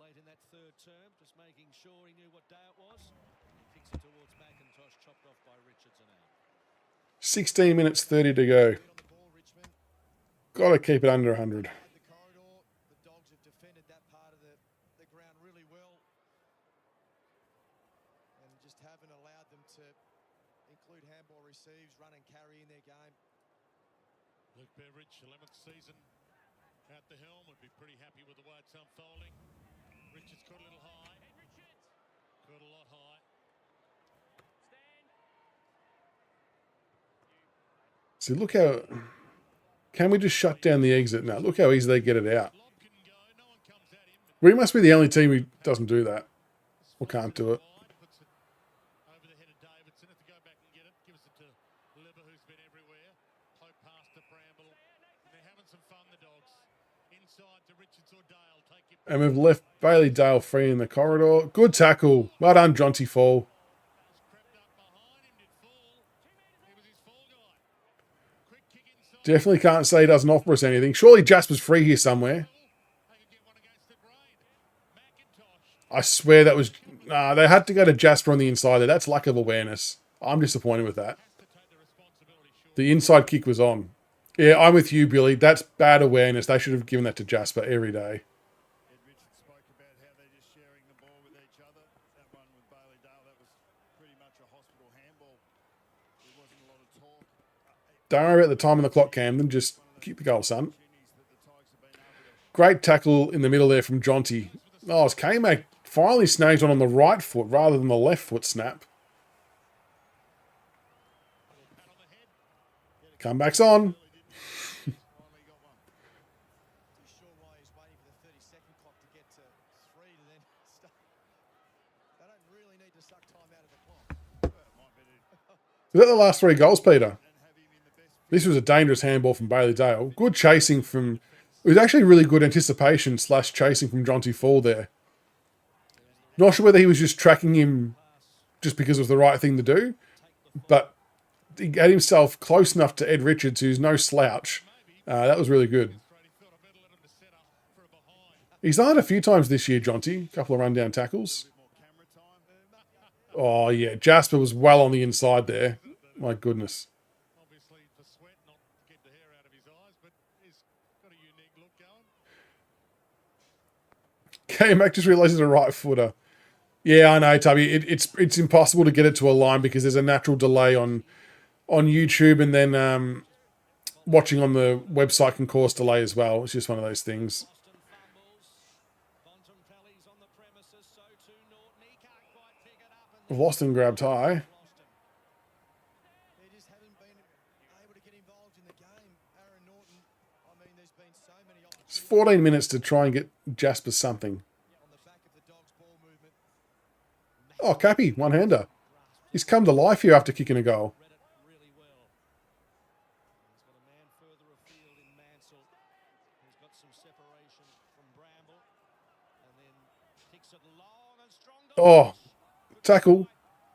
late in that third term, just making sure he knew what day it was. He kicks it towards McIntosh, chopped off by Richardson out. 16 minutes 30 to go. Got to keep it under 100. The corridor, the Dogs have defended that part of the ground really well. And just haven't allowed them to include handball receives, run and carry in their game. Luke Beveridge, 11th season at the helm, would be pretty happy with the way it's unfolding. Richards caught a little high. Caught a lot high. See, look how... Can we just shut down the exit now? Look how easy they get it out. We must be the only team who doesn't do that. Or can't do it. Over the head of Davidson. If they go back and get it, gives it to Liver, who's been everywhere. Hope past to Bramble. And they're having some fun, the Dogs. Inside to Richards or Dale. Take it. And we've left Bailey Dale free in the corridor. Good tackle. Well done, Jonty Fall. Crept up behind him, did fall. He was his fall guy. Quick kick inside. Definitely can't say he doesn't offer us anything. Surely Jasper's free here somewhere. They could get one against the grain. McIntosh. I swear that was... Nah, they had to go to Jasper on the inside there. That's lack of awareness. I'm disappointed with that. Has to take the responsibility, sure. The inside kick was on. Yeah, I'm with you, Billy. That's bad awareness. They should have given that to Jasper every day. Ed Richards spoke about how they're just sharing the ball with each other. That one with Bailey Dale, that was pretty much a hospital handball. There wasn't a lot of talk. Don't worry about the time on the clock, Camden. Just keep the goal, son. Opportunities that the Tigers have been able to Great tackle in the middle there from Jonty. Oh, it's K-Mac finally snagged on the right foot rather than the left foot snap. Comeback's on. finally got one. Too sure why he's waiting for the 30-second clock to get to 3 to then start. They don't really need to suck time out of the clock. Is that the last 3 goals, Peter? This was a dangerous handball from Bailey Dale. Good chasing from... It was actually really good anticipation / chasing from Jonty Fall there. Not sure whether he was just tracking him just because it was the right thing to do, but he got himself close enough to Ed Richards, who's no slouch. That was really good. He's done it a few times this year, Jonty. A couple of rundown tackles. Oh, yeah. Jasper was well on the inside there. My goodness. Obviously for sweat, not to get the hair out of his eyes, but he's got a unique look going. K-Mac just realised he's a right footer. Yeah, I know, Tubby. It's impossible to get it to a line because there's a natural delay on YouTube, and then watching on the website can cause delay as well. It's just one of those things. Bontempelli's on the premises, so too Norton. He can't quite pick it up. And Vlosten grabbed high. They just haven't been able to get involved in the game. Aaron Norton, I mean, there's been so many It's opportunities 14 minutes to try and get Jasper something. on the back of the Dogs' ball movement. Oh, Cappy, one-hander. He's come to life here after kicking a goal. Read it really well. He's got a man further afield in Mansell. He's got some separation from Bramble. And then kicks it long and strong. Oh, tackle.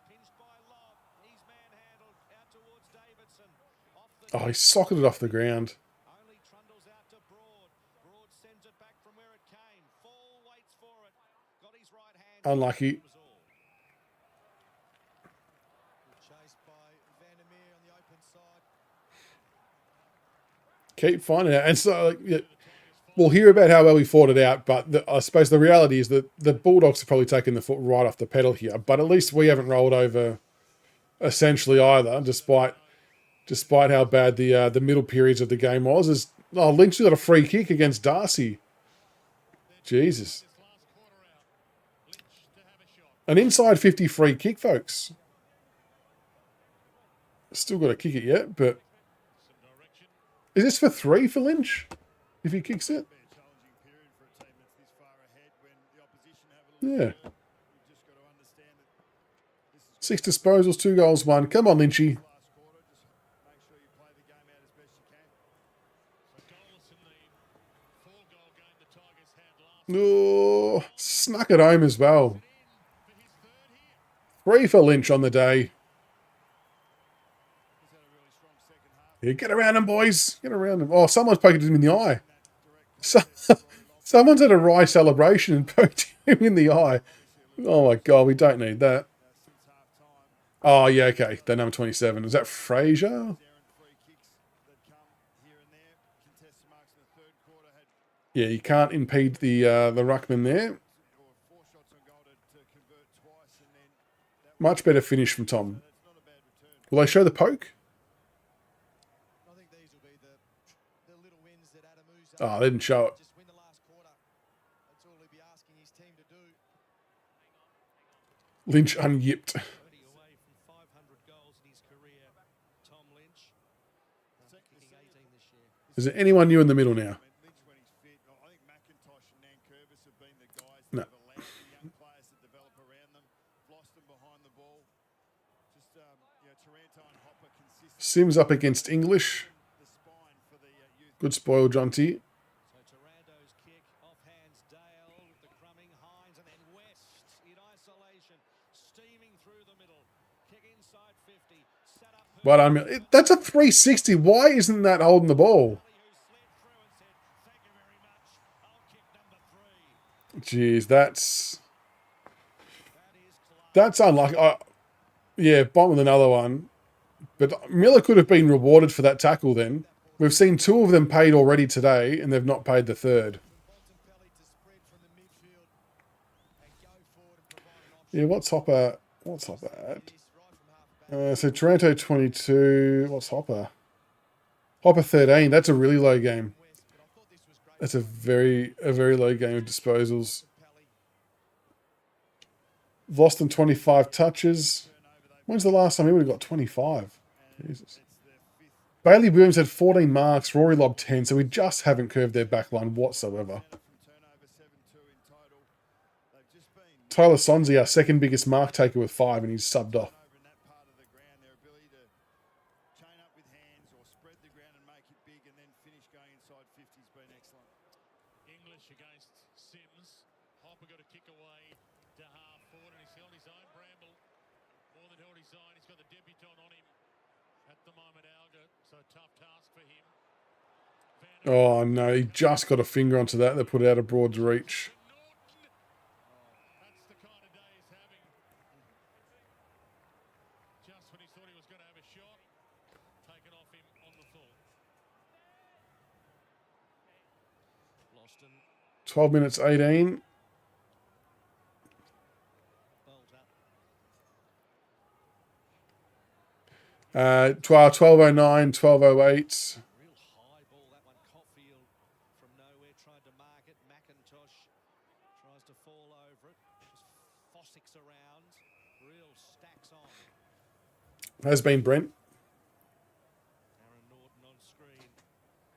Pinched by Lobb. He's manhandled out towards Davidson. Off the Oh, he socketed off the ground. only trundles out to Broad. Broad sends it back from where it came. Fall waits for it. Got his right hand. Unlucky. Was all. Good chase by Vandermeer on the open side. Keep finding it. And so, yeah, we'll hear about how well we fought it out, but I suppose the reality is that the Bulldogs have probably taken the foot right off the pedal here. But at least we haven't rolled over essentially either, despite how bad the middle periods of the game was. Lynch got a free kick against Darcy. Jesus. An inside 50 free kick, folks. Still got to kick it yet, but... Is this for 3 for Lynch? If he kicks it? Yeah. 6 disposals, 2 goals, 1. Come on, Lynchy. Oh, snuck it home as well. 3 for Lynch on the day. Yeah, get around him, boys. Get around him. Oh, someone's poked him in the eye. Someone's had a rye celebration and poked him in the eye. Oh, my God. We don't need that. Oh, yeah, okay. That number 27. Is that Fraser? Yeah, you can't impede the ruckman there. Much better finish from Tom. Will they show the poke? I think these will be the little wins that Adamu's Oh, they didn't show it. just win the last quarter. That's all he'll be asking his team to do. Lynch unyipped. 30 away from 500 goals in his career. Tom Lynch. Kicking 18 this year. Is there anyone new in the middle now? No. Sims up against English. Good spoil, Jonty. So Taranto's kick off hands Dale with the crumbing Hines and then West in isolation, steaming through the middle. Kick inside 50. Set up But I mean, that's a 360. Why isn't that holding the ball? who slid through and said, "Thank you very much. I'll kick number 3." Jeez, that's That is close. unlucky. Yeah, bomb with another one. But Miller could have been rewarded for that tackle then. We've seen 2 of them paid already today, and they've not paid the 3rd. Bontempelli to spread from the midfield and go forward and provide an option. Yeah, what's Hopper at? This right from half back. So Toronto 22. What's Hopper? Hopper 13. That's a really low game. West, but I thought this was great. That's a very low game of disposals. Pelly. Voston 25 touches. When's the last time he would have got 25? Jesus. Bailey Williams had 14 marks. Rory Lobb 10. So we just haven't curved their back line whatsoever. Tyler Sonzi, our second biggest mark taker with 5, and he's subbed off. English against Sims. Hopper got a kick away to half forward, and he's held his own. Bramble more than held his own. He's got the debutant on him at the moment, Alger. So tough task for him. Oh, no. He just got a finger onto that. They put it out of Broad's reach. Norton. That's the kind of day he's having. Just when he thought he was going to have a shot, taken off him on the full. Loston, 12 minutes 18. Bolter. 12:09, 12:08. Real high ball, that one. Caulfield from nowhere tried to mark it. McIntosh tries to fall over it. Just Fossick's around. Real stacks on. Has been Brent. Aaron Norton on screen.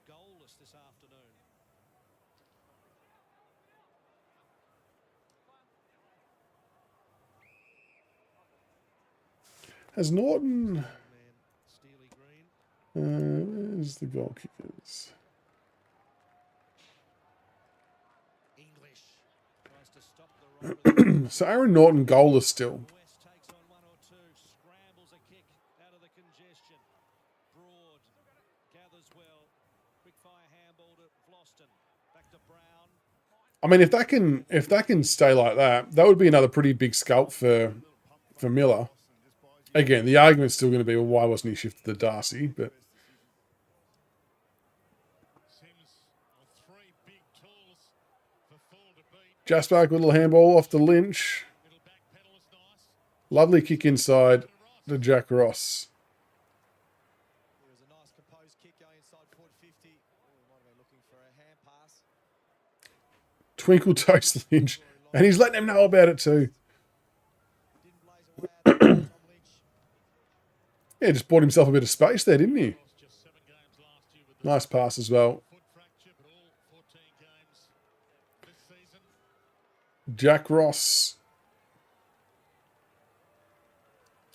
Goalless this afternoon. Has Norton... Man, Steely Green. where's the goal kickers? English tries to stop the run. So Aaron Norton goalless still. West takes on one or two, scrambles a kick out of the congestion. Broad gathers well. Quick fire handball to Vlosten. Back to Brown. I mean, if that can stay like that, that would be another pretty big scalp for Miller. Again, the argument's still going to be, well, why wasn't he shifted to Darcy? But Three big tools for full to beat. Jasper Alger, little handball off to Lynch. Little back pedal is nice. Lovely kick inside to Jack Ross. It was a nice composed kick going inside forward 50. Oh, might have been looking for a hand pass. Twinkle toast Lynch. And he's letting him know about it too. Didn't blaze away at Tom Lynch. Yeah, just bought himself a bit of space there, didn't he? Just 7 games last year with the Nice pass as well. foot fracture, but all 14 games this season. Jack Ross.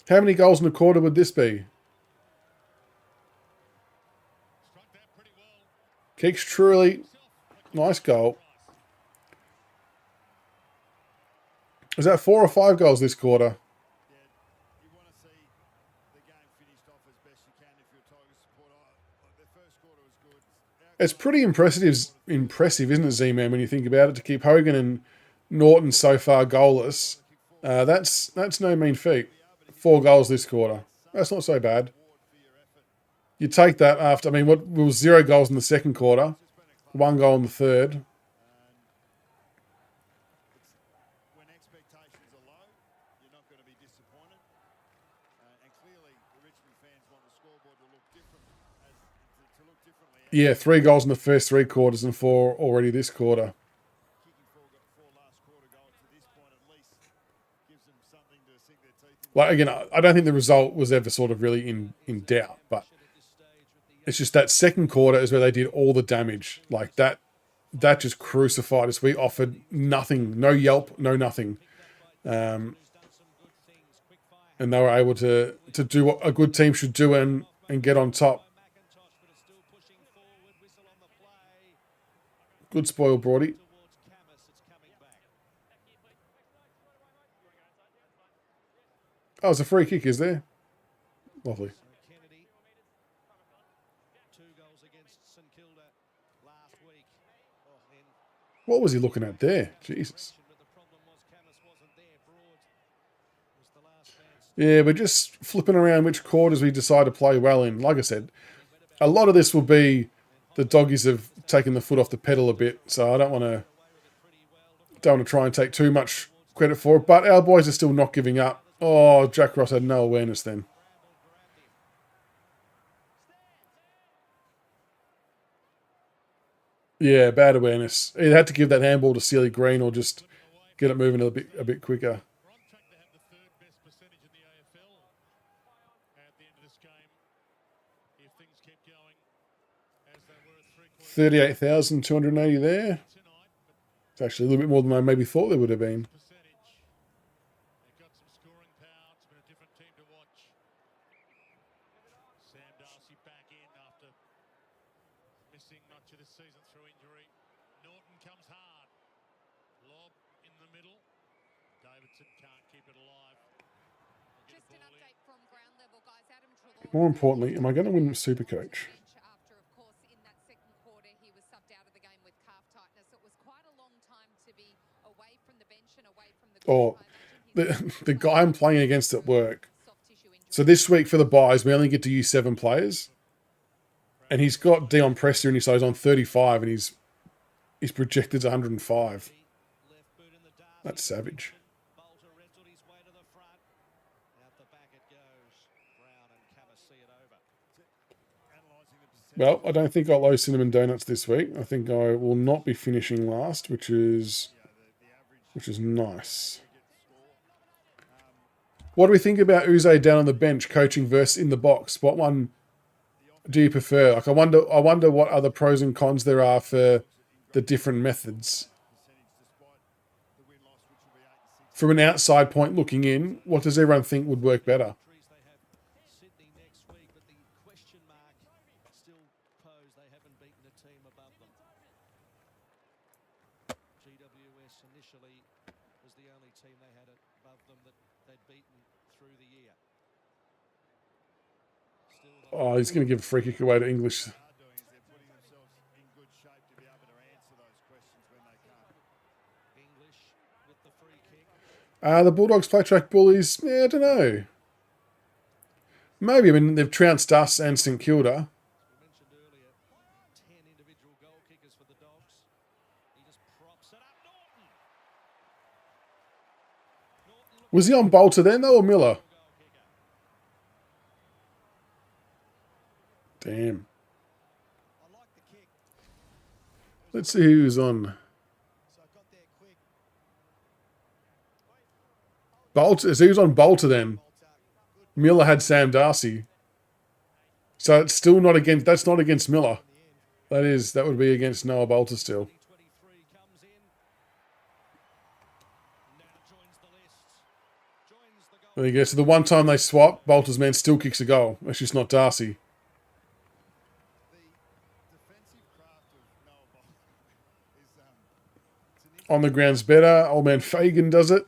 How many goals in a quarter would this be? Struck that pretty well. Kicks truly. Nice goal. Is that 4 or 5 goals this quarter? You want to see the game finished off as best you can if you're a Tigers supporter. The first quarter was good. It's pretty impressive, isn't it, Z-Man, when you think about it, to keep Hogan and Norton so far goalless. That's no mean feat. 4 goals this quarter. That's not so bad. You take that after, I mean, what was 0 goals in the second quarter, 1 goal in the third. When expectations are low, you're not going to be disappointed. And clearly, the Richmond fans want the scoreboard to look different, to look differently. Yeah, 3 goals in the first 3 quarters and 4 already this quarter. Kicking four last quarter goals to this point at least gives them something to sink their teeth in. Like, again, I don't think the result was ever sort of really in doubt, but it's just that second quarter is where they did all the damage. Like, that just crucified us. We offered nothing, no yelp, no nothing. And they were able to do what a good team should do and get on top. Good spoil, Brody. Oh, it's a free kick, is there? Lovely. Kennedy, 2 goals against St Kilda last week. What was he looking at there? Jesus. But the problem was Camus wasn't there. Broad was the last man. Yeah, we're just flipping around which quarters we decide to play well in. Like I said, a lot of this will be the doggies have taken the foot off the pedal a bit, so I don't want to try and take too much credit for it. But our boys are still not giving up. Oh, Jack Ross had no awareness then. Yeah, bad awareness. He had to give that handball to Steely Green or just get it moving a bit quicker. We're on track to have the 3rd best percentage in the AFL at the end of this game if things keep going as they were at 3/4 38,280 there. tonight. But It's actually a little bit more than I maybe thought there would have been. percentage, they've got some scoring power. It's been a different team to watch. Sam Darcy back in after missing much of the season through injury. Norton comes hard. Lob in the middle. Davidson can't keep it alive. They'll get a Just an ball in. update from ground level, guys. Adam Trelaw. More importantly, am I going to win Supercoach? After, of course, in that second quarter, he was subbed out of the game with calf tightness. It was quite a long time to be away from the bench and away from the Oh, group. I imagine he's the guy I'm playing against at work. soft tissue injury. So this week for the buys, we only get to use 7 players. And he's got Dion Prester in his side. He's on 35 and he's projected to 105. Left boot in the Darcy. That's savage. Bolter wrestled his way to the front. Out the back it goes. Brown and Camus see it over. Analysing the percentage. Well, I don't think I'll owe Cinnamon Donuts this week. I think I will not be finishing last, which is nice. What do we think about Uze down on the bench coaching versus in the box? What one do you prefer? Like, I wonder what other pros and cons there are for the different methods. From an outside point looking in, what does everyone think would work better? GWS initially was the only team they had above them that they'd beaten through the year. Still the Oh, he's going to give a free kick away to English. What they are doing is they're putting themselves in good shape to be able to answer those questions when they come. English with the free kick. The Bulldogs play track bullies. Yeah, I don't know. Maybe. I mean, they've trounced us and St Kilda. We mentioned earlier, 10 individual goal kickers for the Dogs. He just props it up. Norton. Norton Was he on Bolter then, though, or Miller? goal kicker. Damn. I like the kick. Let's see who's on. So I got there quick. Bolter. So he was on Bolter then. Bolter. Good Miller had Sam Darcy. So it's still not against. That's not against Miller. in the end. That would be against Noah Bolter still. 23 comes in. Now joins the list. Joins the goal. There you go. So the one time they swap, Bolter's man still kicks a goal. That's just not Darcy. The defensive craft of Noah Bolton is it's an On the ground's better. Old man Fagan does it.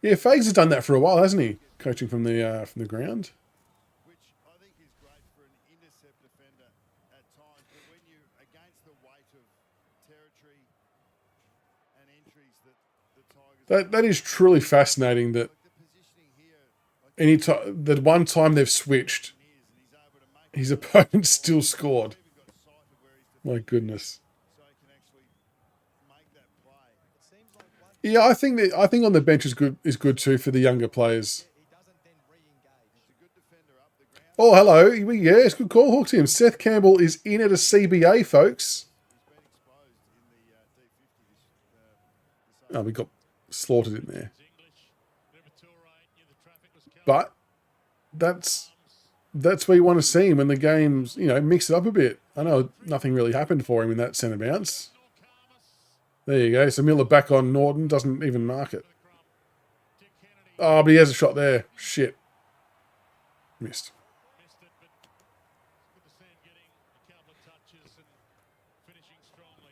Yeah, Fags has done that for a while, hasn't he? Coaching from the ground. which I think is great for an intercept defender at times, but when you against the weight of territory and entries that the Tigers That is truly fascinating. That like the positioning here, like any time, that one time they've switched, he is, and he's able to make his opponent still scored. even got sight of where he's My goodness. so he can actually make that play. It seems like one Yeah, I think on the bench is good too for the younger players. he doesn't then re-engage. He's a good defender up the ground. Oh, hello. Yeah, it's a good call, Hawk team. Seth Campbell is in at a CBA, folks. He's been exposed in the D50 this Oh, we got slaughtered in there. English, number 208, the traffic was coming. But that's where you want to see him when the games, mix it up a bit. I know nothing really happened for him in that centre bounce. There you go. So Miller back on Norton, doesn't even mark it. Oh, but he has a shot there. Shit. Missed. Missed it, but good to see him getting a couple of touches and finishing strongly.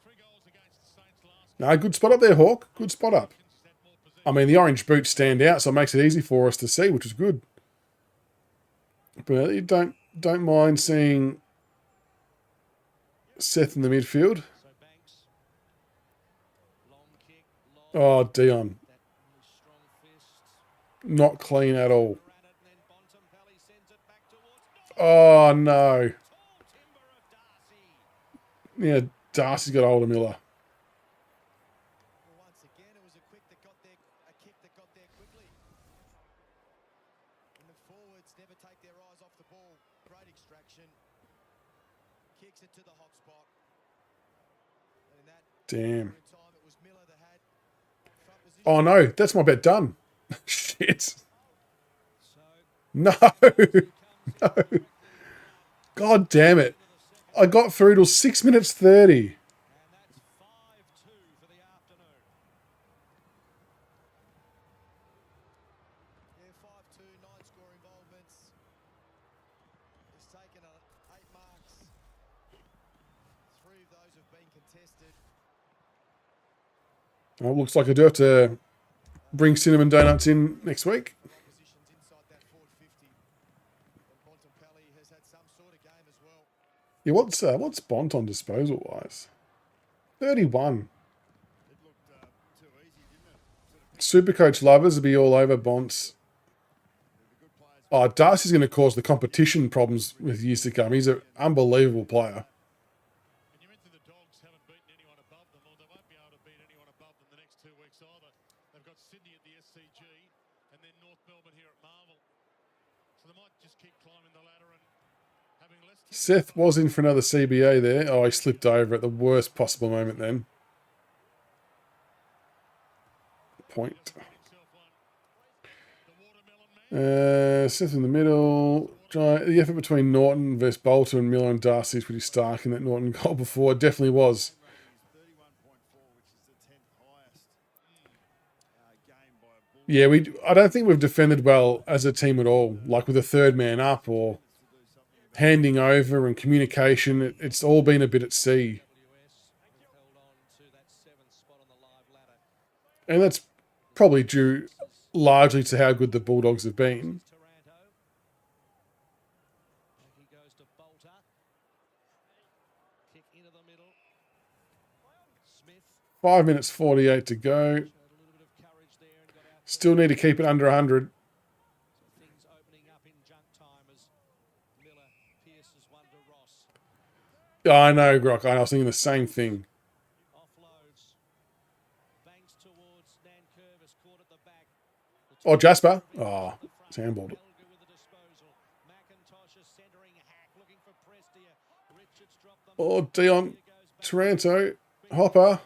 3 goals against the Saints last No, good spot up there, Hawk. Good spot up. week. Had more possession. I mean, the orange boots stand out, so it makes it easy for us to see, which is good. But you don't mind seeing Seth in the midfield. So Banks. Long kick. Long. Oh, Dion. That strong fist. Not clean at all. Ran it and then Bontempelli sends it back towards Norton. Oh, no. Tall timber of Darcy. Yeah, Darcy's got hold of Miller. Well, once again, it was a kick that got there quickly. And the forwards never take their eyes off the ball. Great extraction. Kicks it to the hot spot. And in that Damn. period of time, it was Miller that had front position. Oh, no. That's my bet done. Shit. So No. No. God damn it. I got through till 6 minutes 30. and that's 5-2 for the afternoon. Yeah, 5-2, 9 score involvements. He's taken 8 marks. 3 of those have been contested. Well, looks like I do have to bring Cinnamon Donuts in next week. Positions inside that forward 50. And Bontempelli has had some sort of game as well. Yeah, what's Bont on disposal wise? 31. It looked too easy, didn't it? Supercoach lovers will be all over Bonts. The good players Oh, Darcy's going to cause the competition problems with years to come. He's an unbelievable player. And you mentioned the Dogs haven't beaten anyone above them, or they won't be able to beat anyone above them the next 2 weeks either. They've got Sydney at the SCG and then North Melbourne here at Marvel. So they might just keep climbing the ladder and having less. Seth was in for another CBA there. Oh, he slipped over at the worst possible moment then. Point. Seth in the middle. The effort between Norton versus Bolter and Miller and Darcy is pretty stark in that Norton goal before. It definitely was. rating is 31.4, which is the 10th highest game by a Bull. Yeah, I don't think we've defended well as a team at all. Like with a third man up or handing over and communication. It's all been a bit at sea. WS held on to that 7th spot on the live ladder. And that's probably due largely to how good the Bulldogs have been. Taranto. Back he goes to Bolter. Kick into the middle. Smith 5 minutes 48 to go. showed a little bit of courage there and got out. Still need to keep it under 100. So things opening up in junk time as Miller pierces one to Ross. I know, Brock. I was thinking the same thing. Offloads. Banks towards Nankervis, caught at the back. Oh, Jasper. Oh, it's handballed. Alger with the disposal. McIntosh is centering hack, looking for Prestia. Richards dropped them. Oh, Dion. Here goes back. Taranto. Hopper.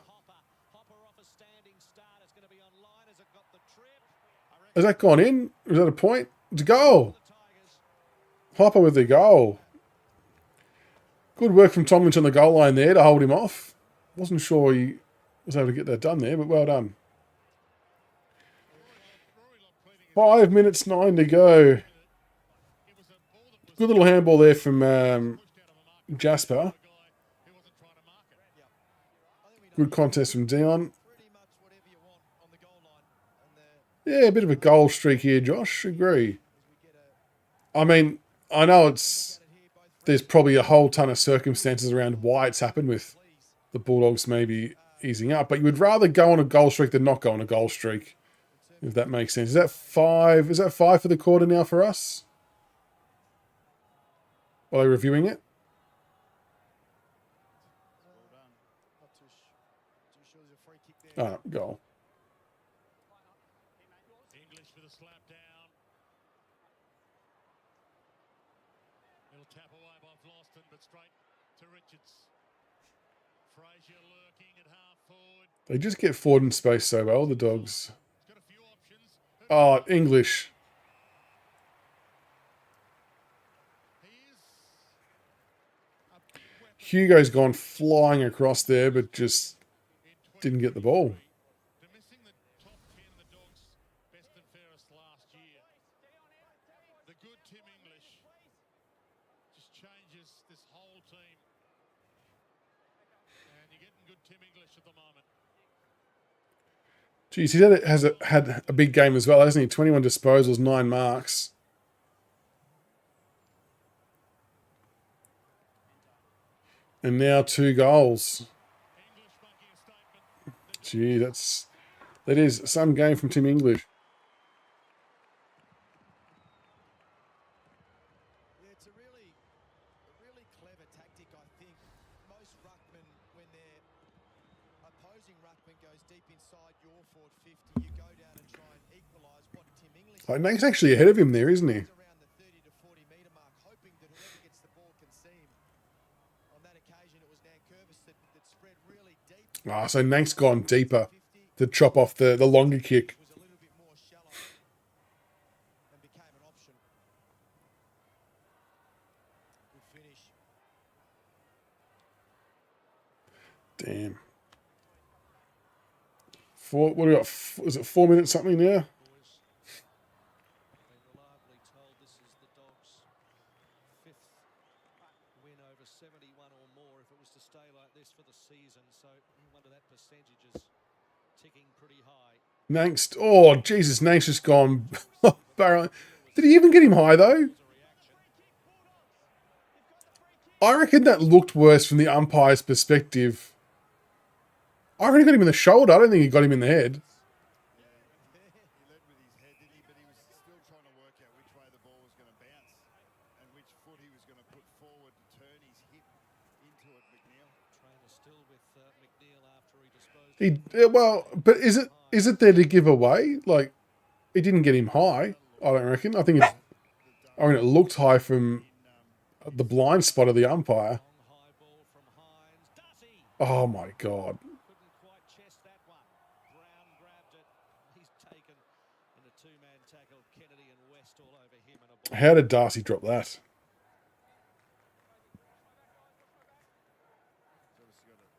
Hopper off a standing start. It's going to be online. Has it got the trip? Has that gone in? Is that a point? It's a goal. The Tigers. Hopper with the goal. Good work from Tom Lynch on the goal line there to hold him off. Wasn't sure he was able to get that done there, but well done. 5 minutes 9 to go. Good little handball there from Jasper. Good contest from Dion. Pretty much whatever you want on the goal line. And Yeah, a bit of a goal streak here, Josh. Agree. we get a I mean, I know there's probably a whole ton of circumstances around why it's happened with the Bulldogs maybe easing up, but you would rather go on a goal streak than not go on a goal streak, if that makes sense. Is that 5? Is that 5 for the quarter now for us? While they're reviewing it? not too sure there's a free kick there. Oh, goal. English with a slap down. Little tap away by Vlosten, but straight to Richards. Frazier lurking at half forward. They just get forward in space so well, the Dogs. He's got a few options. Oh, English. He is a big weapon Hugo's gone flying across there, but just in didn't get the ball. to missing the top 10 of the Dogs' best and fairest last year. The good Tim English just changes this whole team. And you're getting good Tim English at the moment. Geez, he had a big game as well, hasn't he? 21 disposals, 9 marks. And now 2 goals. English making a statement. Gee, that is some game from Tim English. Yeah, it's a really clever tactic, I think. Most ruckmen, when their opposing ruckman goes deep inside your forward 50, you go down and try and equalise what Tim English Like, Nate's actually ahead of him there, isn't he? is around the 30 to 40 metre mark, hoping that whoever gets the ball can see him. On that occasion, it was Nankervis that spread really deep. Ah, so Nate's gone deeper 50 to chop off the longer kick. was a little bit more shallow and became an option. Good finish. Damn. What do we got? Is it 4 minutes something now? Boys, been reliably told this is the Dogs' 5th win over 71 or more if it was to stay like this for the season. So you wonder that percentage is ticking pretty high. Nanks. Oh, Jesus. Nanks just gone barrel. Did he even get him high, though? There's a reaction. I reckon that looked worse from the umpire's perspective. I reckon he got him in the shoulder. I don't think he got him in the head. He led with his head, did he? But he was still trying to work out which way the ball was going to bounce and which foot he was going to put forward to turn his hip into it, McNeil. Trainer still with McNeil after he disposed. Well, but is it there to give away? Like, it didn't get him high. I don't reckon. I mean, it looked high from the blind spot of the umpire. Long high ball from Hines. Darcy Oh my God. couldn't quite chest that one. Brown grabbed it. He's taken in a two-man tackle. Kennedy and West all over him and a ball. How did Darcy drop that?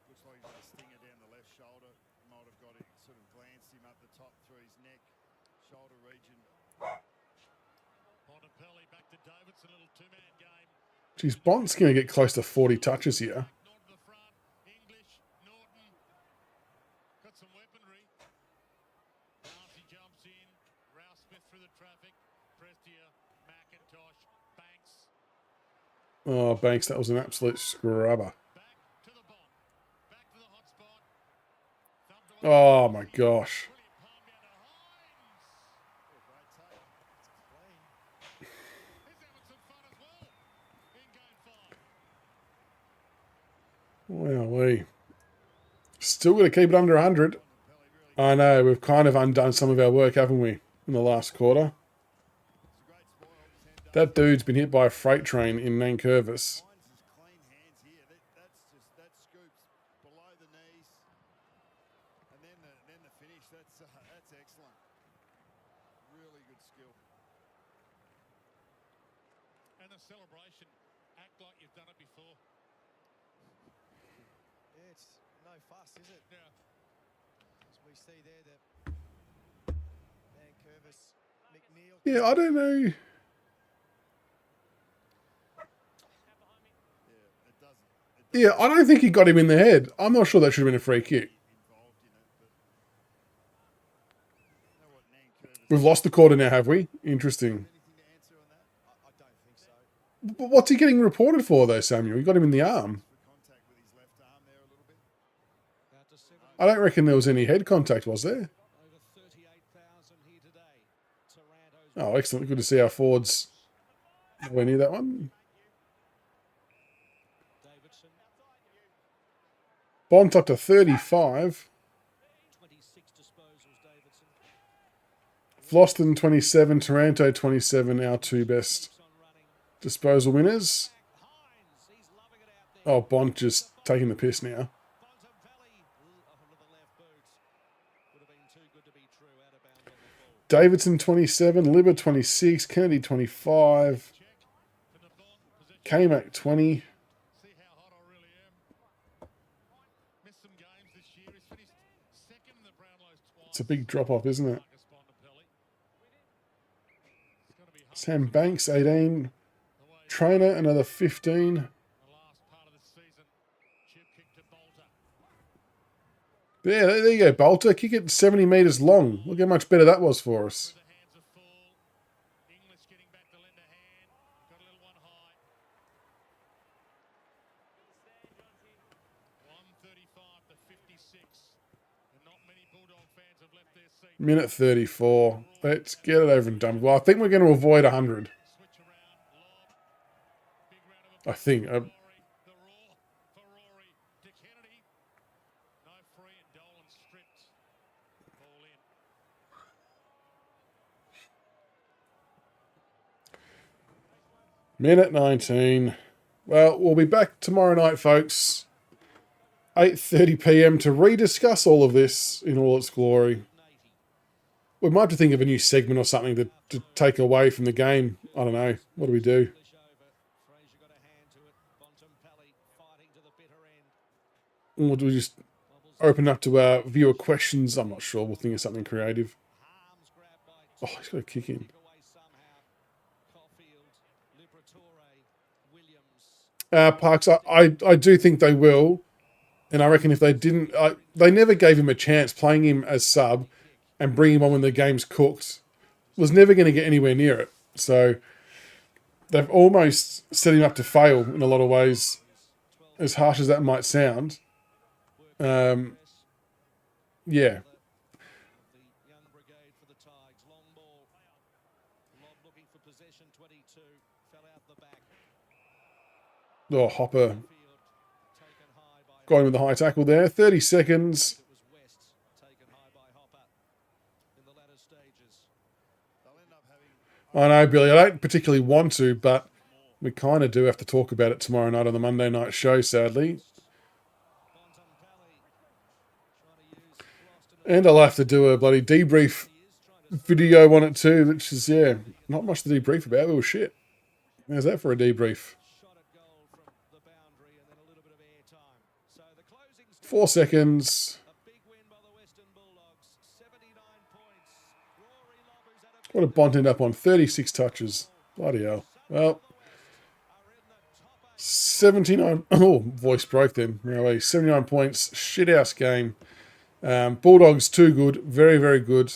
Looks like he's got a stinger down the left shoulder. Might have got it, sort of glanced him up the top through his neck, shoulder region. Bontempelli back to Davidson, little two-man game. Geez, Bont's going to get close to 40 touches here. Norton to the front. English, Norton. got some weaponry. Darcy jumps in. Rouse Smith through the traffic. Prestia, McIntosh, Banks. Oh, Banks, that was an absolute scrubber. Back to the bomb. Back to the hot spot. Thumb to Oh, my gosh. brilliant palm down to Hines. He's having some fun as well in game 5. Wowee. Still going to keep it under 100. I know, we've kind of undone some of our work, haven't we, in the last quarter? That dude's been hit by a freight train in Nankervis. Hines is clean hands here. That scoops below the knees, and then the finish. That's excellent. Really good skill. And the celebration. Act like you've done it before. Yeah, it's no fuss, is it? Yeah. As we see there that Dan Curvis, McNeil. Yeah, I don't know. Yeah, it doesn't. Yeah, I don't think he got him in the head. I'm not sure that should have been a free kick. Involved in it, but you know what, Nan Curtis. We've lost the quarter now, have we? Interesting. Anything to answer on that? I don't think so. But what's he getting reported for, though, Samuel? He got him in the arm. For contact with his left arm there a little bit. Out to 7, I don't reckon there was any head contact, was there? over 38,000 here today. Taranto's Oh, excellent. Good to see our forwards. Nowhere near that one. Davidson, Bont up to 35. 26 disposals, Davidson. Floston 27, Taranto 27, our two best Keeps on running. disposal winners. Hines, he's loving it out there. Oh, Bont just taking the piss now. Bontempelli, over the left boot. Would have been too good to be true, out of bounds on the ball. Davidson 27, Libber 26, Kennedy 25, Check. From the bomb position. K-Mac 20. See how hot I really am. Missed some games this year. He's finished second in the Brownlows twice. It's a big drop-off, isn't it? Marcus Bontempelli. It's gonna be hard Sam Banks 18, the way Trainer another 15. the last part of the season. Chip kick to Bolter. Yeah, there you go, Bolter. Kick it 70 metres long. Look how much better that was for us. The hands are full. English getting back to lend a hand. Got a little one high. 135 to 56. And not many Bulldog fans have left their seat. Minute 34. Let's get it over and done with. Well, I think we're going to avoid 100. Switch around. Lob. Big round of I applause. think. The roar for Rory to Kennedy. No free and Dolan stripped. Ball in. Minute 19. Well, we'll be back tomorrow night, folks. 8:30 p.m. to rediscuss all of this in all its glory. We might have to think of a new segment or something to take away from the game. I don't know. What do we do? English over. Fraser got a hand to it. Bontempelli fighting to the bitter end. Or do we just open up to viewer questions? I'm not sure. We'll think of something creative. Harms grabbed by Oh, he's got a kick in. kick away somehow. Caulfield, Liberatore, Williams. Parks, I do think they will. And I reckon if they didn't... they never gave him a chance playing him as sub and bring him on when the game's cooked. Was never going to get anywhere near it. So they've almost set him up to fail in a lot of ways, as harsh as that might sound. Yeah. The young brigade for the Tigers. Long ball. Lob looking for possession. 22. Fell out the back. Oh, Hopper Field taken high by. got him with the high tackle there. 30 seconds. It was West taken high by Hopper in the latter stages. They'll end up having I know, Billy, I don't particularly want to, but we kind of do have to talk about it tomorrow night on the Monday night show, sadly. Bontempelli trying to use Floston. And I'll have to do a bloody debrief video on it too, which is, yeah, not much to debrief about. It was shit. How's that for a debrief? Shot at goal from the boundary and then a little bit of airtime. So the closing 4 seconds. a big win by the Western Bulldogs. 79 points. Rory Lobb, who's had a What a Bont end up on? 36 touches. Bloody hell. Well, are in the top 8. 79. Oh, voice broke then. Anyway, 79 points. Shithouse game. Bulldogs, too good. Very, very good.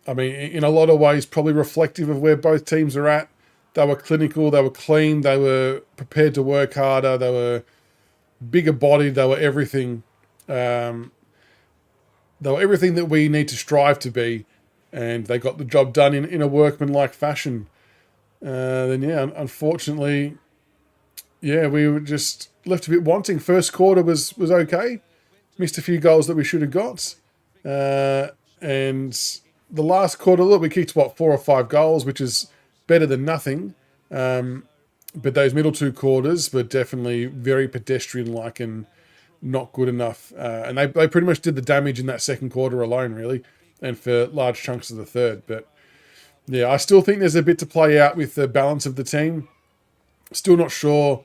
I mean, in a lot of ways, probably reflective of where both teams are at. They were clinical. They were clean. They were prepared to work harder. They were bigger bodied. They were everything. They were everything that we need to strive to be. And they got the job done in a workmanlike fashion. Then, yeah, unfortunately, yeah, we were just left a bit wanting. First quarter was okay. Missed a few goals that we should have got. And the last quarter, look, we kicked, 4 or 5 goals, which is better than nothing. But those middle 2 quarters were definitely very pedestrian-like and not good enough. And they pretty much did the damage in that second quarter alone, really, and for large chunks of the third. But, yeah, I still think there's a bit to play out with the balance of the team. Still not sure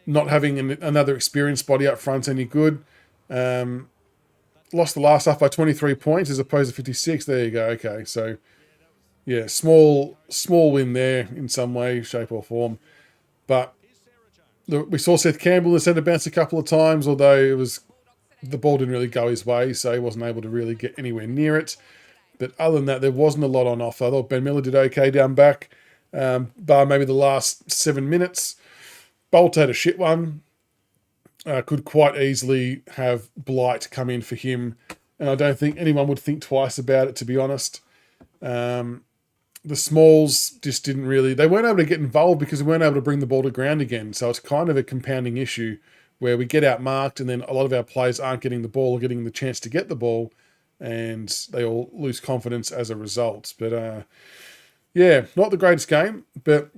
not having another experienced body up front's any good. Lost the last half by 23 points as opposed to 56. There you go. Okay, so, yeah, small win there in some way, shape or form. But look, we saw Seth Campbell in the centre bounce a couple of times, although the ball didn't really go his way, so he wasn't able to really get anywhere near it. But other than that, there wasn't a lot on offer. I thought Ben Miller did okay down back, bar maybe the last 7 minutes. Bolt had a shit one. Could quite easily have Blight come in for him, and I don't think anyone would think twice about it, to be honest. The Smalls just didn't really... They weren't able to get involved because we weren't able to bring the ball to ground again, so it's kind of a compounding issue where we get outmarked and then a lot of our players aren't getting the ball or getting the chance to get the ball, and they all lose confidence as a result. But, yeah, not the greatest game, but...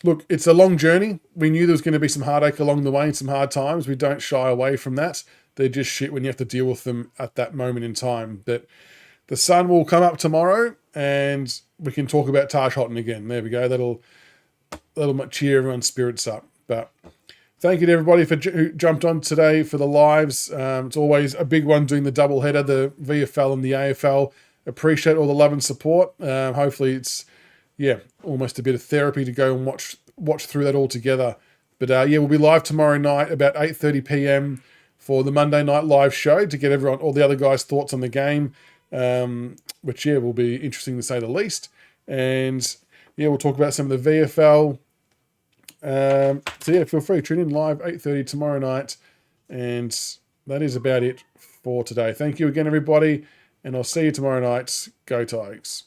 Look, it's a long journey. We knew there was going to be some heartache along the way and some hard times. We don't shy away from that. They're just shit when you have to deal with them at that moment in time. But the sun will come up tomorrow and we can talk about Taj Houghton again. There we go. That'll cheer everyone's spirits up. But thank you to everybody who jumped on today for the lives. It's always a big one doing the double header, the VFL and the AFL. Appreciate all the love and support. Hopefully it's... yeah, almost a bit of therapy to go and watch through that all together. But yeah, we'll be live tomorrow night about 8:30 p.m. for the Monday night live show to get all the other guys' thoughts on the game, which, yeah, will be interesting to say the least. And, yeah, we'll talk about some of the VFL. So, yeah, feel free to tune in live 8:30 tomorrow night. And that is about it for today. Thank you again, everybody, and I'll see you tomorrow night. Go Tigers.